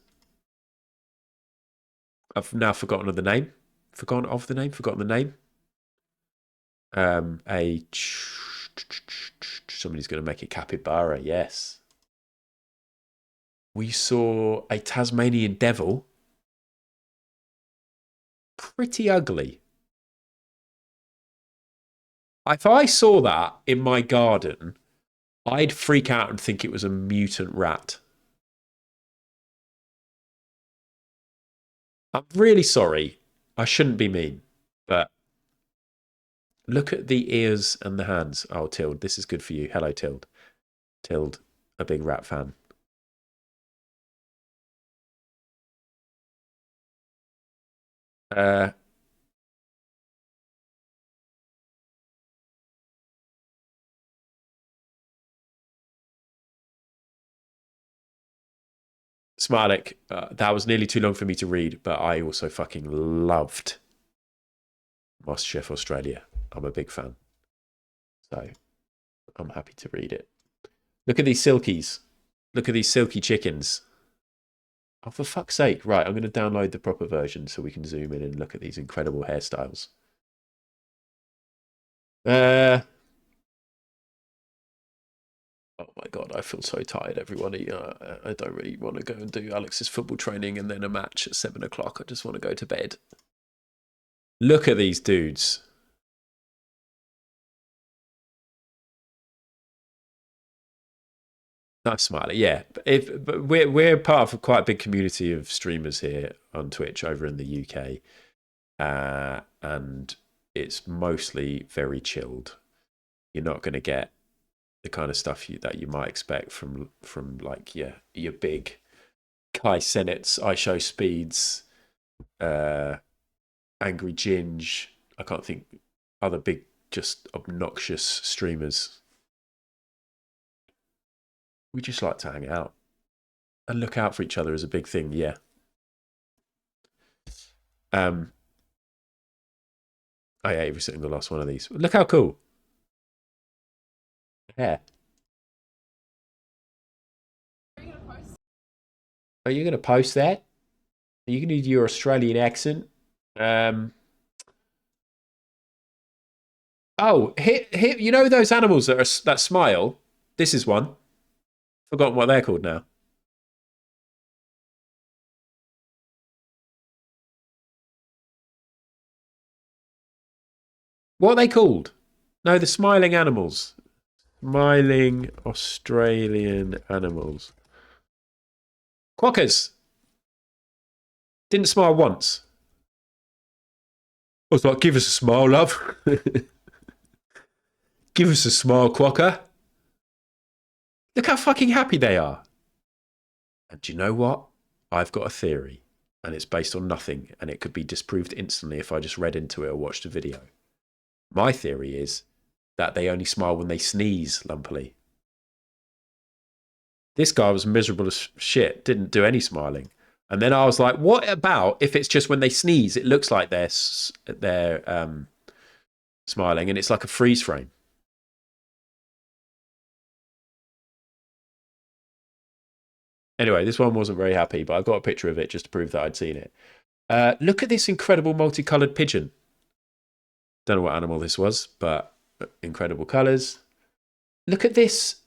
I've now forgotten the name. Forgotten the name. Somebody's going to make a capybara. Yes. We saw a Tasmanian devil. Pretty ugly. If I saw that in my garden, I'd freak out and think it was a mutant rat. I'm really sorry. I shouldn't be mean, but look at the ears and the hands. Oh, Tild, this is good for you. Hello, Tild. Tild, a big rat fan. Smilik, that was nearly too long for me to read, but I also fucking loved MasterChef Australia. I'm a big fan. So I'm happy to read it. Look at these silkies. Look at these silky chickens. Oh, for fuck's sake. Right, I'm going to download the proper version so we can zoom in and look at these incredible hairstyles. Oh my God, I feel so tired, everybody. I don't really want to go and do Alex's football training and then a match at 7 o'clock. I just want to go to bed. Look at these dudes. Nice smiley, yeah. But we're part of quite a big community of streamers here on Twitch over in the UK, and it's mostly very chilled. You're not going to get the kind of stuff that you might expect from like your big Kai Sennett's, I Show Speeds, Angry Ginge. I can't think other big just obnoxious streamers. We just like to hang out and look out for each other is a big thing. Yeah. I ate every single last one of these. Look how cool. Yeah. Are you going to post that? Are you going to do your Australian accent? Oh, you know those animals that smile? This is one. Forgotten what they're called now. What are they called? No, the smiling animals. Smiling Australian animals. Quokkas. Didn't smile once. I was like, give us a smile, love. Give us a smile, Quokka. Look how fucking happy they are. And do you know what? I've got a theory, and it's based on nothing, and it could be disproved instantly if I just read into it or watched a video. My theory is that they only smile when they sneeze, Lumpily. This guy was miserable as shit, didn't do any smiling. And then I was like, what about if it's just when they sneeze, it looks like they're smiling, and it's like a freeze frame. Anyway, this one wasn't very happy, but I got a picture of it just to prove that I'd seen it. Look at this incredible multicolored pigeon. Don't know what animal this was, but incredible colors. Look at this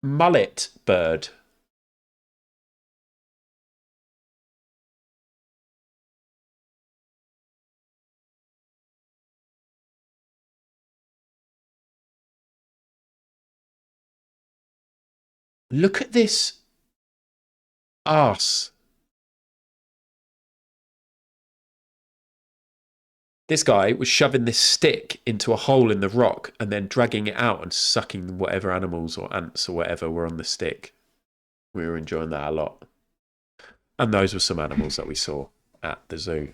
mullet bird. Look at this arse. This guy was shoving this stick into a hole in the rock and then dragging it out and sucking whatever animals or ants or whatever were on the stick. We were enjoying that a lot. And those were some animals that we saw at the zoo.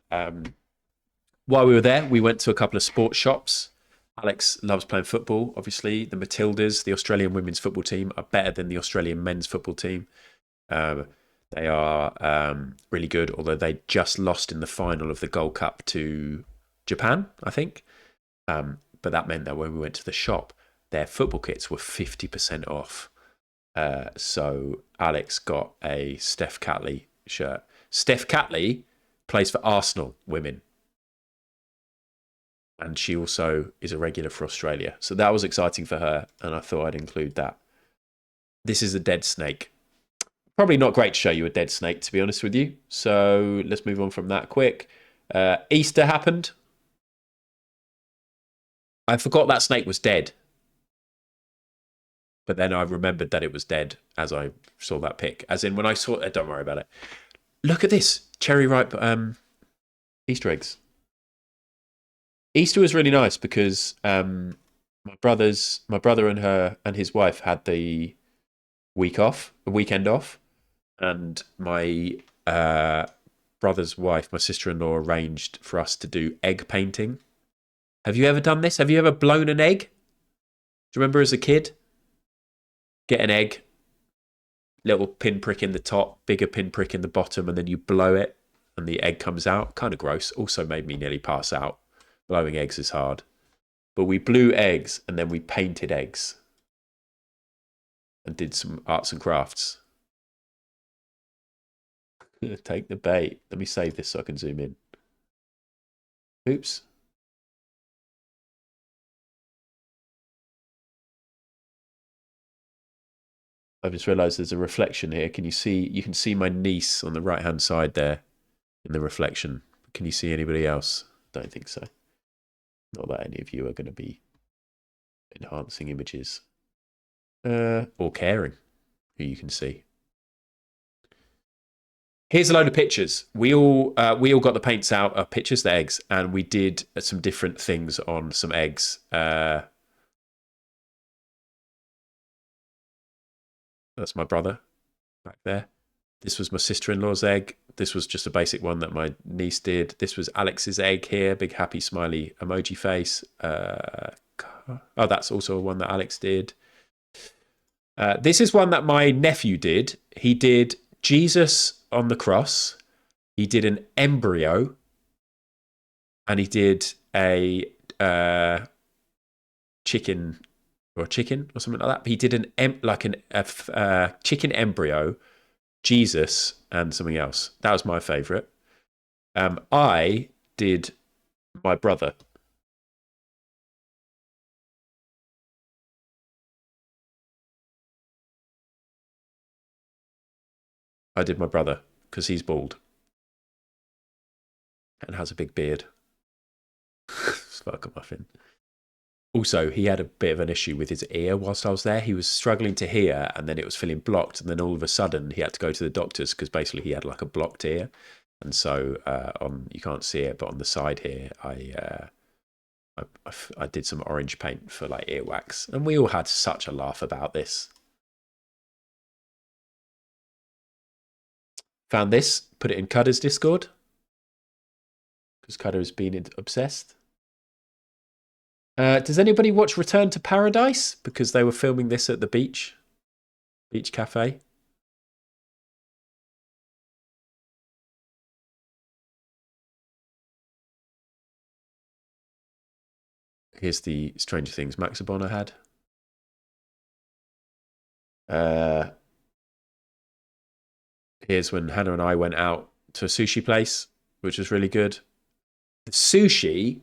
While we were there, we went to a couple of sports shops. Alex loves playing football, obviously. The Matildas, the Australian women's football team, are better than the Australian men's football team. They are really good, although they just lost in the final of the Gold Cup to Japan, I think. But that meant that when we went to the shop, their football kits were 50% off. So Alex got a Steph Catley shirt. Steph Catley plays for Arsenal women. And she also is a regular for Australia. So that was exciting for her, and I thought I'd include that. This is a dead snake. Probably not great to show you a dead snake, to be honest with you. So let's move on from that quick. Easter happened. I forgot that snake was dead. But then I remembered that it was dead as I saw that pic. As in, when I saw it, don't worry about it. Look at this. Cherry ripe Easter eggs. Easter was really nice because my brother and his wife had the weekend off. And my brother's wife, my sister-in-law, arranged for us to do egg painting. Have you ever done this? Have you ever blown an egg? Do you remember as a kid? Get an egg, little pinprick in the top, bigger pinprick in the bottom, and then you blow it and the egg comes out. Kind of gross. Also made me nearly pass out. Blowing eggs is hard. But we blew eggs and then we painted eggs and did some arts and crafts. Take the bait. Let me save this so I can zoom in. Oops. I've just realised there's a reflection here. Can you see? You can see my niece on the right-hand side there in the reflection. Can you see anybody else? Don't think so. Not that any of you are going to be enhancing images or caring who you can see. Here's a load of pictures. We all got the paints out of pictures, the eggs, and we did some different things on some eggs. That's my brother back there. This was my sister-in-law's egg. This was just a basic one that my niece did. This was Alex's egg here, big happy smiley emoji face. Oh, that's also one that Alex did. This is one that my nephew did. He did Jesus on the cross. He did an embryo. And he did a chicken or something like that. He did a chicken embryo, Jesus, and something else. That was my favourite. I did my brother. I did my brother because he's bald and has a big beard. Fuck a muffin. Also, he had a bit of an issue with his ear whilst I was there. He was struggling to hear, and then it was feeling blocked. And then all of a sudden, he had to go to the doctors because basically he had like a blocked ear. And so, you can't see it, but on the side here, I did some orange paint for like earwax, and we all had such a laugh about this. Found this, put it in Cudder's Discord because Cudder has been obsessed. Does anybody watch Return to Paradise? Because they were filming this at the beach cafe. Here's the Stranger Things Maxibon I had. Here's when Hannah and I went out to a sushi place, which was really good. The sushi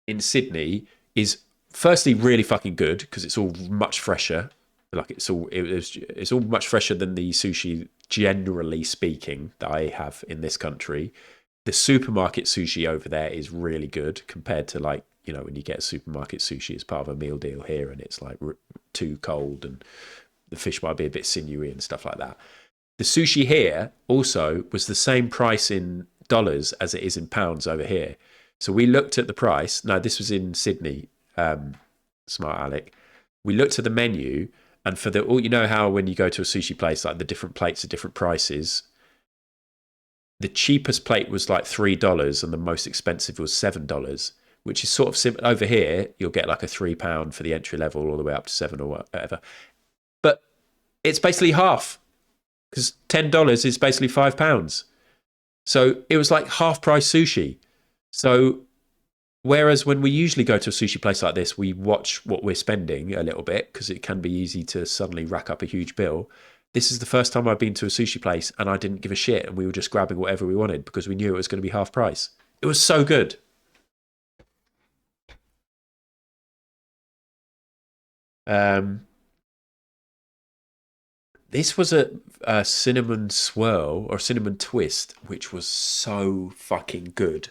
in Sydney is firstly really fucking good because it's all much fresher. Like it's all much fresher than the sushi, generally speaking, that I have in this country. The supermarket sushi over there is really good compared to, like, you know, when you get supermarket sushi as part of a meal deal here and it's like too cold and the fish might be a bit sinewy and stuff like that. The sushi here also was the same price in dollars as it is in pounds over here. So we looked at the price. Now, this was in Sydney, smart Alec. We looked at the menu, and for you know how when you go to a sushi place, like the different plates are different prices. The cheapest plate was like $3 and the most expensive was $7, which is sort of similar. Over here, you'll get like a £3 for the entry level all the way up to $7 or whatever. But it's basically half, because $10 is basically £5. So it was like half price sushi. So whereas when we usually go to a sushi place like this, we watch what we're spending a little bit because it can be easy to suddenly rack up a huge bill. This is the first time I've been to a sushi place and I didn't give a shit and we were just grabbing whatever we wanted because we knew it was going to be half price. It was so good. This was a cinnamon swirl or cinnamon twist, which was so fucking good.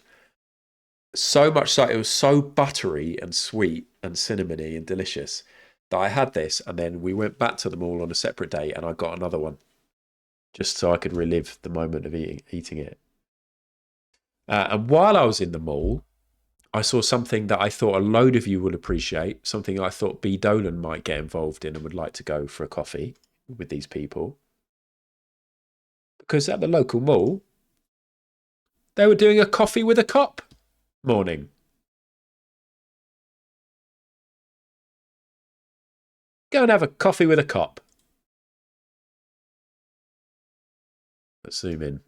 So much so, it was so buttery and sweet and cinnamony and delicious that I had this, and then we went back to the mall on a separate day and I got another one just so I could relive the moment of eating it. And while I was in the mall, I saw something that I thought a load of you would appreciate, something I thought B. Dolan might get involved in and would like to go for a coffee with these people. Because at the local mall, they were doing a coffee with a cop morning. Go and have a coffee with a cop. Let's zoom in.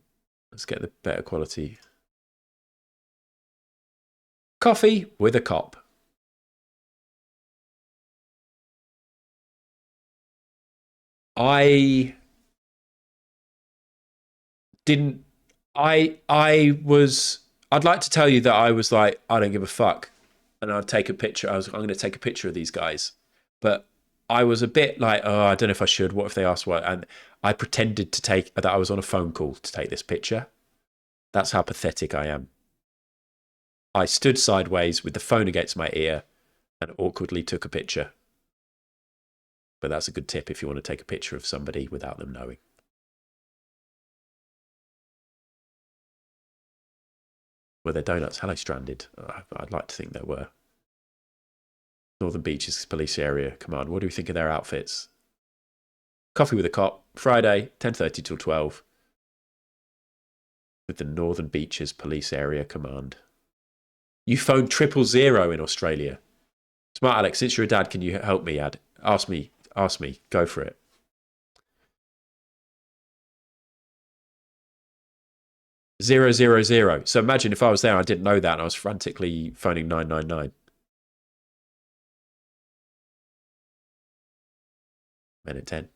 Let's get the better quality. Coffee with a cop. I'd like to tell you that I was like, I don't give a fuck. And I'd take a picture. I'm going to take a picture of these guys. But I was a bit like, oh, I don't know if I should. What if they ask what? And I pretended that I was on a phone call to take this picture. That's how pathetic I am. I stood sideways with the phone against my ear and awkwardly took a picture. But that's a good tip if you want to take a picture of somebody without them knowing. Were there donuts? Hello, Stranded. I'd like to think there were. Northern Beaches Police Area Command. What do we think of their outfits? Coffee with a Cop, Friday, 10:30 till 12. With the Northern Beaches Police Area Command. You phoned 000 in Australia. Smart Alex, since you're a dad, can you help me, Ad? Ask me. Go for it. Zero, zero, zero. So imagine if I was there and I didn't know that and I was frantically phoning 999. Men at 10.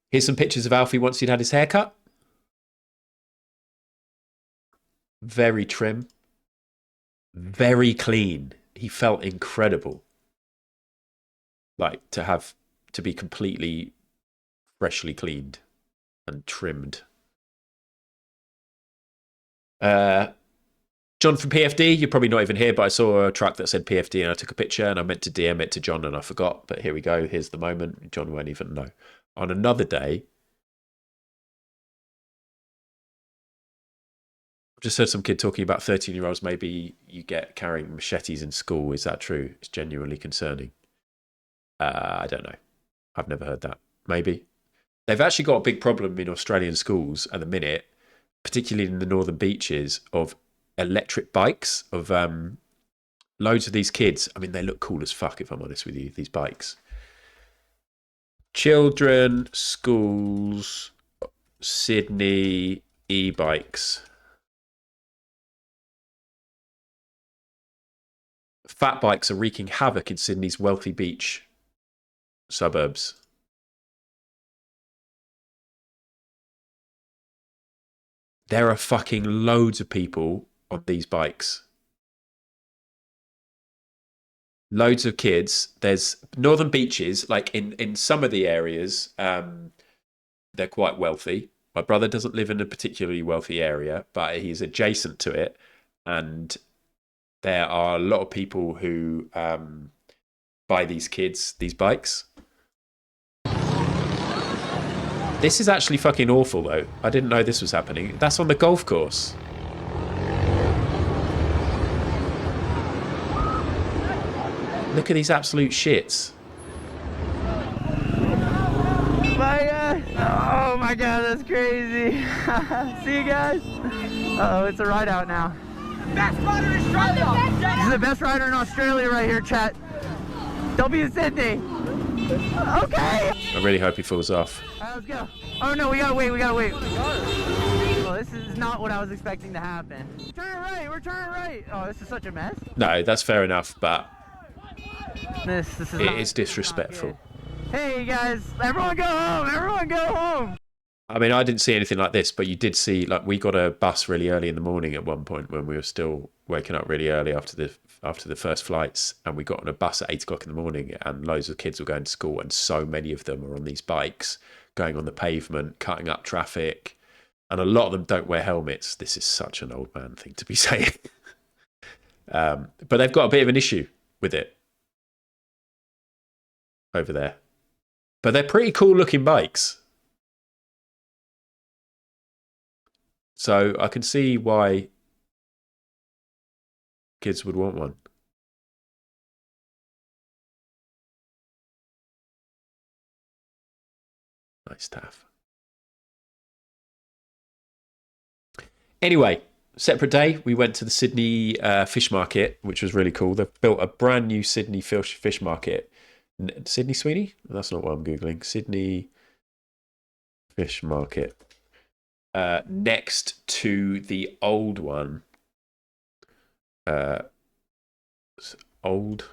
Here's some pictures of Alfie once he'd had his haircut. Very trim. Very clean. He felt incredible. Like to be completely freshly cleaned and trimmed. John from PFD, you're probably not even here, but I saw a truck that said PFD and I took a picture and I meant to DM it to John and I forgot. But here we go. Here's the moment. John won't even know. On another day, I've just heard some kid talking about 13-year-olds. Maybe you get carrying machetes in school. Is that true? It's genuinely concerning. I don't know. I've never heard that. Maybe. They've actually got a big problem in Australian schools at the minute, particularly in the northern beaches, of electric bikes, of loads of these kids. I mean, they look cool as fuck, if I'm honest with you, these bikes. Children, schools, Sydney, e-bikes. Fat bikes are wreaking havoc in Sydney's wealthy beach suburbs. There are fucking loads of people on these bikes. loads of kids. There's northern beaches, like in some of the areas, they're quite wealthy. My brother doesn't live in a particularly wealthy area, but he's adjacent to it. And there are a lot of people who buy these kids these bikes. This is actually fucking awful, though. I didn't know this was happening. That's on the golf course. Look at these absolute shits. Oh my god, that's crazy. See you guys. Uh-oh, it's a ride out now. Best rider in Australia! This is the best rider in Australia right here, chat. W Sydney. Okay. I really hope he falls off. All right, let's go. Oh no, we gotta wait. Well, this is not what I was expecting to happen. Turn right. We're turning right. Oh, this is such a mess. No, that's fair enough, but This is it is disrespectful. Hey guys, everyone go home. Everyone go home. I mean, I didn't see anything like this, but you did see, like, we got a bus really early in the morning at one point when we were still waking up really early after the first flights, and we got on a bus at 8 o'clock in the morning, and loads of kids were going to school, and so many of them are on these bikes going on the pavement, cutting up traffic, and a lot of them don't wear helmets. This is such an old man thing to be saying. But they've got a bit of an issue with it over there. But they're pretty cool looking bikes. So I can see why kids would want one. Nice taff. Anyway, separate day, we went to the Sydney fish market, which was really cool. They've built a brand new Sydney fish market. Sydney Sweeney? That's not what I'm Googling. Sydney fish market. Next to the old one. Old.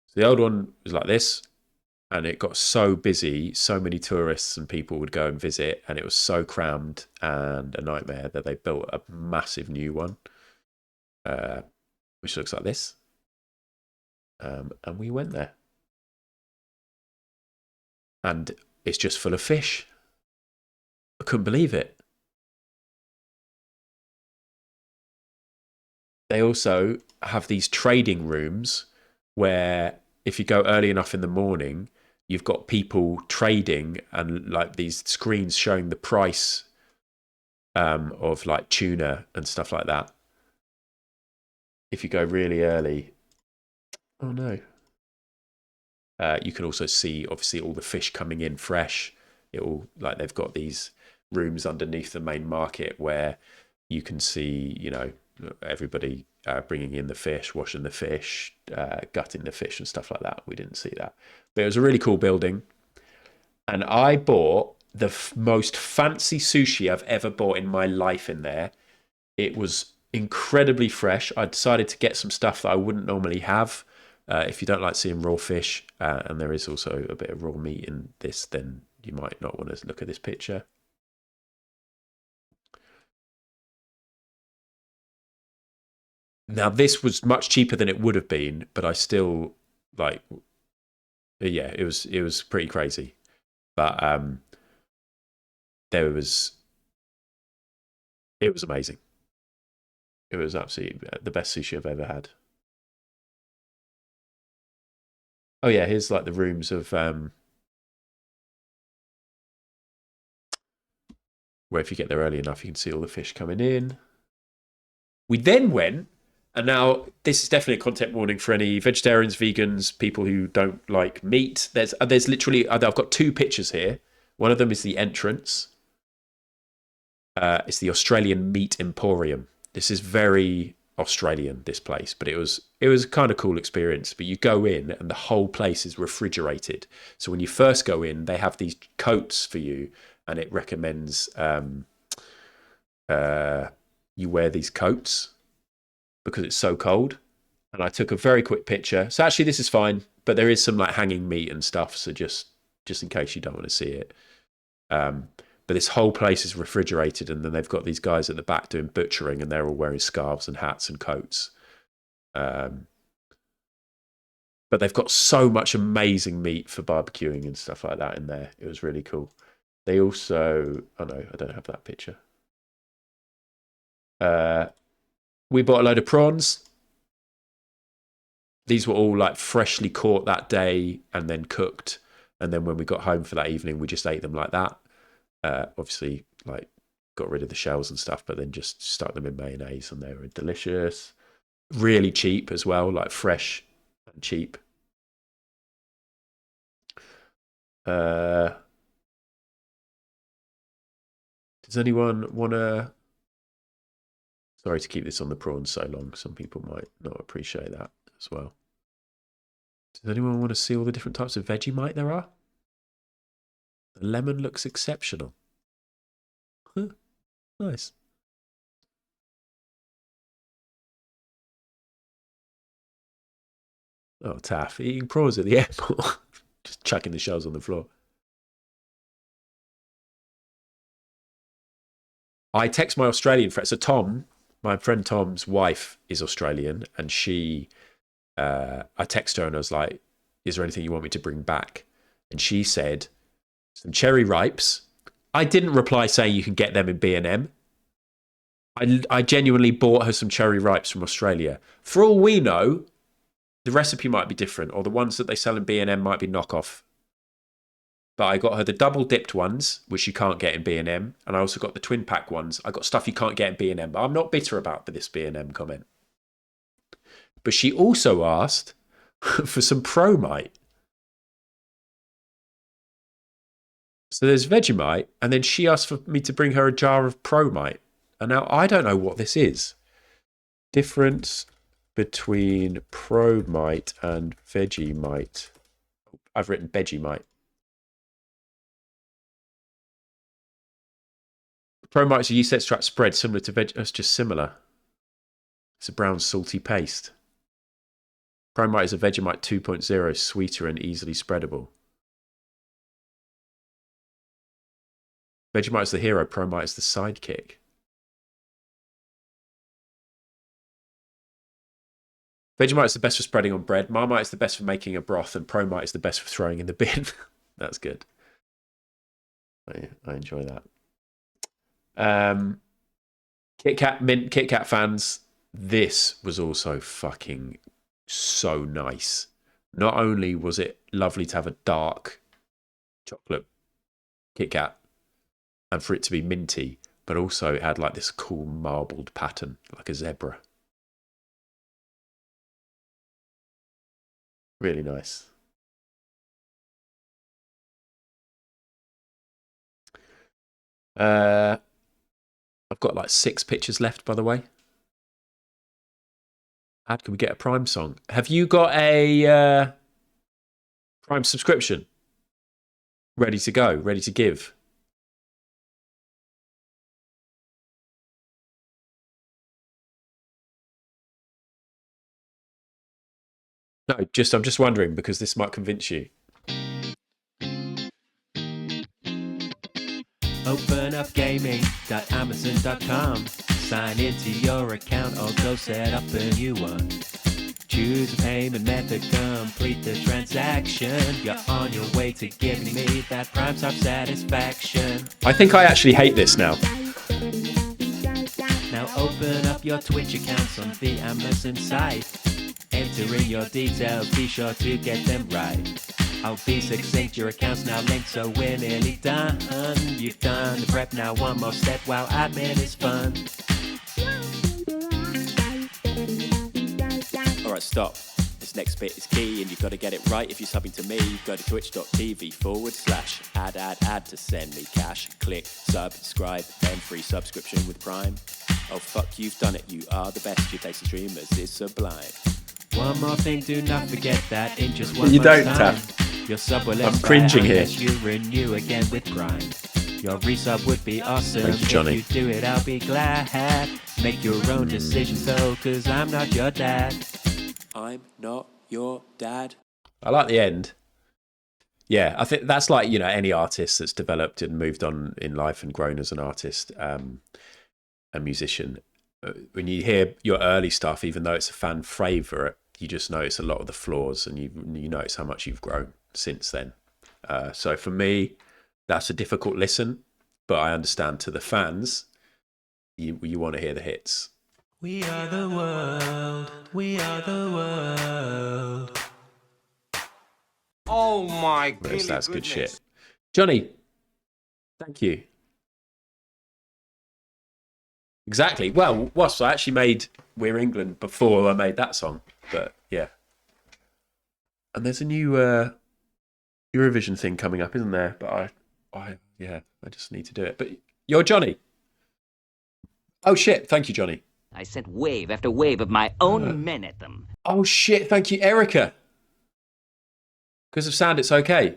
So the old one was like this, and it got so busy, so many tourists and people would go and visit, and it was so crammed and a nightmare that they built a massive new one, which looks like this. And we went there. And it's just full of fish. I couldn't believe it. They also have these trading rooms where if you go early enough in the morning, you've got people trading and like these screens showing the price of like tuna and stuff like that. If you go really early. Oh no. You can also see obviously all the fish coming in fresh. Like they've got these rooms underneath the main market where you can see, you know, everybody bringing in the fish, washing the fish, gutting the fish and stuff like that. We didn't see that. But it was a really cool building. And I bought the most fancy sushi I've ever bought in my life in there. It was incredibly fresh. I decided to get some stuff that I wouldn't normally have. If you don't like seeing raw fish, and there is also a bit of raw meat in this, then you might not want to look at this picture. Now, this was much cheaper than it would have been, but I still, like, yeah, it was pretty crazy. But it was amazing. It was absolutely the best sushi I've ever had. Oh yeah, here's like the rooms of where if you get there early enough, you can see all the fish coming in. We then went, and now this is definitely a content warning for any vegetarians, vegans, people who don't like meat. There's literally, I've got two pictures here. One of them is the entrance. It's the Australian Meat Emporium. This is very Australian, this place, but it was a kind of cool experience. But you go in and the whole place is refrigerated. So when you first go in, they have these coats for you, and it recommends you wear these coats because it's so cold. And I took a very quick picture. So actually this is fine, but there is some like hanging meat and stuff, so just in case you don't want to see it. But this whole place is refrigerated, and then they've got these guys at the back doing butchering, and they're all wearing scarves and hats and coats. But they've got so much amazing meat for barbecuing and stuff like that in there. It was really cool. They also, oh no, I don't have that picture. We bought a load of prawns. These were all like freshly caught that day and then cooked. And then when we got home for that evening, we just ate them like that. Obviously, like got rid of the shells and stuff, but then just stuck them in mayonnaise and they were delicious. Really cheap as well, like fresh and cheap. Does anyone want to... Sorry to keep this on the prawns so long. Some people might not appreciate that as well. Does anyone want to see all the different types of Vegemite there are? The lemon looks exceptional. Huh. Nice. Oh, Taff, eating prawns at the airport. Just chucking the shells on the floor. I text my Australian friend. So Tom, my friend Tom's wife is Australian, and she, I text her and I was like, is there anything you want me to bring back? And she said, some cherry ripes. I didn't reply saying you can get them in B&M. I genuinely bought her some cherry ripes from Australia. For all we know, the recipe might be different, or the ones that they sell in B&M might be knockoff. But I got her the double dipped ones, which you can't get in B&M, and I also got the twin pack ones. I got stuff you can't get in B&M, but I'm not bitter about this B&M comment. But she also asked for some Promite. So there's Vegemite, and then she asked for me to bring her a jar of Promite. And now I don't know what this is. Difference between Promite and Vegemite. I've written Vegemite. Promite's a yeast extract spread similar to veg. It's just similar. It's a brown salty paste. Promite is a Vegemite 2.0, sweeter and easily spreadable. Vegemite is the hero, Promite is the sidekick. Vegemite is the best for spreading on bread. Marmite is the best for making a broth, and Promite is the best for throwing in the bin. That's good. I enjoy that. Kit Kat fans, this was also fucking so nice. Not only was it lovely to have a dark chocolate Kit Kat and for it to be minty, but also it had like this cool marbled pattern, like a zebra. Really nice. I've got like 6 pictures left, by the way. How can we get a Prime song? Have you got a Prime subscription ready to go, ready to give? No, I'm just wondering because this might convince you. Open up gaming.amazon.com. Sign into your account or go set up a new one. Choose a payment method, complete the transaction. You're on your way to giving me that Prime Sub satisfaction. I think I actually hate this now. Now open up your Twitch accounts on the Amazon site. Enter in your details, be sure to get them right. I'll be succinct, your account's now linked, so we're nearly done. You've done the prep, now one more step while admin is fun. Alright, stop. This next bit is key and you've got to get it right. If you're subbing to me, go to twitch.tv/add to send me cash. Click subscribe, then free subscription with Prime. Oh fuck, you've done it, you are the best. Your taste in streamers is sublime. One more thing, do not forget that in just one you more don't, time. Taff. Your sub will I'm cringing here. You renew again with Prime. Your resub would be awesome. Thank you, Johnny. If you do it, I'll be glad. Make your own decisions though, cause I'm not your dad. I'm not your dad. I like the end. Yeah, I think that's like, you know, any artist that's developed and moved on in life and grown as an artist, a musician. when you hear your early stuff, even though it's a fan favourite, you just notice a lot of the flaws, and you notice how much you've grown since then. So for me, that's a difficult listen, but I understand to the fans, you want to hear the hits. We are the world. We are the world. Oh my Whereas that's good goodness. shit. Johnny, thank you. Exactly. Well, I actually made We're England before I made that song, but yeah. And there's a new Eurovision thing coming up, isn't there? But I just need to do it. But you're Johnny. Oh shit! Thank you, Johnny. I sent wave after wave of my own men at them. Oh shit! Thank you, Erica. Because of sand, it's okay.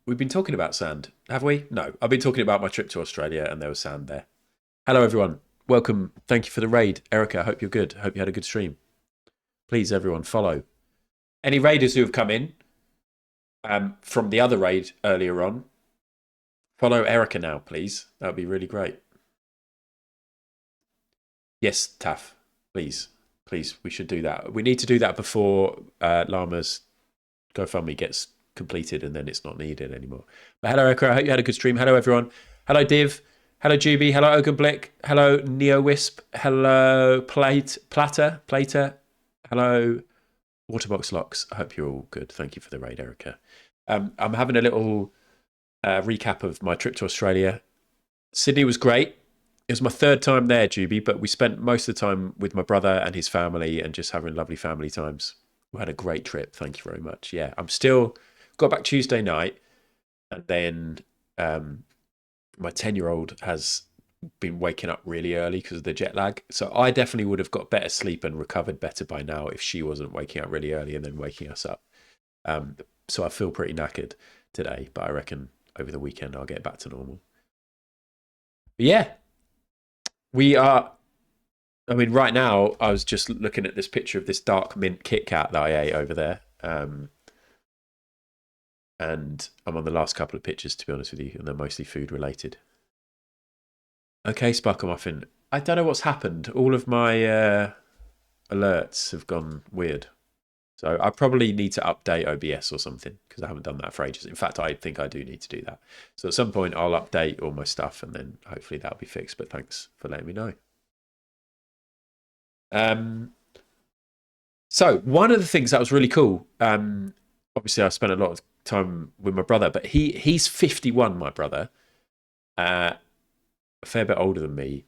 We've been talking about sand, have we? No, I've been talking about my trip to Australia, and there was sand there. Hello, everyone. Welcome. Thank you for the raid, Erica. I hope you're good. Hope you had a good stream. Please, everyone, follow. Any raiders who have come in from the other raid earlier on, follow Erica now, please. That would be really great. Yes, Taff, please. Please, we should do that. We need to do that before Llama's GoFundMe gets completed and then it's not needed anymore. But hello, Erica. I hope you had a good stream. Hello, everyone. Hello, Div. Hello, Juby. Hello, Ogenblick. Hello, NeoWisp. Hello, Platter. Hello, Waterbox Locks. I hope you're all good. Thank you for the raid, Erica. I'm having a little recap of my trip to Australia. Sydney was great. It was my third time there, Juby, but we spent most of the time with my brother and his family and just having lovely family times. We had a great trip. Thank you very much. Yeah, I'm still got back Tuesday night, and then my 10-year-old has been waking up really early because of the jet lag. So I definitely would have got better sleep and recovered better by now if she wasn't waking up really early and then waking us up. So I feel pretty knackered today, but I reckon over the weekend I'll get back to normal. But yeah, we are. I mean, right now I was just looking at this picture of this dark mint Kit Kat that I ate over there. And I'm on the last couple of pictures, to be honest with you, and they're mostly food related. Okay, Sparkle Muffin. I don't know what's happened. All of my alerts have gone weird. So I probably need to update OBS or something because I haven't done that for ages. In fact, I think I do need to do that. So at some point I'll update all my stuff and then hopefully that'll be fixed. But thanks for letting me know. So one of the things that was really cool, obviously I spent a lot of time with my brother, but he's 51, my brother, a fair bit older than me,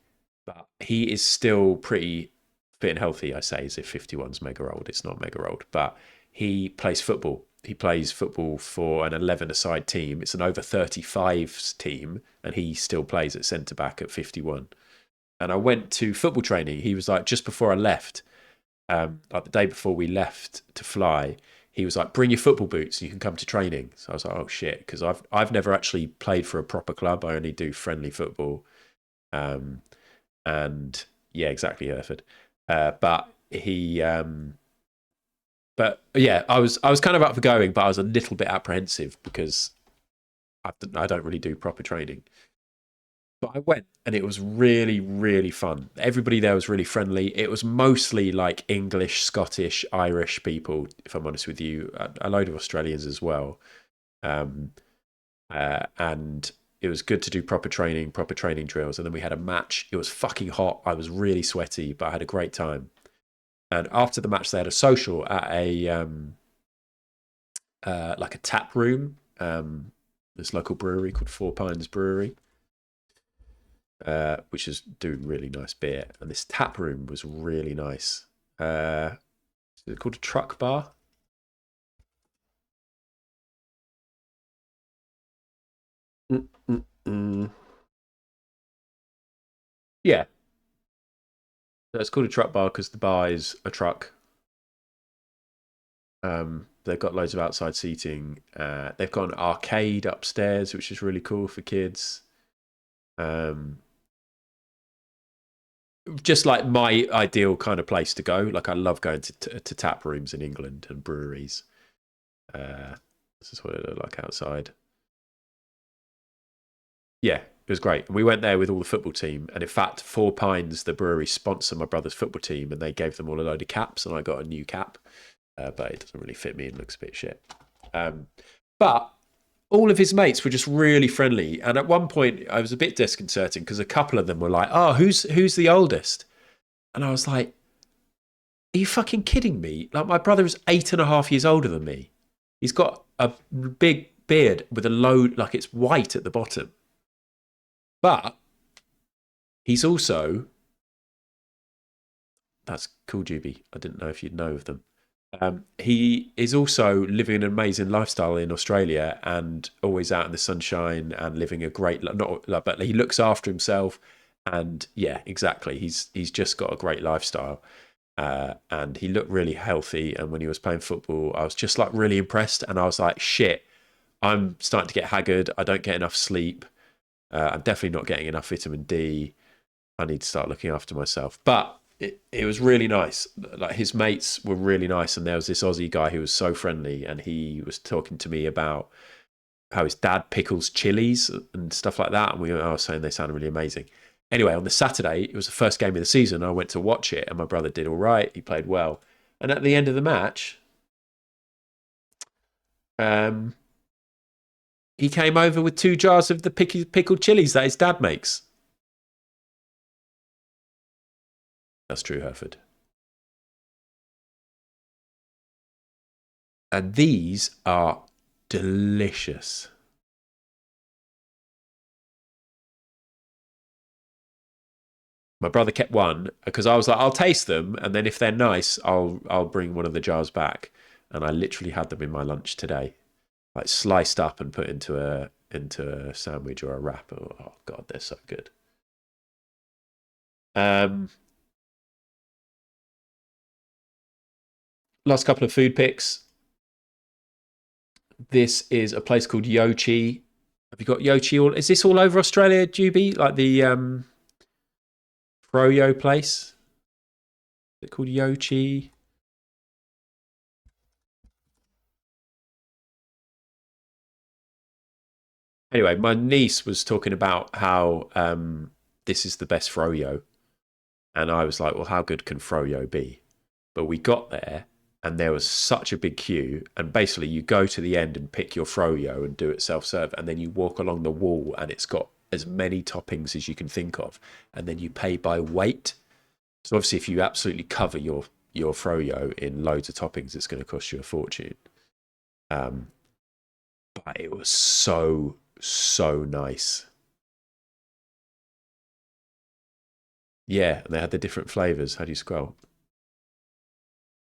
but he is still pretty fit and healthy, I say, as if 51's mega old. It's not mega old, but he plays football. He plays football for an 11-a-side team. It's an over 35s team, and he still plays at centre-back at 51. And I went to football training. He was like, just before I left, like the day before we left to fly, he was like, bring your football boots, you can come to training. So I was like, oh shit, because I've never actually played for a proper club. I only do friendly football. And yeah, exactly, Hereford. But yeah, I was kind of up for going, but I was a little bit apprehensive because I don't really do proper training. But I went and it was really, really fun. Everybody there was really friendly. It was mostly like English, Scottish, Irish people, if I'm honest with you. A load of Australians as well. And it was good to do proper training drills. And then we had a match. It was fucking hot. I was really sweaty, but I had a great time. And after the match, they had a social at a like a tap room. This local brewery called Four Pines Brewery. Which is doing really nice beer, and this tap room was really nice. Is it called a truck bar? Yeah, so it's called a truck bar because the bar is a truck. They've got loads of outside seating. They've got an arcade upstairs, which is really cool for kids. Just like my ideal kind of place to go. Like I love going to tap rooms in England and breweries. This is what it looked like outside. Yeah, it was great. We went there with all the football team, and in fact, Four Pines, the brewery, sponsor my brother's football team, and they gave them all a load of caps, and I got a new cap, but it doesn't really fit me and looks a bit shit. But all of his mates were just really friendly, and at one point, I was a bit disconcerting because a couple of them were like, "Oh, who's the oldest?" And I was like, "Are you fucking kidding me? Like, my brother is 8.5 years older than me. He's got a big beard with a load, like it's white at the bottom. But he's also..." That's cool, Juby. I didn't know if you'd know of them. He is also living an amazing lifestyle in Australia and always out in the sunshine and living a great... but he looks after himself. And yeah, exactly. He's just got a great lifestyle. And he looked really healthy. And when he was playing football, I was just like really impressed. And I was like, shit, I'm starting to get haggard. I don't get enough sleep. I'm definitely not getting enough vitamin D. I need to start looking after myself. But it was really nice. Like, his mates were really nice. And there was this Aussie guy who was so friendly. And he was talking to me about how his dad pickles chilies and stuff like that. And I was saying they sounded really amazing. Anyway, on the Saturday, it was the first game of the season. I went to watch it, and my brother did all right. He played well. And at the end of the match, he came over with 2 jars of the pickled chilies that his dad makes. That's true, Hereford. And these are delicious. My brother kept one because I was like, I'll taste them, and then if they're nice, I'll bring one of the jars back. And I literally had them in my lunch today, like sliced up and put into a sandwich or a wrap. Oh god, they're so good. Last couple of food picks. This is a place called Yochi. Have you got Yochi? Is this all over Australia, Juby? Like the Froyo place? Is it called Yochi? Anyway, my niece was talking about how this is the best Froyo. And I was like, well, how good can Froyo be? But we got there, and there was such a big queue. And basically, you go to the end and pick your Froyo and do it self-serve. And then you walk along the wall, and it's got as many toppings as you can think of. And then you pay by weight. So obviously, if you absolutely cover your Froyo in loads of toppings, it's going to cost you a fortune. But it was so nice. Yeah, and they had the different flavors. How do you scroll?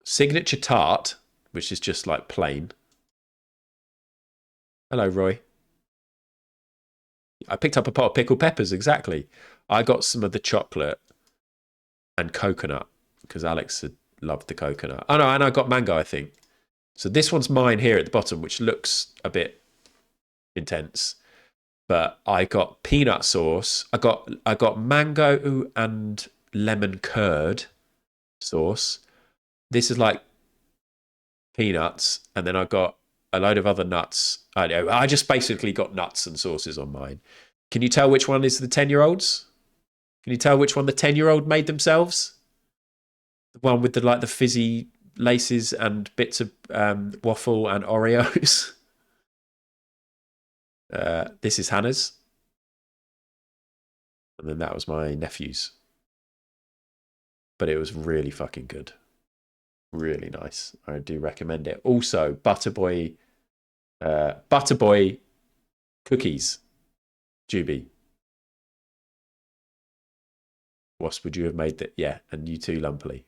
Signature tart, which is just like plain. Hello, Roy. I picked up a pot of pickled peppers, exactly. I got some of the chocolate and coconut because Alex had loved the coconut. Oh no, and I got mango, I think. So this one's mine here at the bottom, which looks a bit intense. But I got peanut sauce. I got mango and lemon curd sauce. This is like peanuts, and then I got a load of other nuts. I know. I just basically got nuts and sauces on mine. Can you tell which one is the 10-year-olds? Can you tell which one the 10-year-old made themselves? The one with the fizzy laces and bits of waffle and Oreos. This is Hannah's. And then that was my nephew's. But it was really fucking good. Really nice. I do recommend it. Also, Butterboy cookies. Juby. What would you have made that? Yeah, and you too, Lumpily.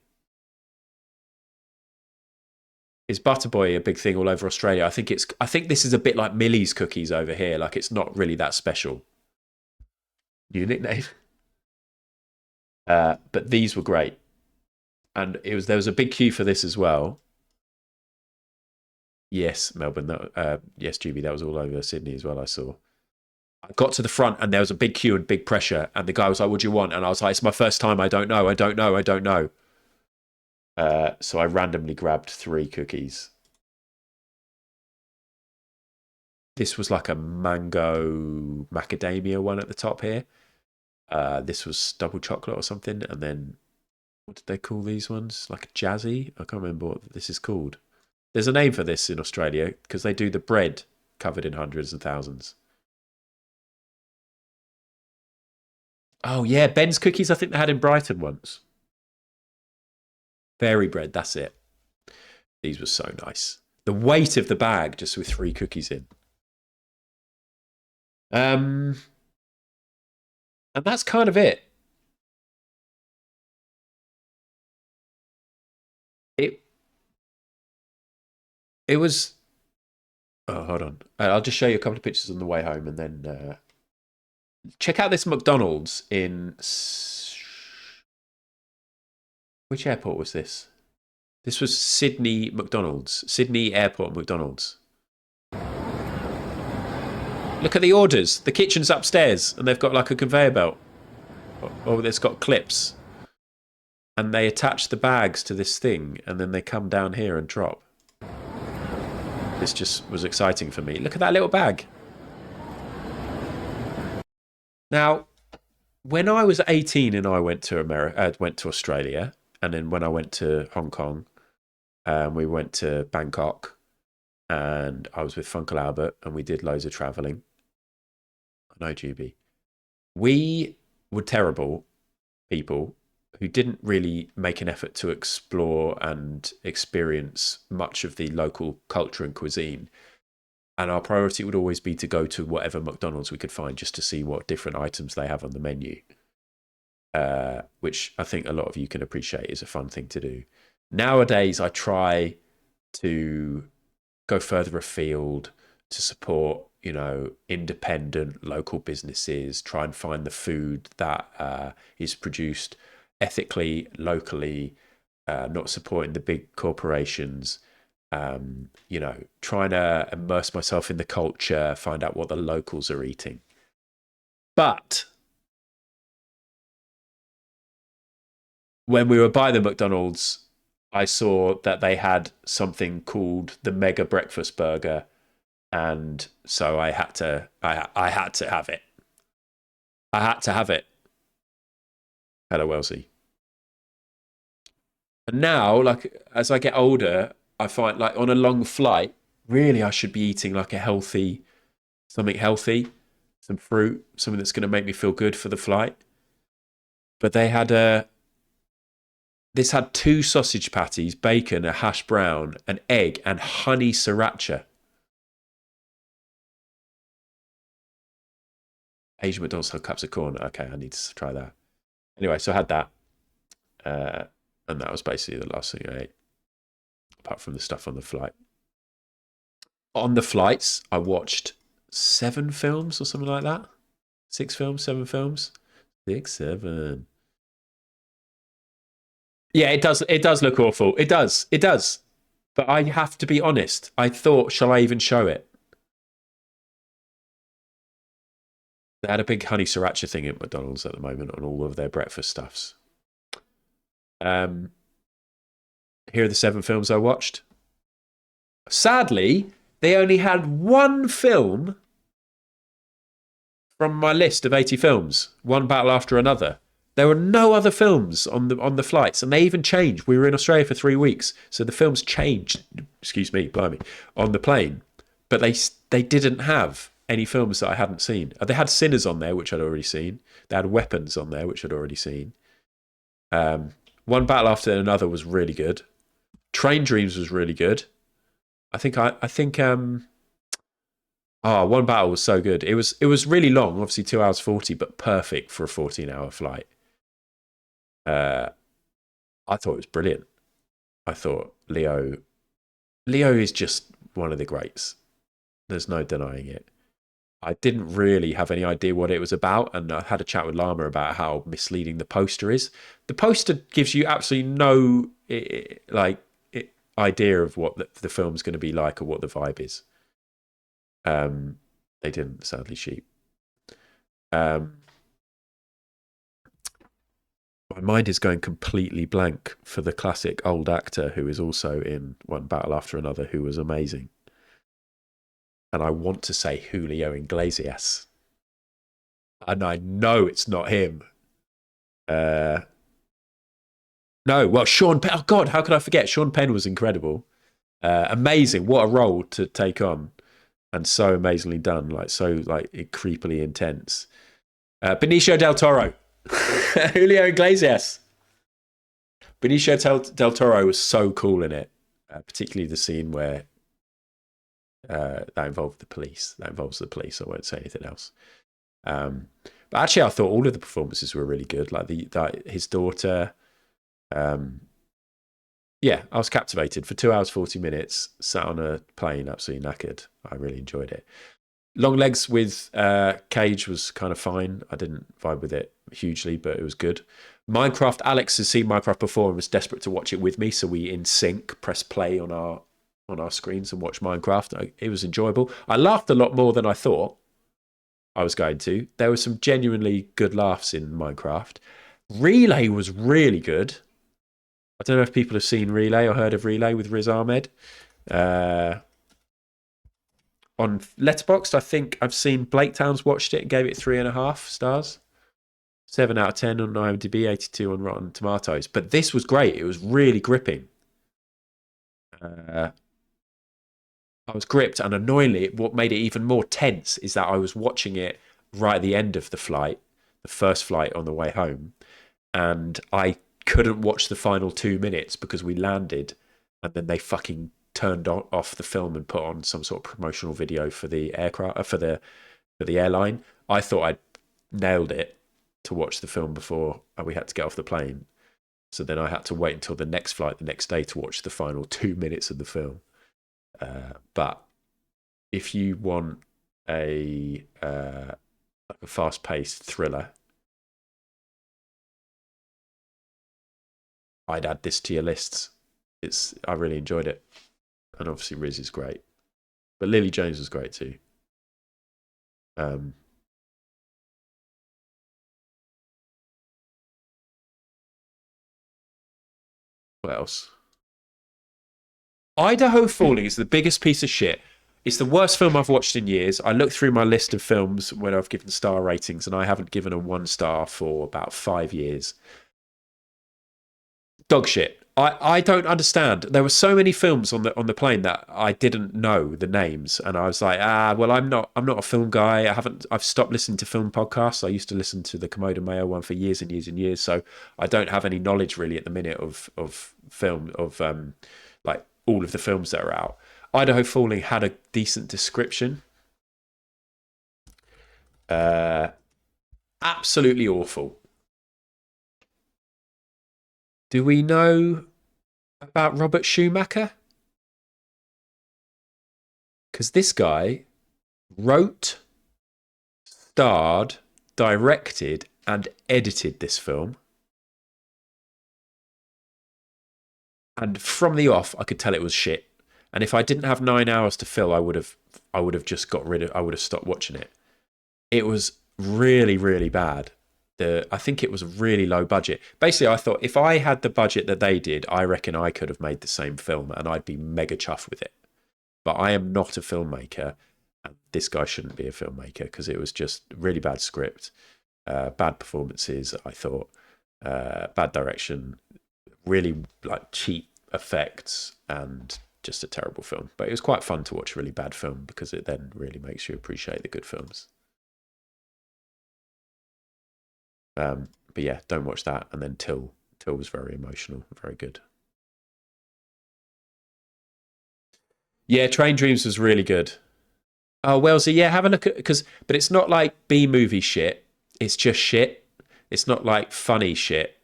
Is Butterboy a big thing all over Australia? I think this is a bit like Millie's cookies over here. Like, it's not really that special. New nickname. But these were great. And there was a big queue for this as well. Yes, Melbourne. Yes, Juby, that was all over Sydney as well, I saw. I got to the front and there was a big queue and big pressure. And the guy was like, what do you want? And I was like, it's my first time. I don't know. So I randomly grabbed 3 cookies. this was like a mango macadamia one at the top here. This was double chocolate or something, and then what did they call these ones? Like a jazzy? I can't remember what this is called. There's a name for this in Australia because they do the bread covered in hundreds and thousands. Oh yeah, Ben's cookies. I think they had in Brighton once. Fairy bread. That's it. These were so nice. The weight of the bag just with 3 cookies in. And that's kind of it. It was. Oh, hold on. I'll just show you a couple of pictures on the way home, and then check out this McDonald's in. Which airport was this? This was Sydney McDonald's. Sydney Airport McDonald's. Look at the orders. The kitchen's upstairs, and they've got like a conveyor belt. Or it's got clips. And they attach the bags to this thing, and then they come down here and drop. This just was exciting for me. Look at that little bag. Now, when I was 18 and I went to went to Australia, and then when I went to Hong Kong, we went to Bangkok, and I was with Funkle Albert, and we did loads of travelling. I know, Juby. We were terrible people who didn't really make an effort to explore and experience much of the local culture and cuisine. And our priority would always be to go to whatever McDonald's we could find just to see what different items they have on the menu. Which I think a lot of you can appreciate is a fun thing to do. Nowadays, I try to go further afield to support, independent local businesses, try and find the food that is produced ethically, locally, not supporting the big corporations, trying to immerse myself in the culture, find out what the locals are eating. But when we were by the McDonald's, I saw that they had something called the Mega Breakfast Burger, and so I had to have it. I had to have it. Hello, Elsie. And now, like, as I get older, I find, like, on a long flight, really I should be eating like something healthy, some fruit, something that's going to make me feel good for the flight. But they had this had 2 sausage patties, bacon, a hash brown, an egg, and honey sriracha. Asian McDonald's have cups of corn. Okay, I need to try that. Anyway, so I had that. And that was basically the last thing I ate, apart from the stuff on the flight. On the flights, I watched 7 films or something like that. 6 films, 7 films. 6, 7. Yeah, it does look awful. It does. But I have to be honest. I thought, shall I even show it? They had a big honey sriracha thing at McDonald's at the moment on all of their breakfast stuffs. Here are the 7 films I watched. Sadly, they only had 1 film from my list of 80 films. One battle after another. There were no other films on the flights, and they even changed. We were in Australia for 3 weeks, so the films changed. Excuse me, blimey, on the plane. But they didn't have any films that I hadn't seen. They had Sinners on there, which I'd already seen. They had Weapons on there, which I'd already seen. One Battle After Another was really good. Train Dreams was really good. I think One Battle was so good. It was really long, obviously 2 hours 40, but perfect for a 14-hour flight. I thought it was brilliant. I thought Leo is just one of the greats. There's no denying it. I didn't really have any idea what it was about, and I had a chat with Lama about how misleading the poster is. The poster gives you absolutely no idea of what the film's going to be like or what the vibe is. They didn't, sadly, sheep. My mind is going completely blank for the classic old actor who is also in One Battle After Another, who was amazing. and I want to say Julio Iglesias, and I know it's not him. No, well, Sean Penn. Oh God, how could I forget? Sean Penn was incredible, amazing. What a role to take on, and so amazingly done. Like so, like creepily intense. Benicio del Toro, Julio Iglesias. Benicio del Toro was so cool in it, particularly the scene where that involves the police. I won't say anything else. But actually, I thought all of the performances were really good. Like his daughter. Yeah, I was captivated for 2 hours 40 minutes. Sat on a plane, absolutely knackered. I really enjoyed it. Long Legs with Cage was kind of fine. I didn't vibe with it hugely, but it was good. Minecraft. Alex has seen Minecraft before and was desperate to watch it with me, so we in sync press play on our screens and watch Minecraft. It was enjoyable. I laughed a lot more than I thought I was going to. There were some genuinely good laughs in Minecraft. Relay was really good. I don't know if people have seen Relay or heard of Relay with Riz Ahmed. On Letterboxd, I think I've seen Blake Towns watched it and gave it 3.5 stars. 7 out of 10 on IMDb, 82 on Rotten Tomatoes. But this was great. It was really gripping. I was gripped, and annoyingly, what made it even more tense is that I was watching it right at the end of the flight, the first flight on the way home, and I couldn't watch the final 2 minutes because we landed, and then they fucking turned off the film and put on some sort of promotional video for the aircraft for the airline. I thought I'd nailed it to watch the film before we had to get off the plane. So then I had to wait until the next flight the next day to watch the final 2 minutes of the film. But if you want a fast-paced thriller, I'd add this to your lists. I really enjoyed it, and obviously Riz is great, but Lily James was great too. What else? Idaho Falling is the biggest piece of shit. It's the worst film I've watched in years. I looked through my list of films when I've given star ratings, and I haven't given a 1 star for about 5 years. Dog shit. I don't understand. There were so many films on the plane that I didn't know the names, and I was like, well, I'm not a film guy. I've stopped listening to film podcasts. I used to listen to the Komodo Mayo one for years and years and years, so I don't have any knowledge really at the minute of film like all of the films that are out. Idaho Falling had a decent description. Absolutely awful. Do we know about Robert Schumacher? Because this guy wrote, starred, directed, and edited this film. And from the off, I could tell it was shit. And if I didn't have 9 hours to fill, I would have just I would have stopped watching it. It was really, really bad. I think it was a really low budget. Basically, I thought if I had the budget that they did, I reckon I could have made the same film and I'd be mega chuffed with it. But I am not a filmmaker, and this guy shouldn't be a filmmaker because it was just really bad script, bad performances, I thought, bad direction, really like cheap effects, and just a terrible film. But it was quite fun to watch a really bad film because it then really makes you appreciate the good films. But yeah, don't watch that. And then Till was very emotional, very good. Yeah, Train Dreams was really good. Oh, Wellesley, yeah, have a look at but it's not like B movie shit. It's just shit. It's not like funny shit.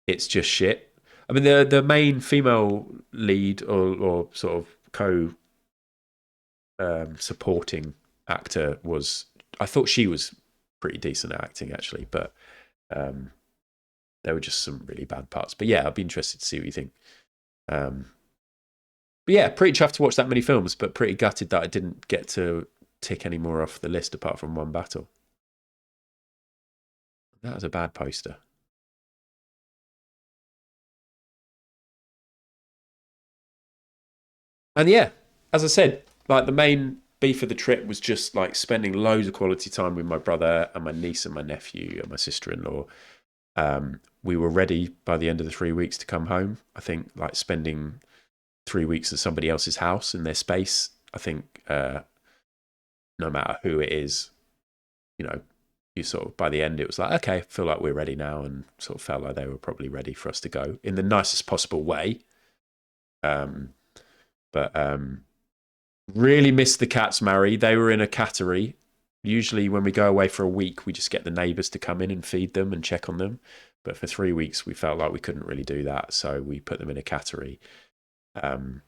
It's just shit. I mean, the main female lead or sort of co supporting actor I thought she was pretty decent at acting actually, but there were just some really bad parts. But yeah, I'd be interested to see what you think. But yeah, pretty chuffed to watch that many films, but pretty gutted that I didn't get to tick any more off the list apart from One Battle. That was a bad poster. And yeah, as I said, like the main beef of the trip was just like spending loads of quality time with my brother and my niece and my nephew and my sister-in-law. We were ready by the end of the 3 weeks to come home. I think like spending 3 weeks at somebody else's house in their space, I think no matter who it is, you know, you sort of, by the end, it was like, okay, I feel like we're ready now, and sort of felt like they were probably ready for us to go in the nicest possible way. Really missed the cats, Mary. They were in a cattery. Usually when we go away for a week, we just get the neighbours to come in and feed them and check on them. But for 3 weeks, we felt like we couldn't really do that. So we put them in a cattery, and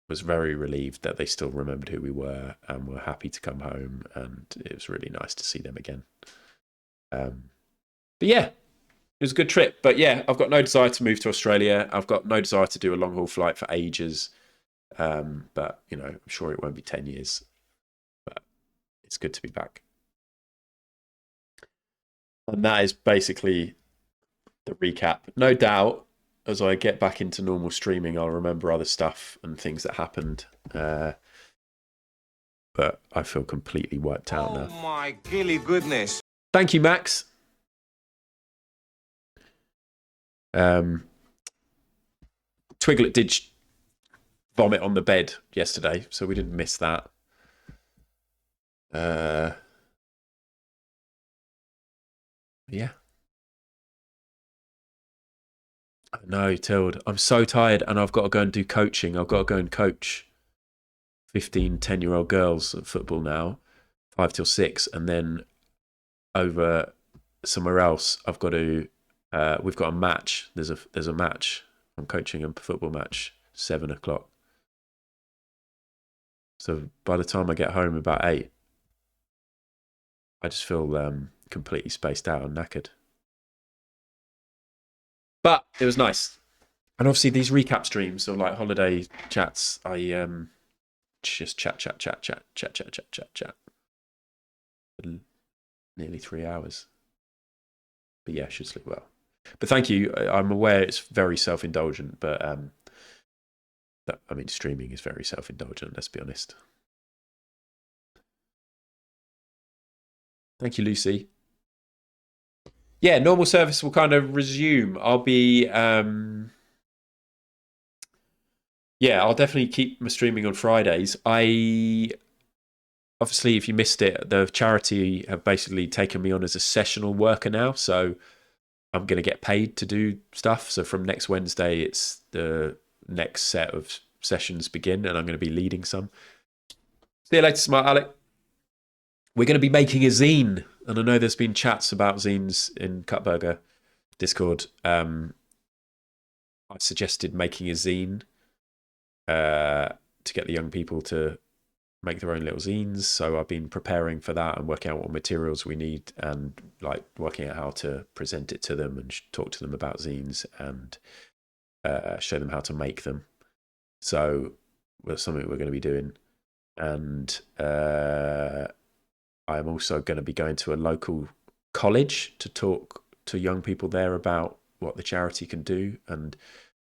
was very relieved that they still remembered who we were and were happy to come home. And it was really nice to see them again. But yeah, it was a good trip. But yeah, I've got no desire to move to Australia. I've got no desire to do a long haul flight for ages. But, you know, I'm sure it won't be 10 years. But it's good to be back. And that is basically the recap. No doubt, as I get back into normal streaming, I'll remember other stuff and things that happened. But I feel completely wiped out now. Oh my gilly goodness. Thank you, Max. Twiglet did vomit on the bed yesterday, so we didn't miss that. Yeah. No, Tilde, I'm so tired, and I've got to go and do coaching. I've got to go and coach 15, 10-year-old girls at football now, 5 till 6, and then over somewhere else, I've got to. We've got a match. There's a match. I'm coaching a football match, 7 o'clock. So by the time I get home about 8, I just feel completely spaced out and knackered. But it was nice. And obviously these recap streams or like holiday chats, I just chat. For nearly 3 hours. But yeah, I should sleep well. But thank you. I'm aware it's very self-indulgent, but streaming is very self-indulgent, let's be honest. Thank you, Lucy. Yeah, normal service will kind of resume. I'll be I'll definitely keep my streaming on Fridays. Obviously, if you missed it, the charity have basically taken me on as a sessional worker now, so I'm going to get paid to do stuff. So from next Wednesday, it's the next set of sessions begin, and I'm going to be leading some. See you later, Smart Alec. We're going to be making a zine, and I know there's been chats about zines in Cutburger Discord. I suggested making a zine to get the young people to make their own little zines. So I've been preparing for that and working out what materials we need and like working out how to present it to them and talk to them about zines and show them how to make them. So that's something we're going to be doing. And I'm also going to be going to a local college to talk to young people there about what the charity can do. And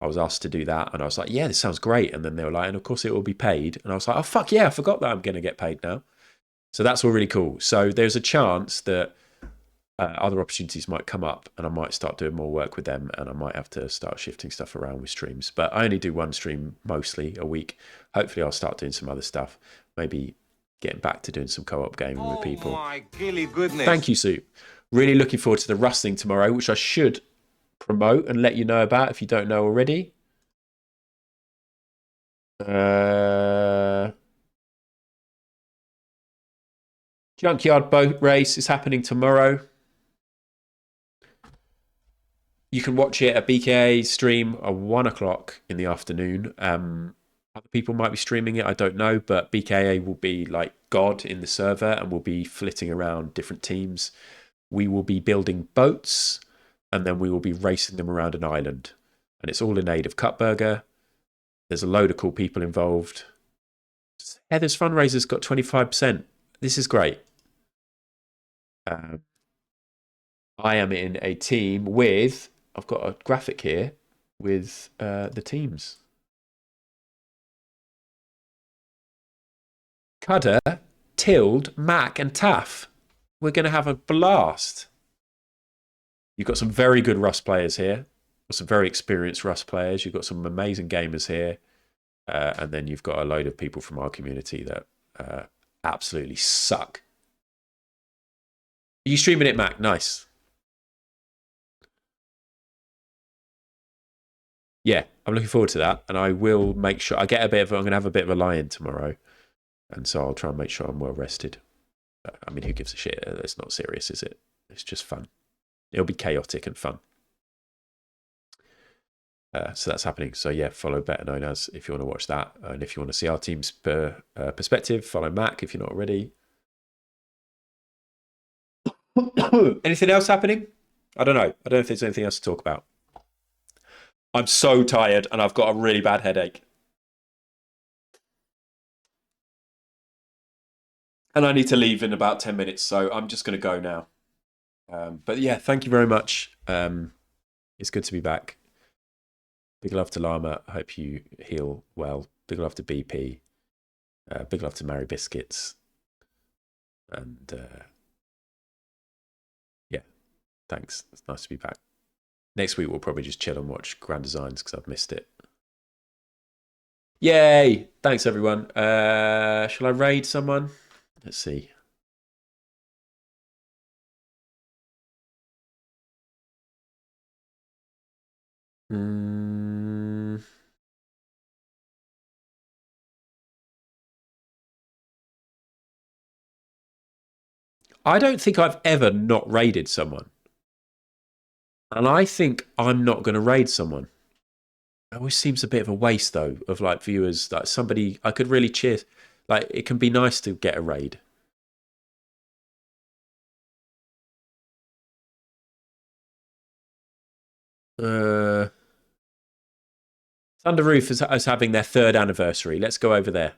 I was asked to do that, and I was like, yeah, this sounds great. And then they were like, and of course it will be paid. And I was like, oh, fuck yeah, I forgot that I'm going to get paid now. So that's all really cool. So there's a chance that other opportunities might come up, and I might start doing more work with them, and I might have to start shifting stuff around with streams. But I only do one stream mostly a week. Hopefully I'll start doing some other stuff. Maybe getting back to doing some co-op gaming with people. Oh my gilly goodness. Thank you, Soup. Really looking forward to the rustling tomorrow, which I should promote and let you know about if you don't know already. Junkyard boat race is happening tomorrow. You can watch it at BKA stream at 1 o'clock in the afternoon. Other people might be streaming it, I don't know, but BKA will be like God in the server and will be flitting around different teams. We will be building boats, and then we will be racing them around an island. And it's all in aid of Cutburger. There's a load of cool people involved. Heather's fundraiser's got 25%. This is great. I am in a team with, I've got a graphic here with the teams. Cudder, Tild, Mac, and Taff. We're going to have a blast. You've got some very good Rust players here. Some very experienced Rust players. You've got some amazing gamers here. And then you've got a load of people from our community that absolutely suck. Are you streaming it, Mac? Nice. Yeah, I'm looking forward to that. And I will make sure I'm going to have a bit of a lie-in tomorrow. And so I'll try and make sure I'm well rested. I mean, who gives a shit? It's not serious, is it? It's just fun. It'll be chaotic and fun. So that's happening. So yeah, follow Better Known As if you want to watch that. And if you want to see our team's perspective, follow Mac if you're not already. Anything else happening? I don't know. I don't know if there's anything else to talk about. I'm so tired and I've got a really bad headache. And I need to leave in about 10 minutes, so I'm just going to go now. But yeah, thank you very much. It's good to be back. Big love to Llama. I hope you heal well. Big love to BP. Big love to Mary Biscuits. And yeah, thanks. It's nice to be back. Next week, we'll probably just chill and watch Grand Designs because I've missed it. Yay! Thanks, everyone. Shall I raid someone? Let's see. I don't think I've ever not raided someone. And I think I'm not going to raid someone. It always seems a bit of a waste, though, of like viewers. Like somebody I could really cheer. Like it can be nice to get a raid. Thunder Roof is having their 3rd anniversary. Let's go over there.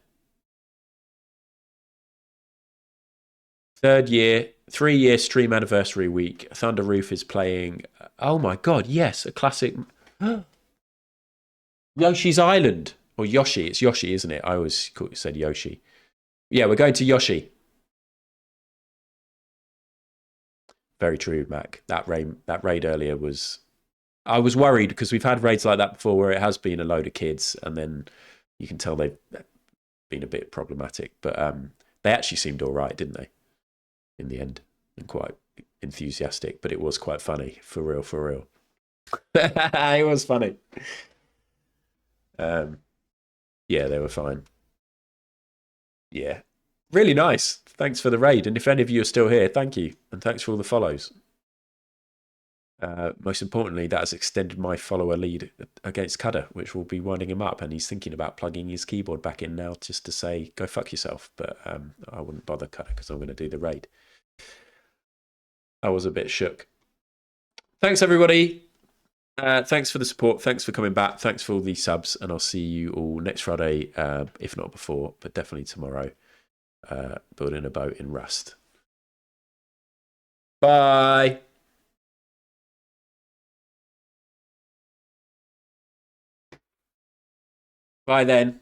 3-year stream anniversary week. Thunder Roof is playing. Oh my god, yes, a classic. Yoshi's Island. Or Yoshi. It's Yoshi, isn't it? I always said Yoshi. Yeah, we're going to Yoshi. Very true, Mac. That raid earlier was. I was worried because we've had raids like that before where it has been a load of kids and then you can tell they've been a bit problematic. But they actually seemed all right, didn't they? In the end. And quite enthusiastic. But it was quite funny. For real, for real. It was funny. Yeah, they were fine. Yeah. Really nice. Thanks for the raid. And if any of you are still here, thank you. And thanks for all the follows. Most importantly, that has extended my follower lead against Cudder, which will be winding him up. And he's thinking about plugging his keyboard back in now just to say, go fuck yourself. But I wouldn't bother Cudder because I'm going to do the raid. I was a bit shook. Thanks, everybody. Thanks for the support. Thanks for coming back. Thanks for all the subs. And I'll see you all next Friday, if not before, but definitely tomorrow, building a boat in Rust. Bye. Bye then.